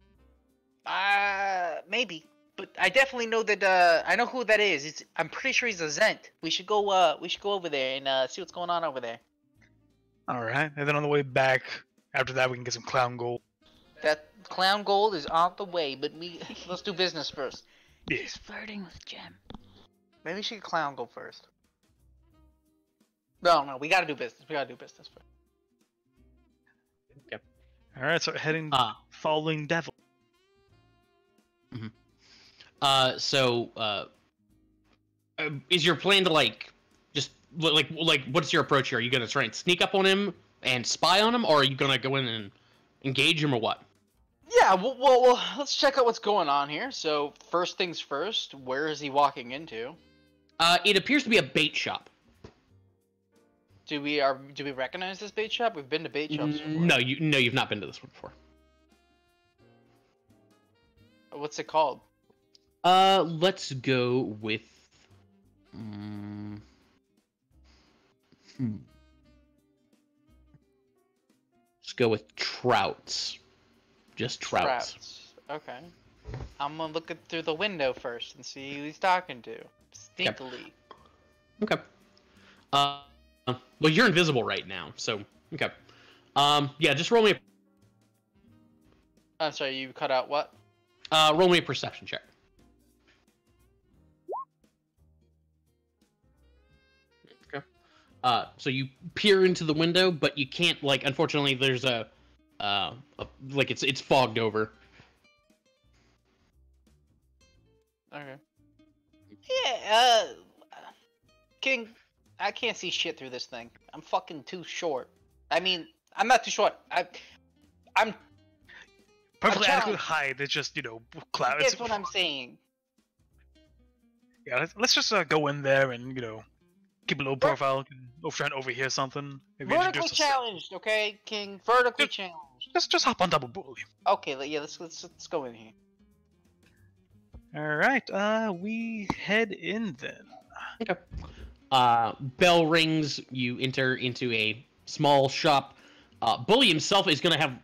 well. Maybe. But I definitely know that. I know who that is. I'm pretty sure he's a Zent. We should go. We should go over there and see what's going on over there. All right, and then on the way back, after that, we can get some clown gold. That clown gold is on the way, but let's do business first. Yeah. He's flirting with Jem. Maybe we should get clown gold first. No, we gotta do business. We gotta do business first. All right, so heading following Devil. Is your plan to just what's your approach here? Are you gonna try and sneak up on him and spy on him, or are you gonna go in and engage him, or what? Yeah, well, let's check out what's going on here. So first things first, where is he walking into? It appears to be a bait shop. Do we recognize this bait shop? We've been to bait shops before. No, you've not been to this one before. What's it called? Let's go with. Let's go with Trouts. Just Trouts. Okay. I'm gonna look it through the window first and see who he's talking to. Sneakily. Okay. Well, you're invisible right now, so okay. Yeah, just roll me I'm sorry, you cut out what? roll me a perception check. Okay. So you peer into the window, but you can't unfortunately there's it's fogged over. Okay. Yeah, King, I can't see shit through this thing. I'm fucking too short. I mean, I'm not too short. I'm. Perfectly I'm adequate challenged. height. It's just clouds. That's what I'm saying. Yeah, let's just go in there and keep a low profile. Try and overhear something. Maybe Vertically introduce us. challenged, okay, King. Vertically challenged. Just hop on top of Bully. Okay, yeah. Let's go in here. All right. We head in then. Okay. Bell rings. You enter into a small shop. Bully himself is gonna have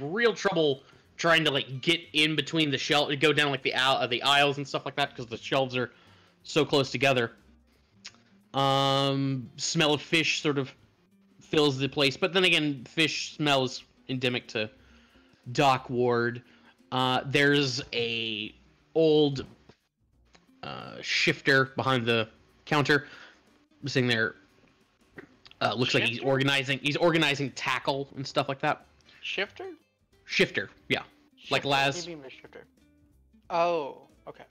real trouble trying to get in between the shelf, go down the aisles and stuff like that because the shelves are so close together. Smell of fish sort of fills the place, but then again, fish smell is endemic to Dock Ward. There's a old shifter behind the counter, sitting there. Looks like he's organizing tackle and stuff like that. Shifter? Shifter, yeah. Like Shifter? Laz. What do you mean by shifter? Oh, okay.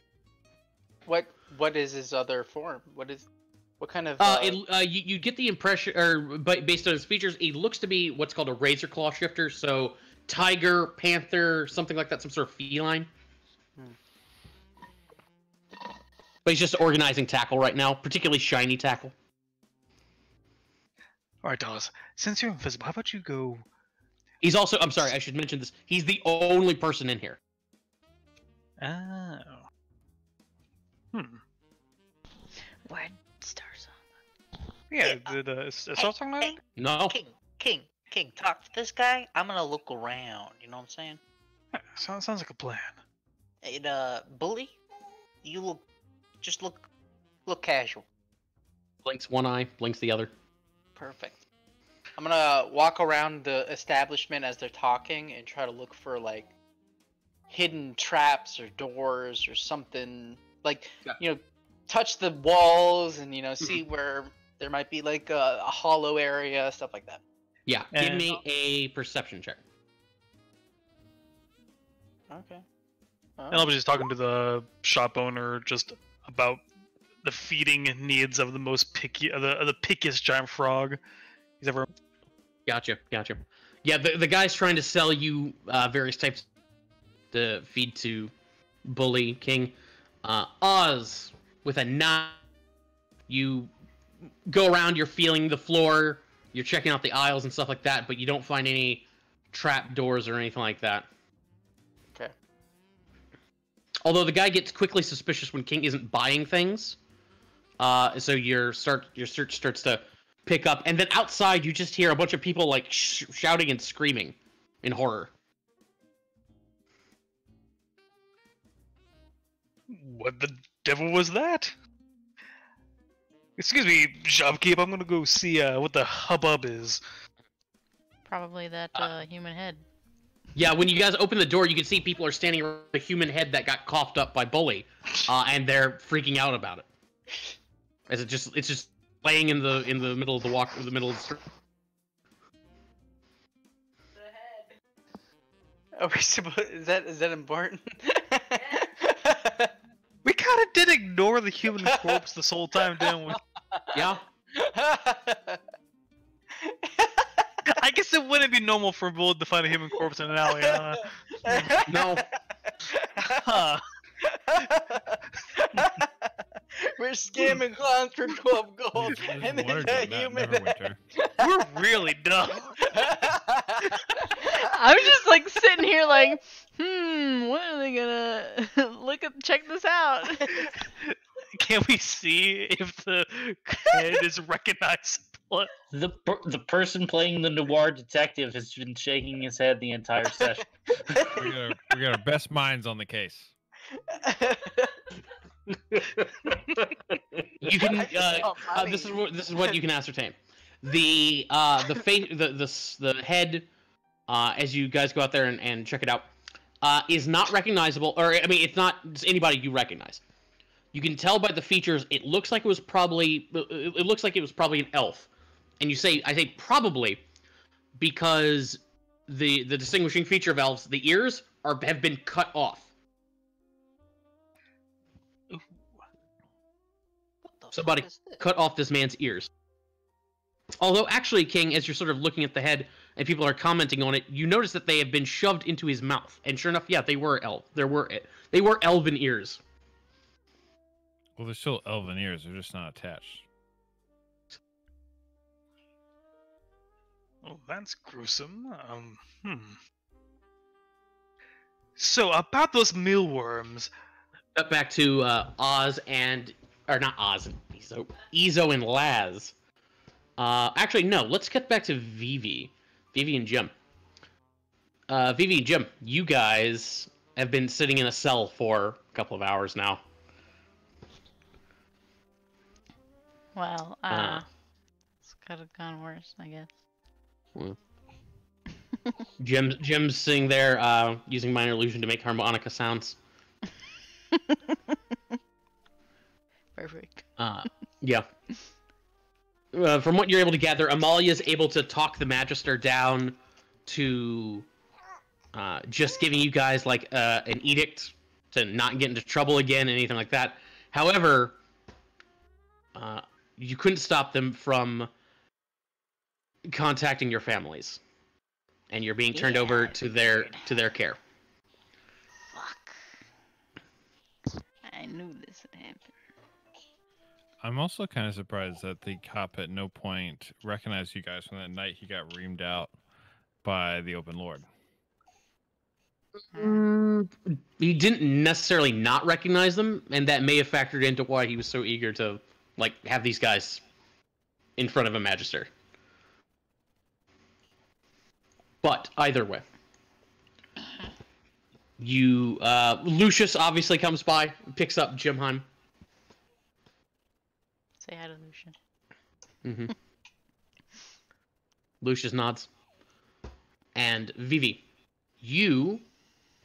What is his other form? What kind of? You get the impression, or based on his features, he looks to be what's called a razor claw shifter. So tiger, panther, something like that, some sort of feline. But he's just organizing tackle right now, particularly shiny tackle. All right, Dallas. Since you're invisible, how about you go? He's also, I'm sorry, I should mention this. He's the only person in here. Oh. What stars on? Yeah. Is Assault on that? No. King, talk to this guy. I'm gonna look around. You know what I'm saying? Sounds like a plan. Hey, Bully, you look casual. Blinks one eye, blinks the other. Perfect. I'm gonna walk around the establishment as they're talking and try to look for hidden traps or doors or something. Touch the walls and see where there might be a hollow area, stuff like that. Yeah, give me a perception check. Okay. And I was just talking to the shop owner just about the feeding needs of the most picky, the pickiest giant frog he's ever. Gotcha. Yeah, the guy's trying to sell you various types to feed to Bully King. Oz, with a 9, you go around, you're feeling the floor, you're checking out the aisles and stuff like that, but you don't find any trap doors or anything like that. Okay. Although the guy gets quickly suspicious when King isn't buying things. So your search starts to pick up, and then outside you just hear a bunch of people shouting and screaming in horror. What the devil was that? Excuse me, shopkeep. I'm gonna go see what the hubbub is. Probably that human head. Yeah, when you guys open the door, you can see people are standing around the human head that got coughed up by Bully, and they're freaking out about it. As it's just laying in the middle of the middle of the street. Oh, is that important? We kind of did ignore the human corpse this whole time, didn't we? Yeah. I guess it wouldn't be normal for a bullet to find a human corpse in an alley. No. Huh. We're scamming clowns for 12 gold, There's and water there's a doing that, human. Neverwinter. We're really dumb. I'm just sitting here when are they gonna check this out? Can we see if the head is recognizable? The person playing the noir detective has been shaking his head the entire session. We got our best minds on the case. You can. This is what you can ascertain. The head, as you guys go out there and check it out, is not recognizable, or it's not anybody you recognize. You can tell by the features. It looks like it was probably an elf, and I say probably because the distinguishing feature of elves, the ears have been cut off. Somebody cut off this man's ears. Although, actually, King, as you're sort of looking at the head and people are commenting on it, you notice that they have been shoved into his mouth. And sure enough, yeah, they were they were elven ears. Well, they're still elven ears. They're just not attached. Oh, that's gruesome. So about those mealworms. Cut back to Oz and or not Oz and Ezo and Laz. Actually, no. Let's cut back to Vivi and Jim. Vivi and Jim, you guys have been sitting in a cell for a couple of hours now. Well, it's could have gone worse, I guess. Well. Jim's sitting there using minor illusion to make harmonica sounds. Perfect. Yeah. From what you're able to gather, Amalia's able to talk the Magister down to just giving you guys like an edict to not get into trouble again, anything like that. However, you couldn't stop them from contacting your families, and you're being turned over to their care. Fuck. I knew this would happen. I'm also kind of surprised that the cop at no point recognized you guys from that night he got reamed out by the Open Lord. He didn't necessarily not recognize them, and that may have factored into why he was so eager to like have these guys in front of a Magister. But either way, you Lucius obviously comes by, picks up Jimheim. Say hi to Lucian. Mm-hmm. Lucius nods. And Vivi, you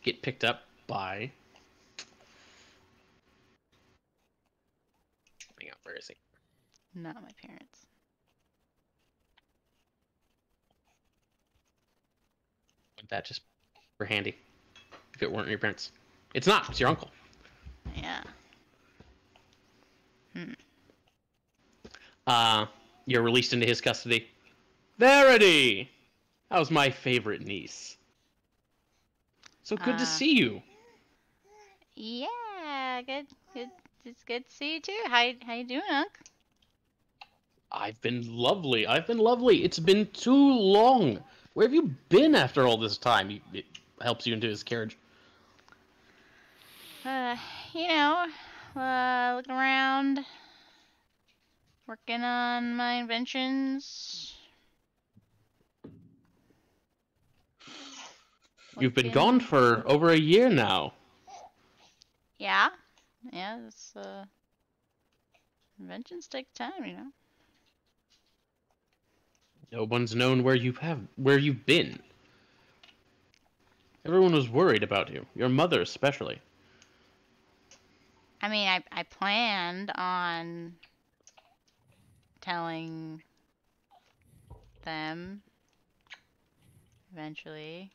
get picked up by... Hang on, where is he? Not my parents. Would that just for handy? If it weren't your parents. It's not, it's your uncle. Yeah. You're released into his custody. Verity! That was my favorite niece. So good to see you. Yeah, good. It's good to see you too. How you doing, Unc? I've been lovely. It's been too long. Where have you been after all this time? It helps you into his carriage. You know, looking around, working on my inventions. You've been gone for over a year now. Yeah, it's inventions take time, you know. No one's known where you've been. Everyone was worried about you. Your mother especially. I mean, I planned on telling them eventually.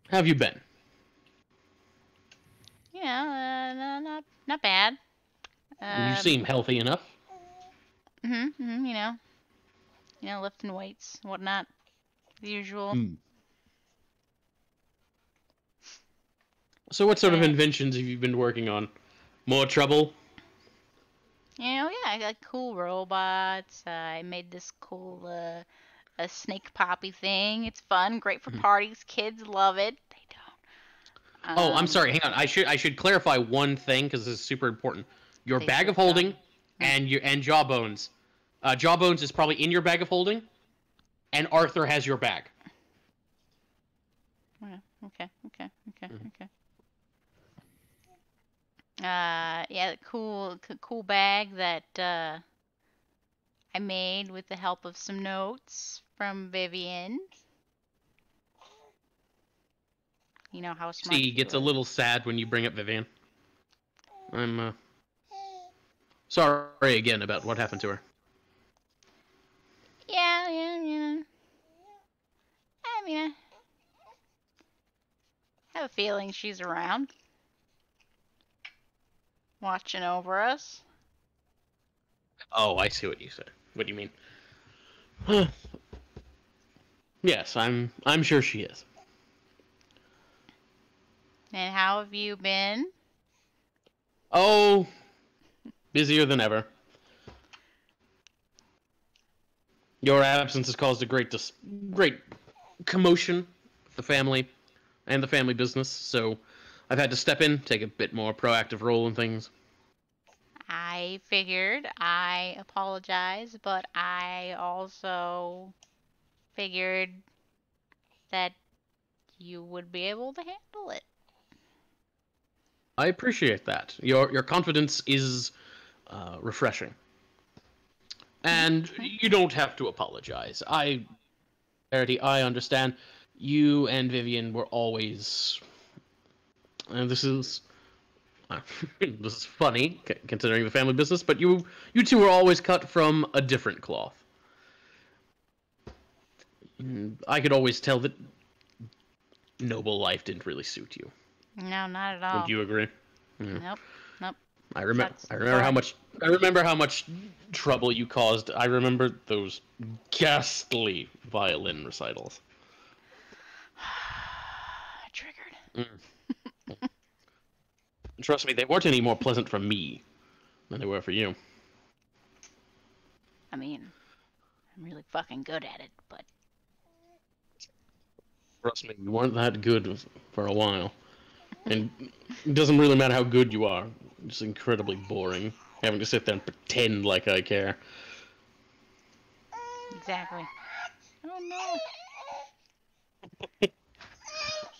How have you been? You know, not bad. You seem healthy enough. You know, lifting weights, whatnot, the usual. So what sort of inventions have you been working on? More trouble? You know, yeah, I got cool robots. I made this cool a snake poppy thing. It's fun, great for parties. Kids love it. They don't. Oh, I'm sorry. Hang on. I should clarify one thing because this is super important. Your They bag of should holding don't. and Jawbones. Jawbones is probably in your bag of holding, and Arthur has your bag. Okay. Yeah, the cool bag that I made with the help of some notes from Vivian. You know how smart He gets a was. little sad when you bring up Vivian. I'm sorry again about what happened to her. Yeah, you know. I mean, I have a feeling she's around. watching over us. Oh, I see what you said. What do you mean? Huh. Yes, I'm sure she is. And how have you been? Oh, busier than ever. Your absence has caused a great commotion with the family and the family business, so I've had to step in, take a bit more proactive role in things. I figured. I apologize, but I also figured that you would be able to handle it. I appreciate that. Your confidence is refreshing. And you don't have to apologize. Verity, I understand. You and Vivian were always. And this is. This is funny, considering the family business, but you two were always cut from a different cloth. I could always tell that noble life didn't really suit you. No, not at all. Would you agree? Nope. I remember That's I remember how much trouble you caused. I remember those ghastly violin recitals. Triggered. Trust me, they weren't any more pleasant for me than they were for you. I mean, I'm really fucking good at it, but Trust me, you weren't that good for a while. And it doesn't really matter how good you are. It's incredibly boring having to sit there and pretend like I care. exactly. Oh no.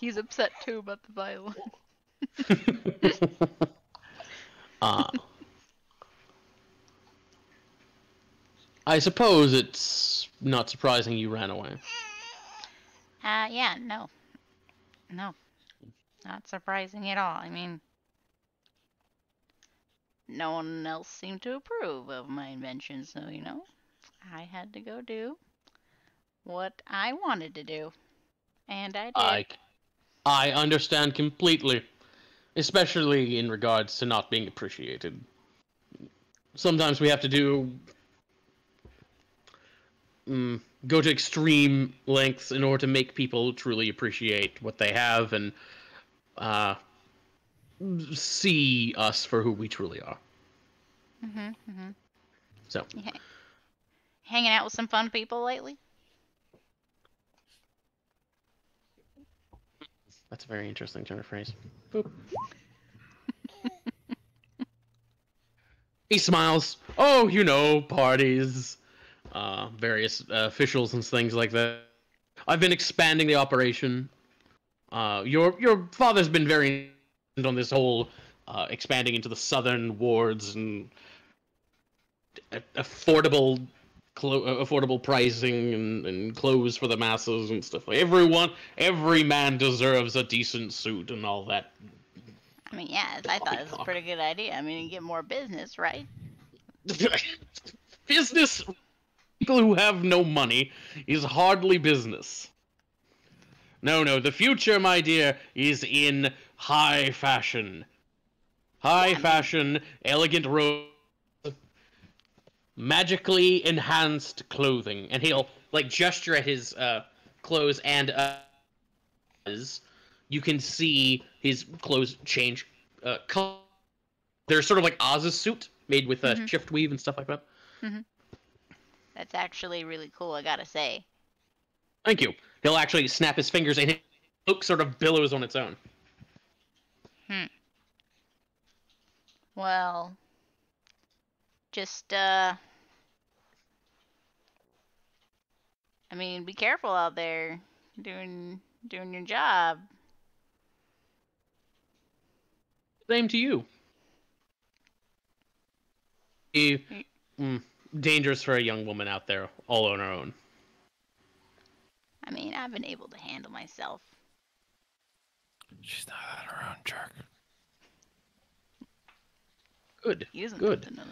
He's upset too about the violin. I suppose it's not surprising you ran away. Yeah, no. No. Not surprising at all. I mean, no one else seemed to approve of my invention, so, I had to go do what I wanted to do. And I did. I understand completely, especially in regards to not being appreciated. Sometimes we have to go to extreme lengths in order to make people truly appreciate what they have and see us for who we truly are. So, Hanging out with some fun people lately? that's a very interesting turn of phrase. Boop. He smiles. Oh, parties, various officials and things like that. I've been expanding the operation. Your father's been very on this whole expanding into the southern wards and affordable pricing and clothes for the masses and stuff. Every man deserves a decent suit and all that. I mean, yeah, I thought it was a pretty good idea. I mean, you get more business, right? Business, people who have no money, is hardly business. No, the future, my dear, is in high fashion. High fashion, elegant robes, magically enhanced clothing. And he'll, gesture at his clothes, and you can see his clothes change color. They're sort of like Oz's suit, made with shift weave and stuff like that. That's actually really cool, I gotta say. Thank you. He'll actually snap his fingers, and his cloak sort of billows on its own. Well, just, I mean, be careful out there doing your job. Same to you. Dangerous for a young woman out there, all on her own. I mean, I've been able to handle myself. She's not on her own, jerk. Good. He doesn't Good. have to know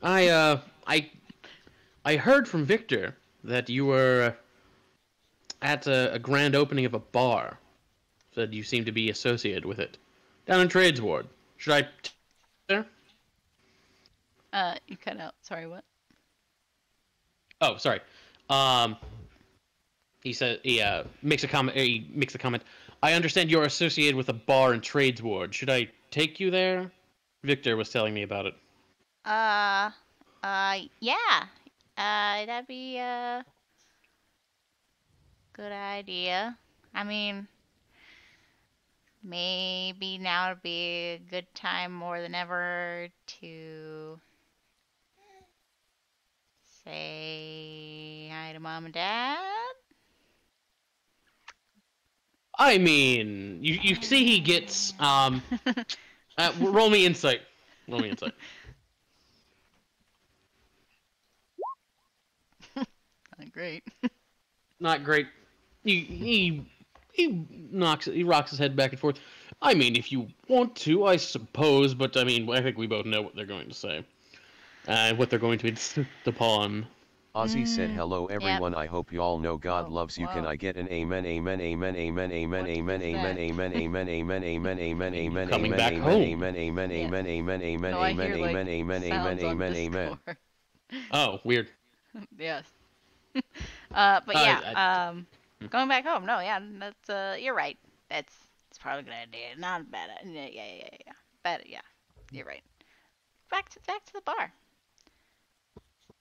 that. I heard from Victor that you were at a grand opening of a bar. Said you seem to be associated with it. Down in Trades Ward. Should I Victor? You cut out. Sorry, what? Oh, sorry. He said he makes a comment. He makes a comment. I understand you're associated with a bar and trades ward. Should I take you there? Victor was telling me about it. Yeah. That'd be a good idea. I mean, maybe now would be a good time more than ever to say hi to Mom and Dad. I mean, you see he gets roll me insight. Roll me insight. Not great. Not great. He rocks his head back and forth. I mean, if you want to, I suppose, but I mean, I think we both know what they're going to say. And what they're going to insist upon. Ozzy said hello everyone, I hope you all know God loves you. Can I get an amen, amen, amen, amen, amen, amen, amen, amen, amen, amen, amen, amen, amen, Coming amen, back amen, home. amen, amen, amen, amen, amen, No, I amen, hear, like, amen, amen, amen, sounds on amen, amen. Discord. Oh, weird. Yes. But yeah, I- going back home. No, yeah, that's you're right. It's probably a good idea. Not a bad. Yeah. Bad. Yeah, you're right. Back to the bar.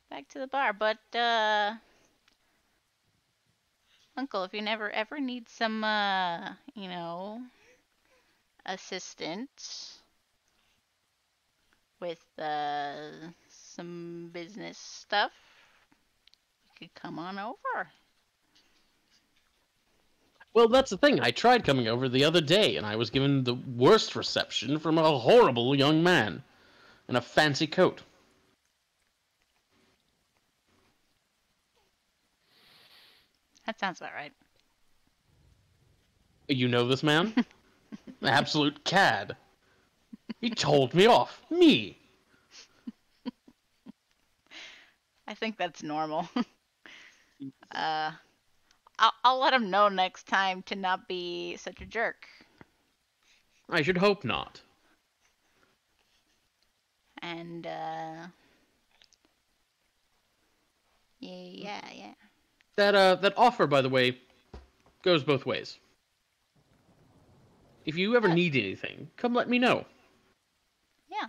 Back to the bar. But Uncle, if you never ever need some assistance with some business stuff, you could come on over. Well, that's the thing. I tried coming over the other day, and I was given the worst reception from a horrible young man in a fancy coat. That sounds about right. You know this man? Absolute cad. He told me off. Me. I think that's normal. I'll let him know next time to not be such a jerk. I should hope not. And yeah. That offer, by the way, goes both ways. If you ever need anything, come let me know. Yeah.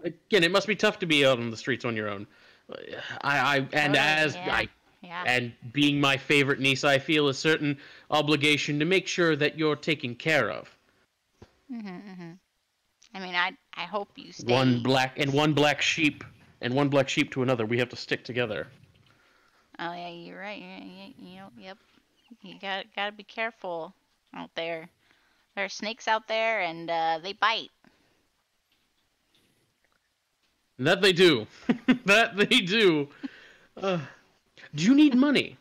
Again, it must be tough to be out on the streets on your own. And being my favorite niece, I feel a certain obligation to make sure that you're taken care of. I mean, I hope you stay. One black sheep to another. We have to stick together. Oh yeah, you're right. Yep. You gotta be careful out there. There are snakes out there, and they bite. That they do. That they do. Do you need money?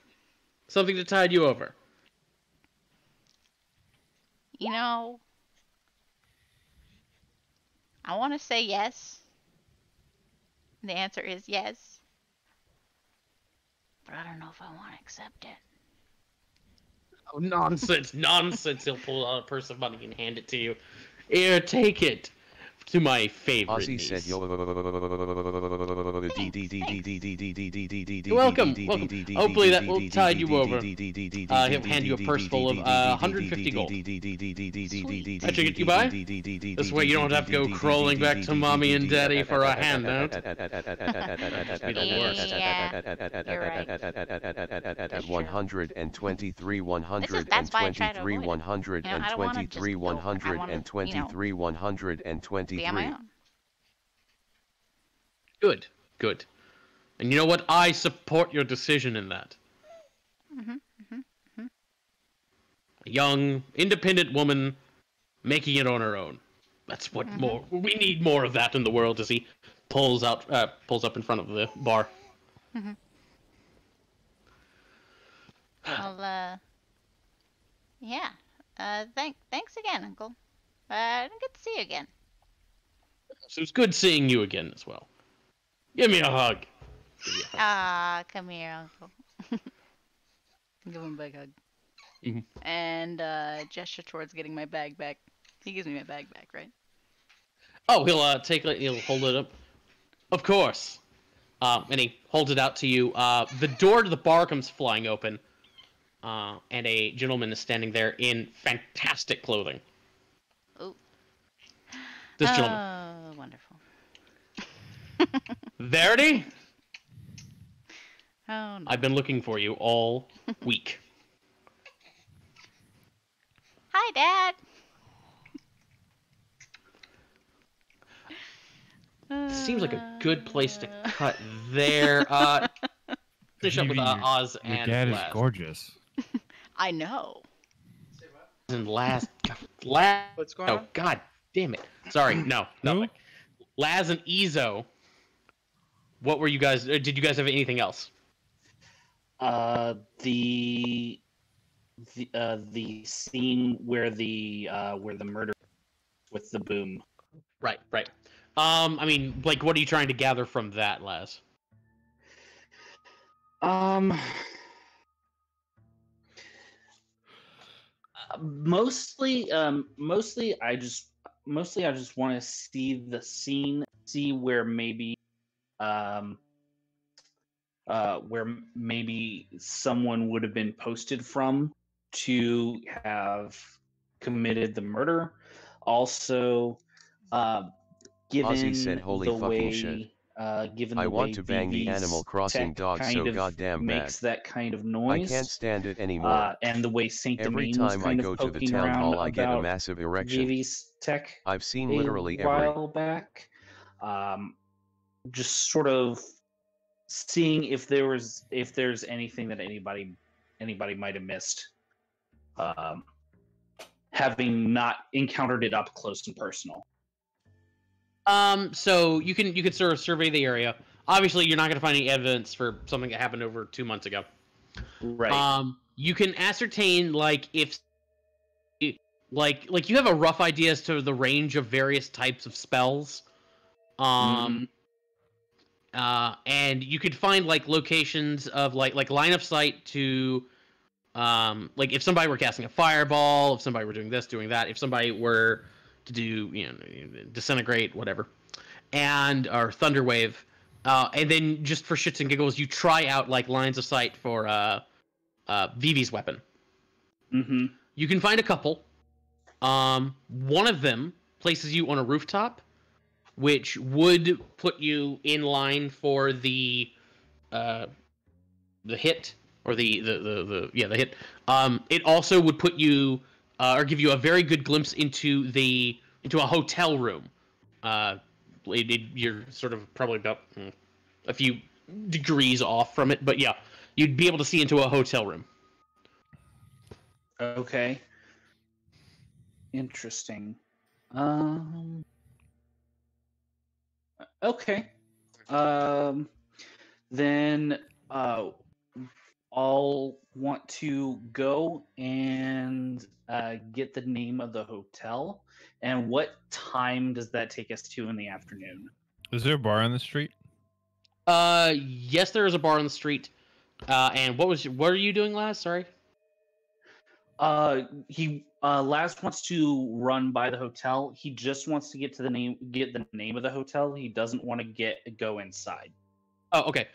Something to tide you over? I want to say yes. The answer is yes. But I don't know if I want to accept it. Oh, nonsense. Nonsense. He'll pull out a purse of money and hand it to you. Here, take it. To my favorite Ozzy niece. said yo. You're welcome. Hopefully that will tide you over. He'll hand you a purse full of 150 gold. Sweet. That should get you by? This way you don't have to go crawling back to mommy and daddy for a handout. Be the worst. Yeah, you're right. At 123, 123, That's why I try to avoid it. 123, 123, 123. Be on my own. Good. And you know what? I support your decision in that. A young, independent woman making it on her own. That's what more we need more of that in the world. As he pulls up in front of the bar. Well, yeah. Thanks again, Uncle. I didn't get to see you again. So it's good seeing you again as well. Give me a hug. Come here, Uncle. Give him a big hug. And gesture towards getting my bag back. He gives me my bag back, right? Oh, he'll hold it up. Of course. And he holds it out to you. The door to the bar comes flying open, and a gentleman is standing there in fantastic clothing. Oh. This gentleman. Oh, wonderful. Verity, Oh, no. I've been looking for you all week. Hi, Dad. Seems like a good place to cut there. Finish up with Oz Your and dad is Laz. gorgeous. I know. And Laz. What's going Oh, on? God damn it. Sorry, no, Who? nothing. Laz and Ezo. What were you guys? Did you guys have anything else? The scene where the murder with the boom. Right. I mean, like, what are you trying to gather from that, Laz? Mostly I just want to see the scene, see where maybe someone would have been posted from to have committed the murder. Also, given Ozzy said, "Holy the fucking way, shit. Given I the want way to bang the Vivi's Animal Crossing tech dog kind so of goddamn makes bad. that kind of I noise. can't stand it anymore. And the way Saint Every Domingue was time I kind go of to the poking town around hall, I get a about massive erection. Vivi's tech I've seen a literally every. while back. Just sort of seeing if there's anything that anybody might have missed, having not encountered it up close and personal. So you can sort of survey the area. Obviously, you're not going to find any evidence for something that happened over 2 months ago. Right. You can ascertain, like, if, like you have a rough idea as to the range of various types of spells. And you could find, like, locations of, like line of sight to, like, if somebody were casting a fireball, if somebody were doing this, doing that, if somebody were to do, disintegrate, whatever, or thunder wave, and then just for shits and giggles, you try out, like, lines of sight for Vivi's weapon. You can find a couple. One of them places you on a rooftop, which would put you in line for the hit, or the hit. It also would put you or give you a very good glimpse into a hotel room. You're sort of probably about a few degrees off from it, but yeah, you'd be able to see into a hotel room. Okay. Interesting. Okay. Then I'll want to go and get the name of the hotel. And what time does that take us to in the afternoon? Is there a bar on the street? Yes, there is a bar on the street. And what are you doing, Laz? Sorry. Laz wants to run by the hotel. He just wants to get the name of the hotel. He doesn't want to go inside. Oh, okay.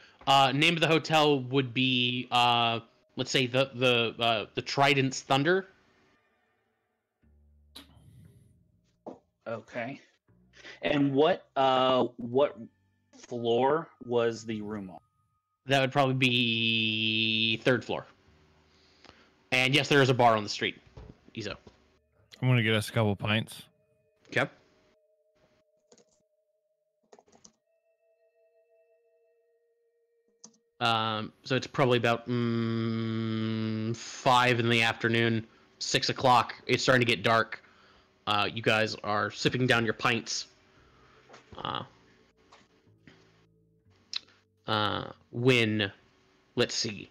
Name of the hotel would be let's say the Trident's Thunder. Okay. And what floor was the room on? That would probably be 3rd floor. And yes, there is a bar on the street. Ezo. I'm gonna get us a couple pints. Okay. So it's probably about 5 in the afternoon, 6 o'clock. It's starting to get dark. You guys are sipping down your pints. When, let's see.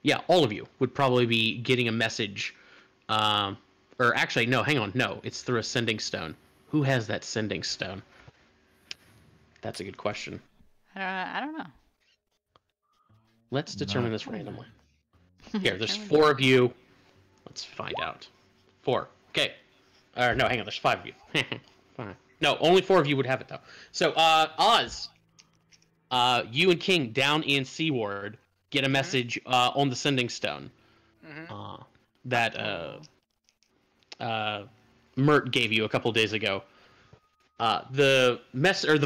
Yeah, all of you would probably be getting a message. Or actually, no, hang on. No, it's through a sending stone. Who has that sending stone? That's a good question. I don't know. Let's determine this randomly. Here, there's Determine 4 of you. Let's find out. 4. Okay. No, hang on. There's 5 of you. 5. No, only 4 of you would have it though. So, Oz, you and King down in Seaward get a message on the sending stone that Mert gave you a couple days ago. The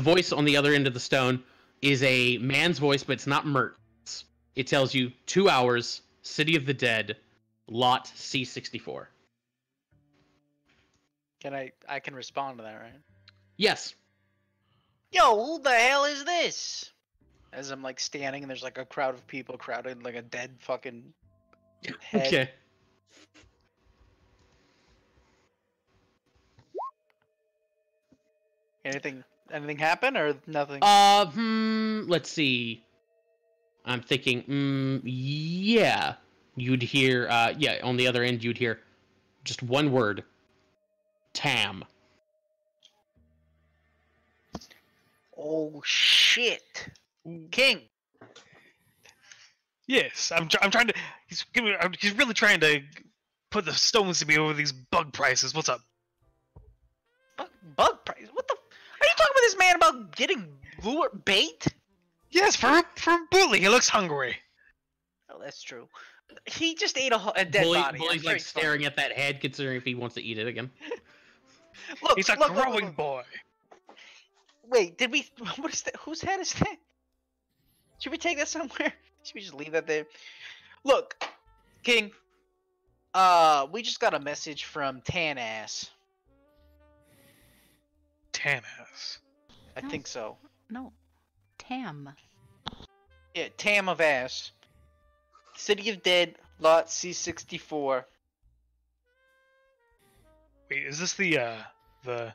voice on the other end of the stone is a man's voice, but it's not Mert's. It tells you 2 hours, City of the Dead, Lot C64. I can respond to that, right? Yes. Yo, who the hell is this? As I'm like standing and there's like a crowd of people crowded like a dead fucking head. Okay. Anything happen or nothing? Let's see. I'm thinking, yeah. You'd hear, on the other end, you'd hear just one word. Tam. Oh shit, King. Yes, I'm trying to. He's really trying to put the stones to me over these bug prices. What's up? Bug price? What the? Are you talking about this man about getting lure bait? Yes, for a bully. He looks hungry. Oh, that's true. He just ate a dead body. Bully's like staring at that head, considering if he wants to eat it again. Look, he's a growing boy. Wait, did we? What is that? Whose head is that? Should we take that somewhere? Should we just leave that there? Look, King. We just got a message from Tanass. Tanass. I think so. No. Tam. Yeah, Tam of Ass. City of Dead, Lot C64. Wait, is this the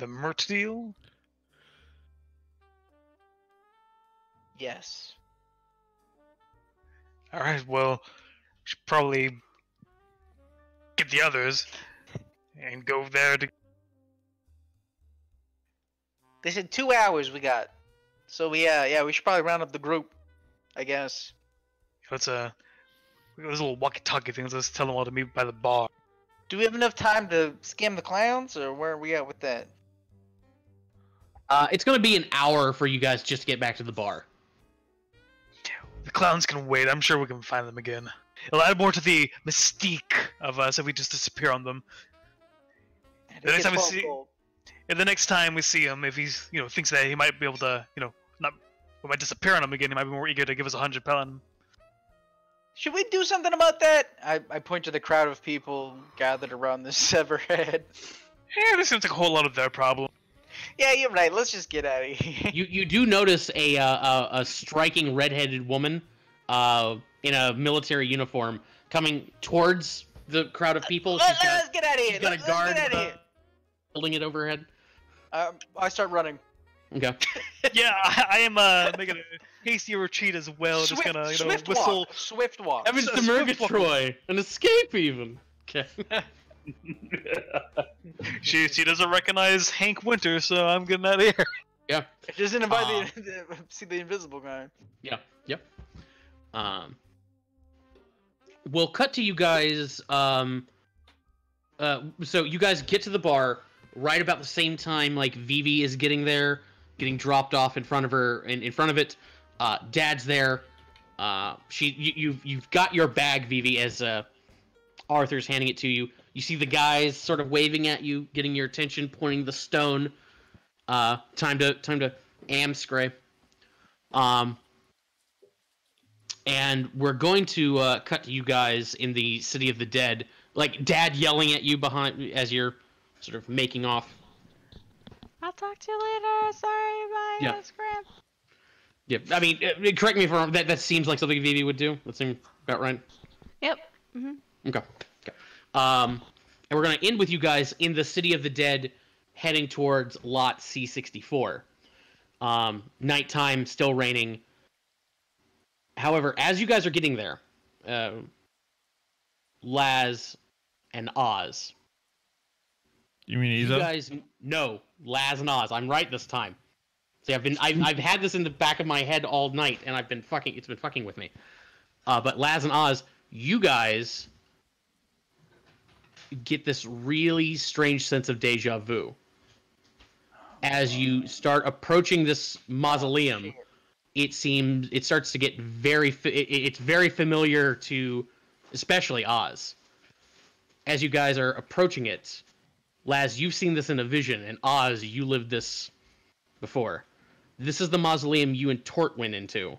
Mert deal? Yes. Alright, well, we should probably get the others and go there to... They said 2 hours we got. So we should probably round up the group, I guess. Let's those little walkie-talkie things, let's tell them all to meet by the bar. Do we have enough time to scam the clowns, or where are we at with that? It's gonna be an hour for you guys just to get back to the bar. The clowns can wait, I'm sure we can find them again. It'll add more to the mystique of us if we just disappear on them. The next time we see him, if he's, thinks that he might be able to, we might disappear on him again, he might be more eager to give us 100 pellet. Should we do something about that? I point to the crowd of people gathered around this severed head. Yeah, this seems like a whole lot of their problem. Yeah, you're right. Let's just get out of here. You do notice a striking redheaded woman in a military uniform coming towards the crowd of people. Let's get out of here. She's got a guard get out of here. holding it over her head. I start running. Okay. Yeah, I am making a hasty retreat as well. Just gonna, swift whistle. Walk. Swift walk. Evans to Swift walk. Murgatroyd, an escape even. Okay. She doesn't recognize Hank Winter, so I'm getting out of here. Yeah. It doesn't invite see the invisible guy. Yeah. Yep. We'll cut to you guys. So you guys get to the bar right about the same time. Like Vivi is getting there, getting dropped off in front of her, and in front of it, Dad's there. You've got your bag, Vivi, as Arthur's handing it to you. You see the guys sort of waving at you, getting your attention, pointing the stone. Time to Amscray. And we're going to cut to you guys in the City of the Dead, like Dad yelling at you behind as you're sort of making off. I'll talk to you later. Sorry, bye. Yeah. Scram. Yeah, I mean, correct me if I'm wrong. That seems like something Vivi would do. That seems about right. Yep. Mm-hmm. Okay. And we're gonna end with you guys in the City of the Dead, heading towards Lot C64. Nighttime, still raining. However, as you guys are getting there, Laz and Oz. You mean You Izo? guys know Laz and Oz. I'm right this time. See, I've had this in the back of my head all night, and it's been fucking with me. But Laz and Oz, you guys get this really strange sense of deja vu. as you start approaching this mausoleum, it starts to get it's very familiar to especially Oz. As you guys are approaching it, Laz, you've seen this in a vision, and Oz, you lived this before. This is the mausoleum you and Tort went into.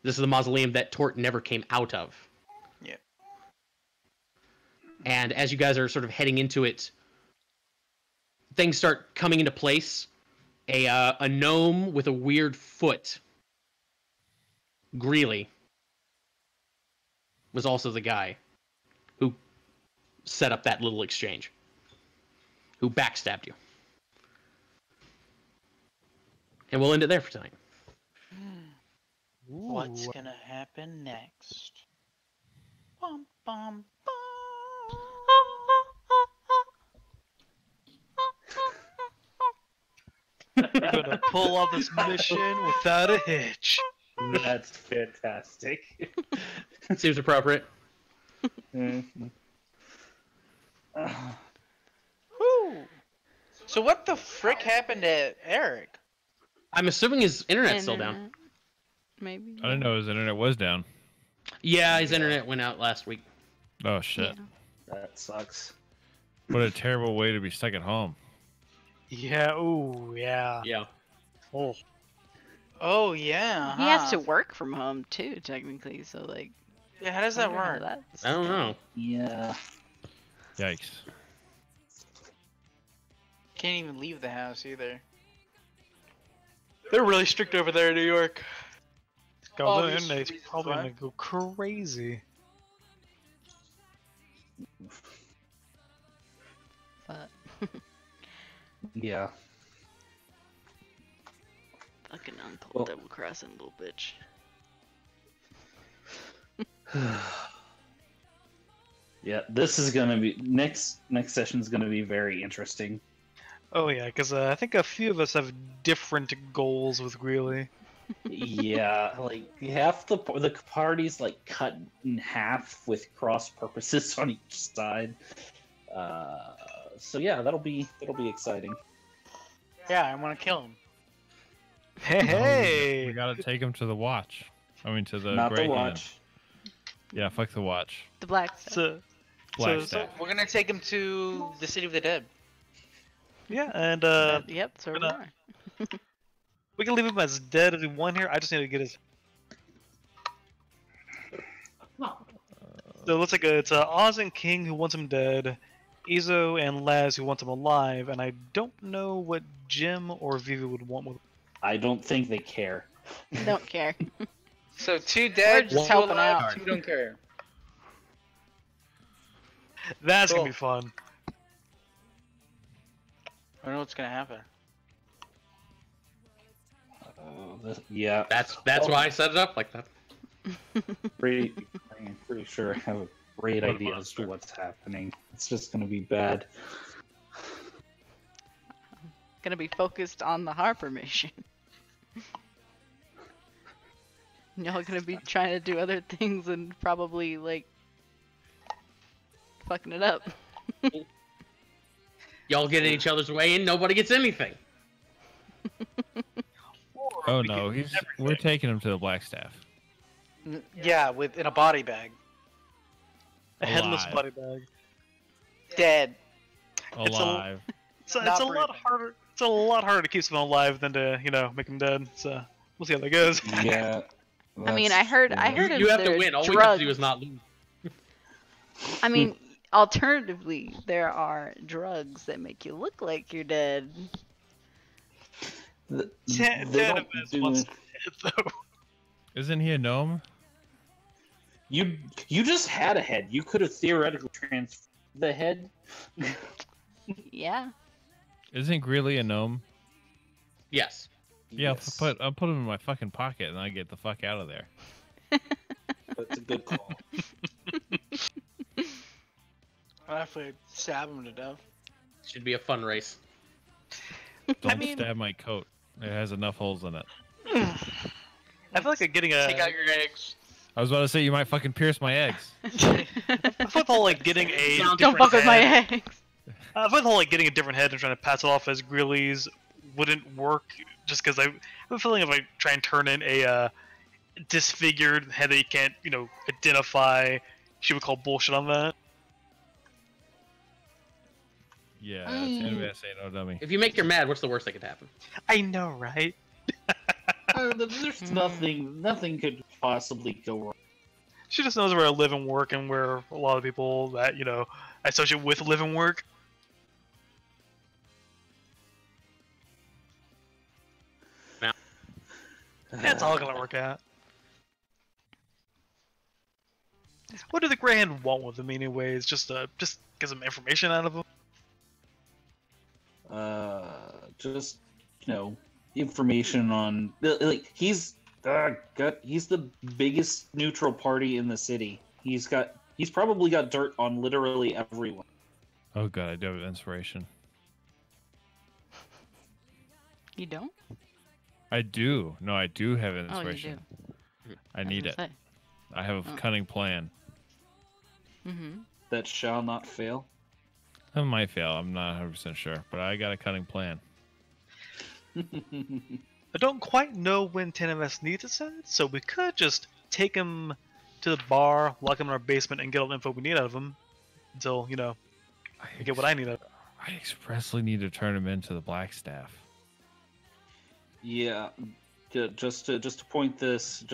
This is the mausoleum that Tort never came out of. Yeah. And as you guys are sort of heading into it, things start coming into place. A gnome with a weird foot, Greeley, was also the guy who set up that little exchange, who backstabbed you. And we'll end it there for tonight. What's gonna happen next? Bum, bum, We're gonna pull off this mission without a hitch. That's fantastic. Seems appropriate. Mhm. Whew. So what the frick happened to Eric? I'm assuming his internet's still down. Internet, Maybe. I didn't know his internet was down. Yeah, his internet went out last week. Oh shit! Yeah. That sucks. What a terrible way to be stuck at home. Yeah, ooh, yeah. Yeah. Oh. Oh yeah. He has huh. to work from home too, technically. So like, Yeah, how does that wonder how work? that's I don't know. Yeah. Yikes! Can't even leave the house either. They're really strict over there in New York. God, the Obvious internet's reasons probably why. gonna go crazy. But Yeah. fucking uncle Well- double crossing little bitch. Yeah, this is gonna be next session is gonna be very interesting. Oh yeah, because I think a few of us have different goals with Greeley. Yeah, like half the party's like cut in half with cross purposes on each side. So yeah, that'll be exciting. Yeah, I want to kill him. Hey, We gotta take him to the watch. I mean, to the Not Grey the Hand. watch. Yeah, fuck the watch. The black stuff. So, Black so staff. We're gonna take him to the City of the Dead. yeah, and Yep, so we gonna- are. we can leave him as dead as we want here. I just need to get his. So it looks like it's Oz and King who wants him dead, Izo and Laz who wants him alive, and I don't know what Jim or Vivi would want with. I don't think they care. Don't care. So two dead, just two helping alive, out. two don't care. That's Cool. gonna be fun. I don't know what's gonna happen. Yeah, That's why I set it up like that. I'm pretty sure I have a great idea as to what's happening. It's just gonna be bad. Gonna be focused on the Harper mission. Y'all gonna be trying to do other things and probably like fucking it up. Y'all get in each other's way and nobody gets anything. Oh no, we're taking him to the Black Staff. Yeah, in a body bag. A headless Alive. body bag. Dead. It's a- Alive. So Not it's a lot breathing. harder. It's a lot harder to keep someone alive than to make them dead. So we'll see how that goes. Yeah. I mean, I heard You have to there's win. All we have drugs. to do is not lose. I mean, alternatively, there are drugs that make you look like you're dead. They Tanibus don't do wants it. to hit, though. Isn't he a gnome? You just had a head. You could have theoretically transferred the head. Yeah. Isn't Greeley a gnome? Yes. Yeah, Yes, I'll put him in my fucking pocket and I get the fuck out of there. that's a good call. I'll have to stab him to death. Should be a fun race. Don't mean- stab my coat. It has enough holes in it. I feel like I'm getting a. Take out your eggs. I was about to say you might fucking pierce my eggs. I feel like getting a. Don't different fuck with my head. eggs. I find the whole like getting a different head and trying to pass it off as Greely's wouldn't work, just because I have a feeling if I try and turn in a disfigured head that you can't, identify, she would call bullshit on that. Yeah, Tanavast ain't no dummy. If you make her mad, what's the worst that could happen? I know, right? There's nothing could possibly go wrong. She just knows where I live and work, and where a lot of people that I associate with live and work. Now, That's all gonna work out. What do the Greyhound want with them anyways? Just get some information out of them? Just information on like he's the biggest neutral party in the city. He's probably got dirt on literally everyone. Oh god, I do have inspiration. You don't? I do. No, I do have Oh, you inspiration. do. I need it. I have a Oh. cunning plan. Mm-hmm. That shall not fail. It might fail. I'm not 100% sure, but I got a cunning plan. I don't quite know when Tanavast needs it said, so we could just take him to the bar, lock him in our basement, and get all the info we need out of him until, I get what I need out of him. I expressly need to turn him into the Blackstaff. Yeah, just to point this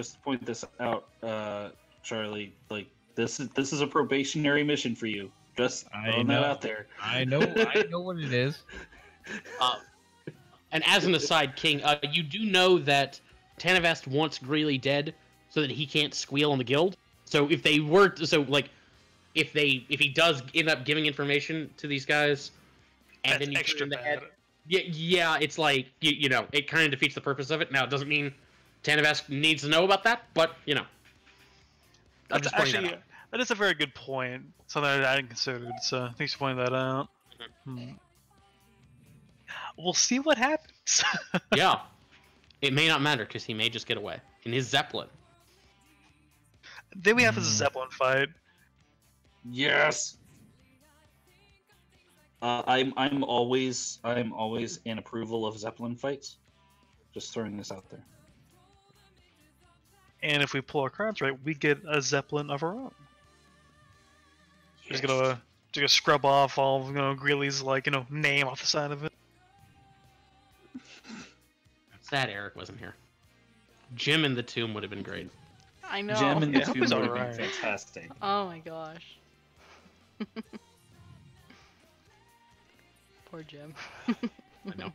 out, Charlie. Like this is a probationary mission for you. Just throwing that out there. I know what it is. And as an aside, King, you do know that Tanavast wants Greeley dead so that he can't squeal on the guild. So if they were if he does end up giving information to these guys, and That's then you extra turn the bad. head, yeah, it's like it kind of defeats the purpose of it. Now it doesn't mean Tanavast needs to know about that, but I'm That's just pointing actually that out. that is a very good point. Something I hadn't considered. So thanks for pointing that out. We'll see what happens. Yeah, it may not matter because he may just get away in his Zeppelin. Then we have a Zeppelin fight. Yes. I'm always in approval of Zeppelin fights. Just throwing this out there. And if we pull our cards right, we get a Zeppelin of our own. Just gonna scrub off all of Greeley's name off the side of it. Sad Eric wasn't here. Jim in the Tomb would have been great. I know. Gem in the Yeah, Tomb he's would alright. be fantastic. Oh my gosh. Poor Jim. I know.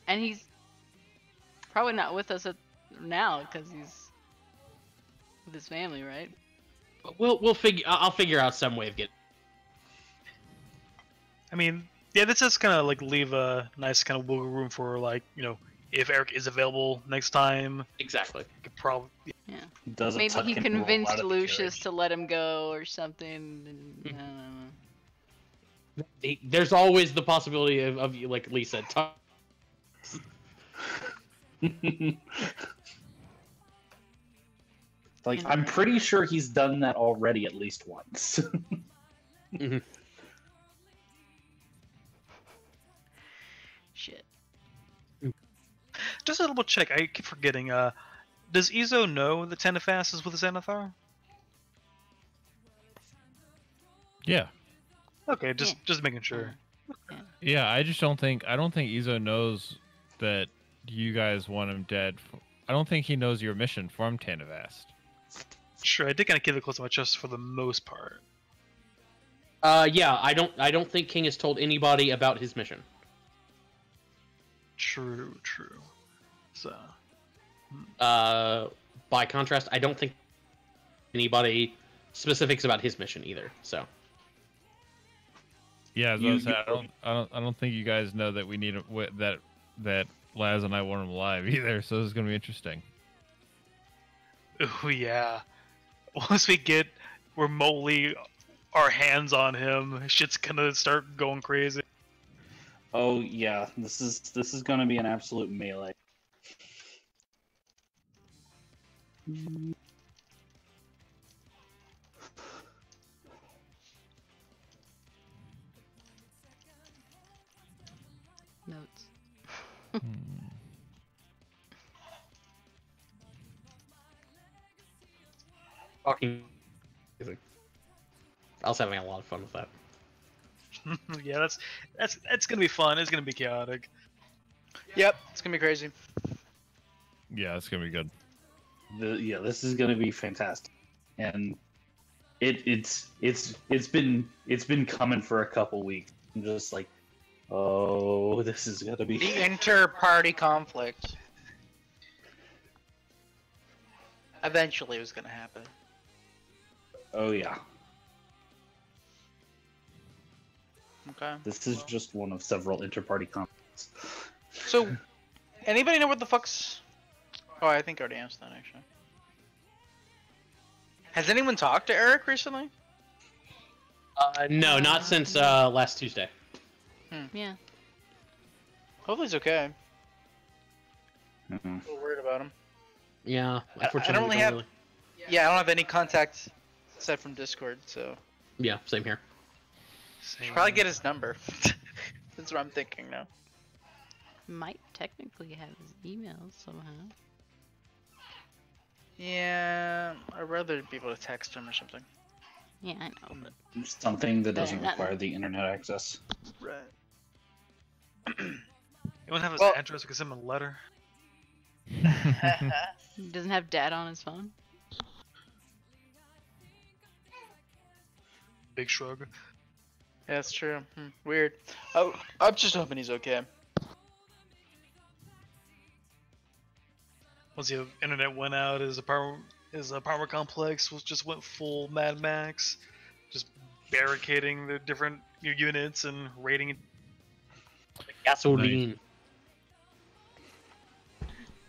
And he's probably not with us now because he's with his family, right? We'll figure. I'll figure out some way of getting. I mean, yeah, this does kind of leave a nice kind of wiggle room for if Eric is available next time, Exactly. we could probably. Doesn't Maybe tuck he and roll convinced out of the Lucius carriage. to let him go or something. And, I don't know. There's always the possibility of like Lee said. Like I'm pretty sure he's done that already at least once. Shit. Just a double check. I keep forgetting. Does Izo know that Tanafast is with Xanathar? Yeah. Okay, just making sure. Yeah, I don't think Izo knows that you guys want him dead. I don't think he knows your mission from Tanavast. Sure, I did kind of keep it close to my chest for the most part. Yeah, I don't think King has told anybody about his mission. True. So, By contrast, I don't think anybody specifics about his mission either. So. Yeah, as I was saying, I don't think you guys know that we need that Laz and I want him alive either. So this is gonna be interesting. oh yeah. Once we get remotely our hands on him, shit's gonna start going crazy. Oh yeah, this is gonna be an absolute melee. notes. Talking. I was having a lot of fun with that. Yeah, that's gonna be fun. It's gonna be chaotic. Yep, it's gonna be crazy. Yeah, it's gonna be good. This is gonna be fantastic, and it's been coming for a couple weeks. I'm just like, oh, this is gonna be The inter-party conflict. Eventually, it was gonna happen. oh yeah. Okay. This is just one of several inter-party conflicts. So, anybody know what the fuck's? Oh, I think I already asked that actually. Has anyone talked to Eric recently? No, not since last Tuesday. Yeah. Hopefully he's okay. Mhm. A little worried about him. Yeah, I unfortunately, don't we really have. Yeah, I don't have any contact aside from Discord, so Yeah, same here. should probably get his number. That's what I'm thinking now. Might technically have his email somehow. Yeah, I'd rather be able to text him or something. Yeah, I know, but Something that doesn't Better not- require the internet access. Right. Anyone have his Well- address? We can send him a letter. he doesn't have data on his phone. Big shrug. Yeah, that's true. Weird. Oh, I'm just hoping he's okay. Once the internet went out, his apartment complex just went full Mad Max, just barricading the different units and raiding. Gasoline.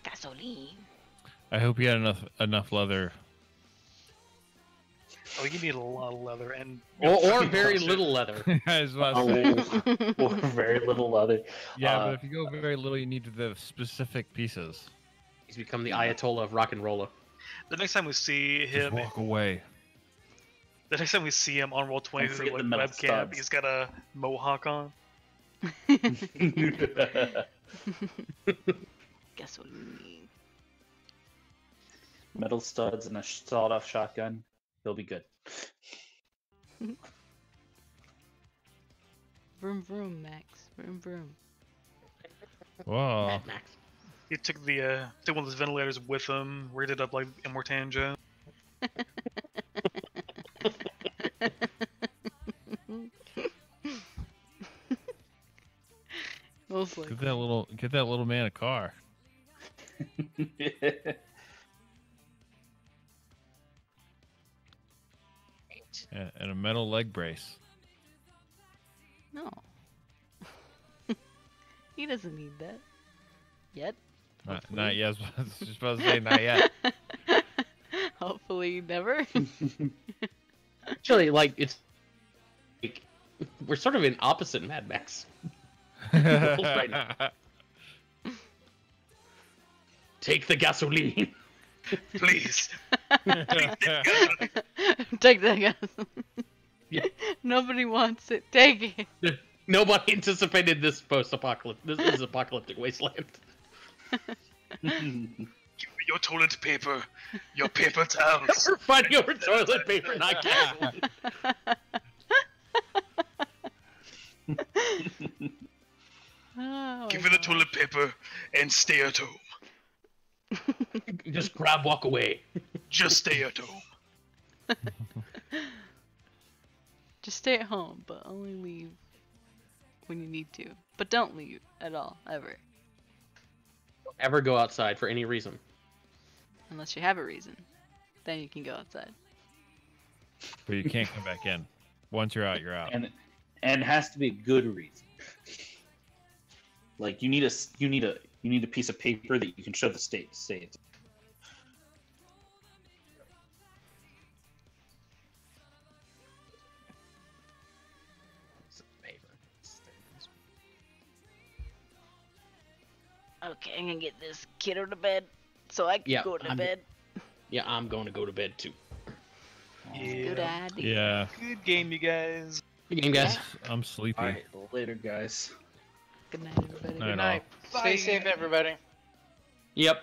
Gasoline. I hope you had enough leather. Oh, you need a lot of leather and Or very little leather. I was about to say. Or very little leather. Yeah, Uh, but if you go very little, you need the specific pieces. He's become the Ayatollah of rock and rolla. the next time we see Just him, walk away. the next time we see him on Roll20 Don't through forget like the metal webcam, studs. he's got a mohawk on. Gasoline. Metal studs and a sawed-off shotgun. He'll be good. Vroom vroom, Max. Vroom vroom. Whoa. Mad Max. He took took one of those ventilators with him, rated up like Immortanja. Most like Get that little man a car. And a metal leg brace. no. He doesn't need that. Yet. Not yet. I was just about to say not yet. Hopefully never. Actually, like it's like, we're sort of in opposite Mad Max. Right now. Take the gasoline. Please. Take that, guys. Yeah. Nobody wants it. Take it. Nobody anticipated this post-apocalyptic. This is apocalyptic wasteland. Give me your toilet paper, your paper towels. We're fighting over toilet paper, not gasoline. Oh, Give my me the God. toilet paper and stay at home. Just grab, walk away. Just stay at home. Just stay at home, but only leave when you need to. But don't leave at all, ever. Ever go outside for any reason. Unless you have a reason. Then you can go outside. But you can't come back in. Once you're out, you're out. and it has to be a good reason. Like you need a piece of paper that you can show the state to say it. Okay, I'm gonna get this kiddo to bed so I can Yeah, go to I'm- bed. Yeah, I'm going to go to bed too. Good Yeah. idea. Yeah. Good game, you guys. Good game, guys. I'm sleepy. All right, later, guys. Good night, everybody. Night Good all. night. Stay safe, everybody. Yep.